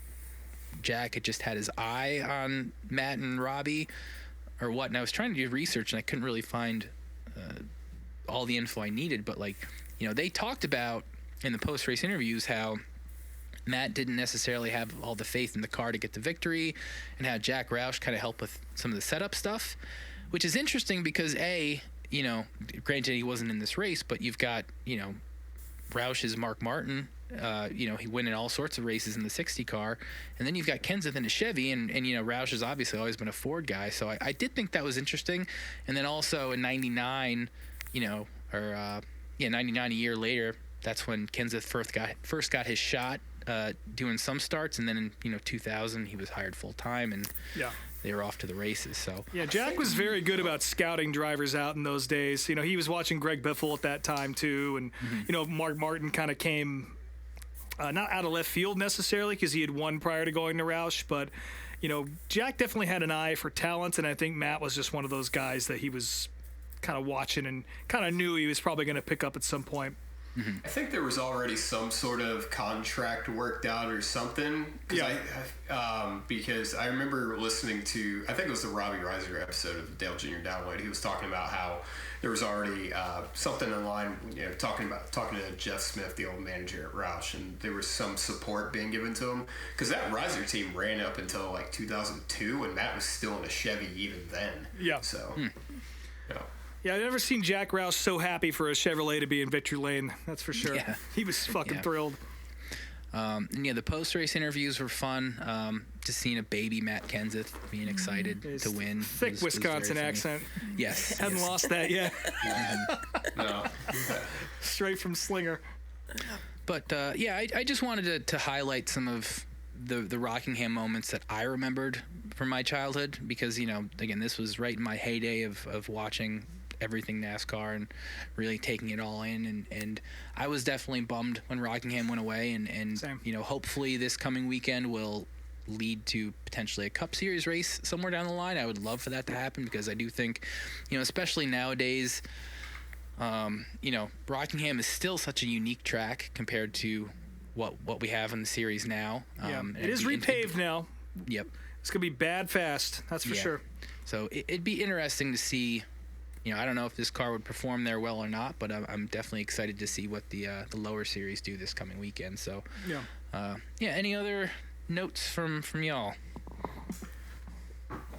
Speaker 3: Jack had just had his eye on Matt and Robbie or what. And I was trying to do research and I couldn't really find all the info I needed. But they talked about in the post-race interviews how Matt didn't necessarily have all the faith in the car to get the victory, and how Jack Roush kind of helped with some of the setup stuff, which is interesting because granted he wasn't in this race, but you've got, Roush's Mark Martin, he won in all sorts of races in the 60 car, and then you've got Kenseth in a Chevy, and Roush has obviously always been a Ford guy, so I did think that was interesting. And then also in 99, 99 a year later, that's when Kenseth first got his shot doing some starts, and then in 2000 he was hired full time, and they were off to the races. So
Speaker 4: Jack was very good about scouting drivers out in those days. He was watching Greg Biffle at that time too, and Mark Martin kind of came not out of left field necessarily because he had won prior to going to Roush, but Jack definitely had an eye for talent, and I think Matt was just one of those guys that he was kind of watching and kind of knew he was probably going to pick up at some point.
Speaker 6: I think there was already some sort of contract worked out or something. Because I remember listening to, I think it was the Robbie Reiser episode of the Dale Jr. Download. He was talking about how there was already something in line, talking to Jeff Smith, the old manager at Roush, and there was some support being given to him. Because that Reiser team ran up until like 2002, and Matt was still in a Chevy even then. Yeah. So,
Speaker 4: Yeah, I've never seen Jack Roush so happy for a Chevrolet to be in victory lane. That's for sure. Yeah. He was fucking thrilled.
Speaker 3: And the post-race interviews were fun. Just seeing a baby Matt Kenseth being excited to win.
Speaker 4: Thick Wisconsin accent.
Speaker 3: Yes.
Speaker 4: Hadn't lost that yet.
Speaker 6: No.
Speaker 4: Straight from Slinger.
Speaker 3: But, I just wanted to highlight some of the Rockingham moments that I remembered from my childhood because, again, this was right in my heyday of watching everything NASCAR and really taking it all in, and I was definitely bummed when Rockingham went away, and hopefully this coming weekend will lead to potentially a Cup Series race somewhere down the line. I would love for that to happen because I do think, especially nowadays, Rockingham is still such a unique track compared to what we have in the series now.
Speaker 4: It is repaved now.
Speaker 3: Yep.
Speaker 4: It's gonna be bad fast, that's for sure.
Speaker 3: So it'd be interesting to see. I don't know if this car would perform there well or not, but I'm definitely excited to see what the lower series do this coming weekend. So, any other notes from y'all?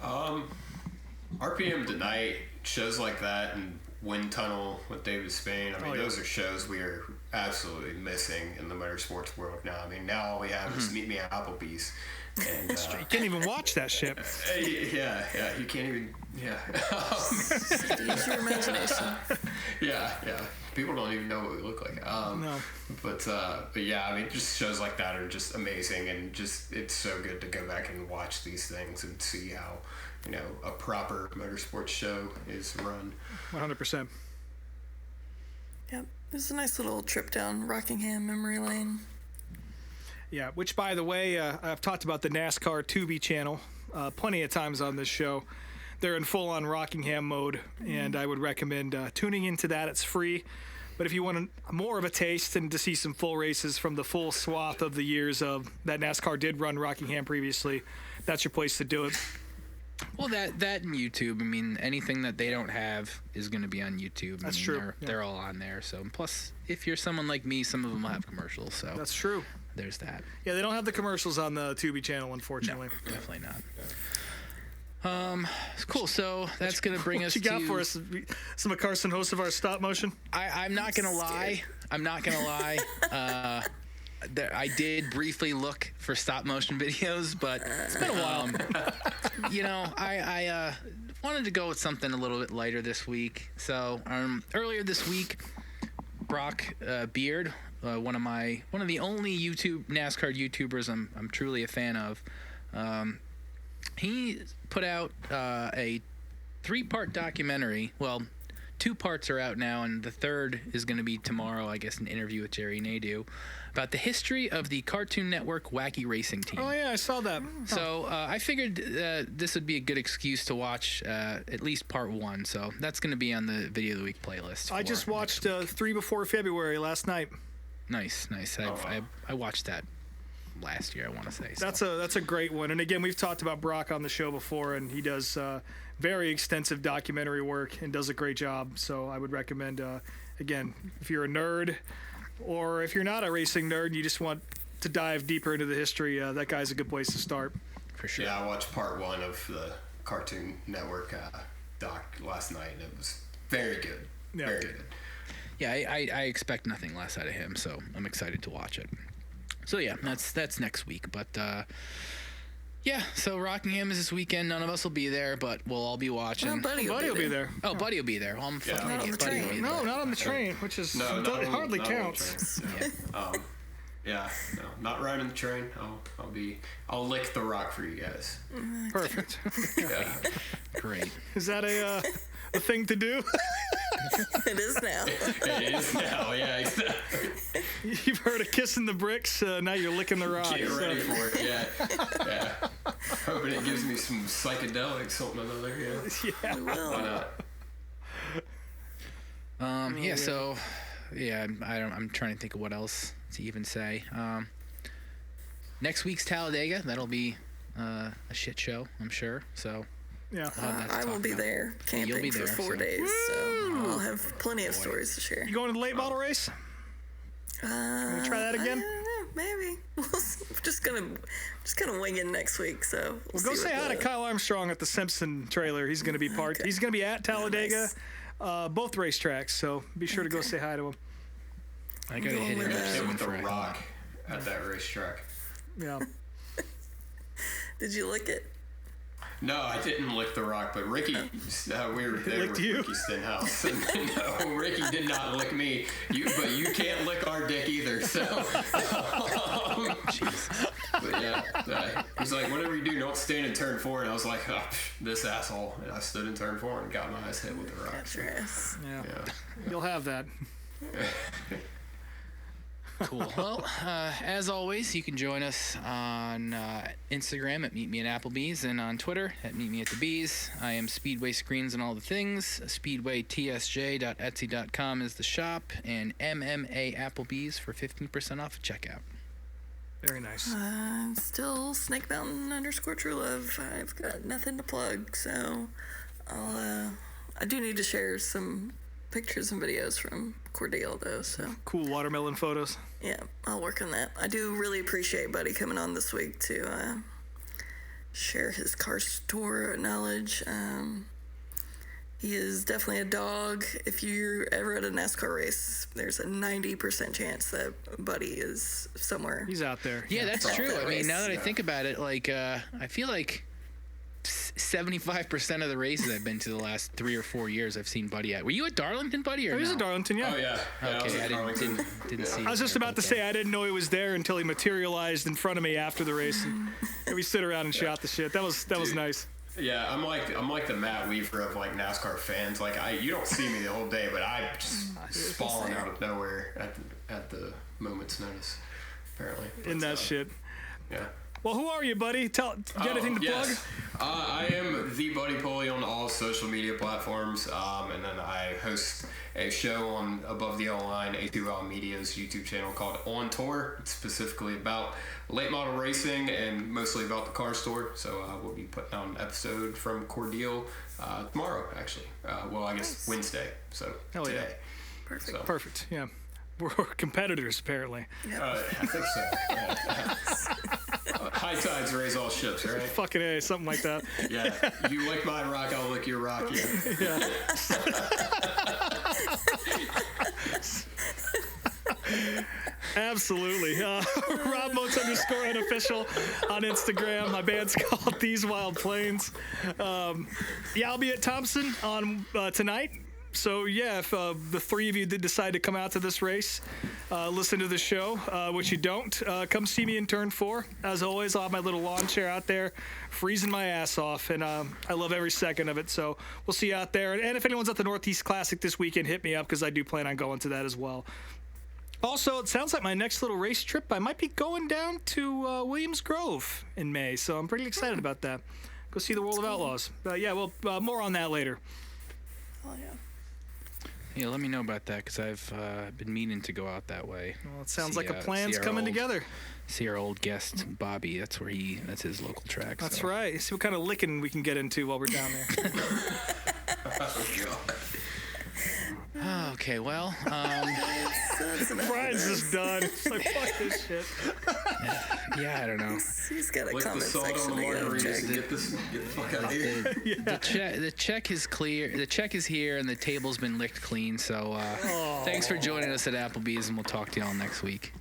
Speaker 6: RPM tonight, shows like that, and Wind Tunnel with David Spain. Those are shows we are absolutely missing in the motorsports world now. Now all we have is Meet Me at Applebee's. And,
Speaker 4: you can't even watch that shit.
Speaker 6: You can't even.
Speaker 5: Use your imagination.
Speaker 6: People don't even know what we look like.
Speaker 4: No.
Speaker 6: But just shows like that are just amazing, and just it's so good to go back and watch these things and see how a proper motorsports show is run.
Speaker 4: 100%.
Speaker 5: Yep, it was a nice little trip down Rockingham memory lane.
Speaker 4: Yeah, which, by the way, I've talked about the NASCAR Tubi channel plenty of times on this show. They're in full-on Rockingham mode, and I would recommend tuning into that. It's free. But if you want more of a taste and to see some full races from the full swath of the years of that NASCAR did run Rockingham previously, that's your place to do it.
Speaker 3: Well, that and YouTube. Anything that they don't have is going to be on YouTube.
Speaker 4: That's true.
Speaker 3: They're all on there. So, plus, if you're someone like me, some of them will have commercials. So
Speaker 4: that's true.
Speaker 3: There's that.
Speaker 4: Yeah, they don't have the commercials on the Tubi channel, unfortunately.
Speaker 3: No, definitely not. Cool. So that's going to bring us
Speaker 4: to... What you got for us? Some of Carson, host of our stop motion?
Speaker 3: I'm not going to lie. I did briefly look for stop motion videos, but
Speaker 4: it's been a while.
Speaker 3: I wanted to go with something a little bit lighter this week. So earlier this week, Brock Beard, one of the only NASCAR YouTubers I'm truly a fan of, he put out a 3-part documentary. Well, 2 parts are out now, and the third is going to be tomorrow, I guess, an interview with Jerry Nadeau about the history of the Cartoon Network Wacky Racing Team.
Speaker 4: Oh, yeah, I saw that.
Speaker 3: So I figured this would be a good excuse to watch at least part 1. So that's going to be on the Video of the Week playlist.
Speaker 4: I just watched 3 before February last night.
Speaker 3: Nice. I watched that last year, I want to say.
Speaker 4: So. That's a great one. And again, we've talked about Brock on the show before, and he does very extensive documentary work and does a great job. So I would recommend, again, if you're a nerd or if you're not a racing nerd and you just want to dive deeper into the history, that guy's a good place to start.
Speaker 3: For sure.
Speaker 6: Yeah, I watched part 1 of the Cartoon Network doc last night, and it was very good.
Speaker 4: Yeah.
Speaker 6: Very good.
Speaker 3: Yeah, I expect nothing less out of him, so I'm excited to watch it. So yeah, that's next week. But yeah, so Rockingham is this weekend. None of us will be there, but we'll all be watching.
Speaker 5: Well, Buddy
Speaker 4: Buddy will be there.
Speaker 3: Oh, Buddy will be there. Well, I'm fucking
Speaker 5: Not on
Speaker 3: idiot.
Speaker 5: the
Speaker 3: Buddy will
Speaker 5: train.
Speaker 3: be there.
Speaker 4: No, not on the train, which is
Speaker 6: No,
Speaker 4: it hardly
Speaker 6: not on the
Speaker 4: counts.
Speaker 6: train. Yeah, no, not riding the train. I'll lick the rock for you guys.
Speaker 4: Perfect.
Speaker 6: Yeah.
Speaker 3: Great.
Speaker 4: Is that a thing to do?
Speaker 5: It is now.
Speaker 6: It is now, yeah, exactly.
Speaker 4: You've heard of kissing the bricks. Now you're licking the rock.
Speaker 6: Get ready for it, yeah. Hoping it gives me some psychedelics, something or another, yeah.
Speaker 4: Yeah.
Speaker 6: Why not?
Speaker 3: Yeah. So, yeah, I'm trying to think of what else to even say. Next week's Talladega, that'll be a shit show, I'm sure. So.
Speaker 4: Yeah.
Speaker 5: I will be there camping
Speaker 3: You'll be
Speaker 5: for
Speaker 3: there,
Speaker 5: 4
Speaker 3: so.
Speaker 5: days, so I'll have plenty of stories to share.
Speaker 4: You going to the late model race? Gonna try that again?
Speaker 5: I don't know, maybe. Just gonna wing it next week. So
Speaker 4: Well, go say hi to Kyle Armstrong at the Simpson trailer. He's gonna be part. He's gonna be at Talladega, both racetracks. So be sure to go say hi to him.
Speaker 3: I gotta hit
Speaker 5: with
Speaker 3: him
Speaker 5: that.
Speaker 3: up
Speaker 6: Hit
Speaker 3: soon
Speaker 6: with the
Speaker 3: for
Speaker 6: rock at that racetrack.
Speaker 4: Yeah.
Speaker 5: Did you lick it?
Speaker 6: No, I didn't lick the rock, but Ricky, we were there
Speaker 4: Licked
Speaker 6: with
Speaker 4: you?
Speaker 6: Ricky Stenhouse. And, no, Ricky did not lick me. But you can't lick our dick either. So, but yeah, he's like, whatever you do, don't stand in turn 4. And I was like, oh, this asshole. And I stood in turn 4 and got my ass hit with the rock.
Speaker 5: Got your ass.
Speaker 4: Yeah.
Speaker 6: Yeah.
Speaker 4: You'll have that.
Speaker 3: Cool. Well, as always, you can join us on Instagram at meetmeatapplebees and on Twitter at meetmeatthebees. I am Speedway Screens and all the things. SpeedwayTSJ.etsy.com is the shop, and MMA Applebees for 15% off at checkout.
Speaker 4: Very nice.
Speaker 5: I'm still Snake Mountain _ True Love. I've got nothing to plug, so I do need to share some pictures and videos from Cordele though, so
Speaker 4: Cool watermelon photos.
Speaker 5: yeah, I'll work on that. I do really appreciate Buddy coming on this week to share his car store knowledge. He is definitely a dog. If you're ever at a NASCAR race, there's a 90% chance that Buddy is somewhere.
Speaker 4: He's out there.
Speaker 3: Yeah, that's
Speaker 5: Off
Speaker 3: true.
Speaker 5: that
Speaker 3: I mean,
Speaker 5: race.
Speaker 3: now that I think about it, like, I feel like 75% of the races I've been to the last 3 or 4 years, I've seen Buddy at. Were you at Darlington, Buddy, or
Speaker 4: Oh, he's
Speaker 3: no?
Speaker 4: at Darlington, yeah.
Speaker 6: Oh, yeah. I was
Speaker 3: Okay,
Speaker 6: at
Speaker 3: I
Speaker 6: Darlington.
Speaker 3: didn't see.
Speaker 4: I was just about to say I didn't know he was there until he materialized in front of me after the race, and we stood around and shot the shit. That was nice.
Speaker 6: Yeah, I'm like the Matt Weaver of like NASCAR fans. Like you don't see me the whole day, but I just spawn out of nowhere at the moment's notice. Apparently,
Speaker 4: In that shit.
Speaker 6: Yeah.
Speaker 4: Well, who are you, buddy? You got anything to plug?
Speaker 6: I am the Buddy Pulley on all social media platforms, and then I host a show on Above the Yellow Line, A2L Media's YouTube channel called On Tour. It's specifically about late model racing and mostly about the car store. So we'll be putting out an episode from Cordele tomorrow, actually. Well, I guess Wednesday. So
Speaker 4: Hell yeah.
Speaker 6: today.
Speaker 5: Perfect.
Speaker 6: So,
Speaker 4: Perfect. Yeah. We're competitors, apparently.
Speaker 6: I think so. Yeah. High tides raise all ships, right?
Speaker 4: Fucking A, something like that.
Speaker 6: Yeah. You lick my rock, I'll lick your rock. Yeah.
Speaker 4: Yeah. Absolutely. Rob Motes _ unofficial on Instagram. My band's called These Wild Plains. Yeah, I'll be at Thompson on tonight. So yeah, if the three of you did decide to come out to this race, listen to the show, which you don't, come see me in turn 4. As always, I'll have my little lawn chair out there, freezing my ass off, and I love every second of it. So we'll see you out there. And if anyone's at the Northeast Classic this weekend, hit me up because I do plan on going to that as well. Also, it sounds like my next little race trip, I might be going down to Williams Grove in May, so I'm pretty excited about that. Go see the World of Outlaws. Yeah, well, more on that later.
Speaker 5: Oh, yeah.
Speaker 3: Yeah, let me know about that because I've been meaning to go out that way.
Speaker 4: Well, it sounds like a plan's coming together.
Speaker 3: See our old guest, Bobby. That's his local track.
Speaker 4: That's
Speaker 3: so.
Speaker 4: right. See what kind of licking we can get into while we're down there.
Speaker 3: Okay, well,
Speaker 4: Brian's just done. It's like, fuck this shit.
Speaker 3: yeah, I don't know.
Speaker 5: He's got a
Speaker 6: Lick the
Speaker 5: comment
Speaker 6: salt
Speaker 5: section
Speaker 6: on the
Speaker 5: to go
Speaker 6: margaritas
Speaker 5: check.
Speaker 6: and get the fuck out of here.
Speaker 3: The check is clear. The check is here, and the table's been licked clean. So thanks for joining us at Applebee's, and we'll talk to y'all next week.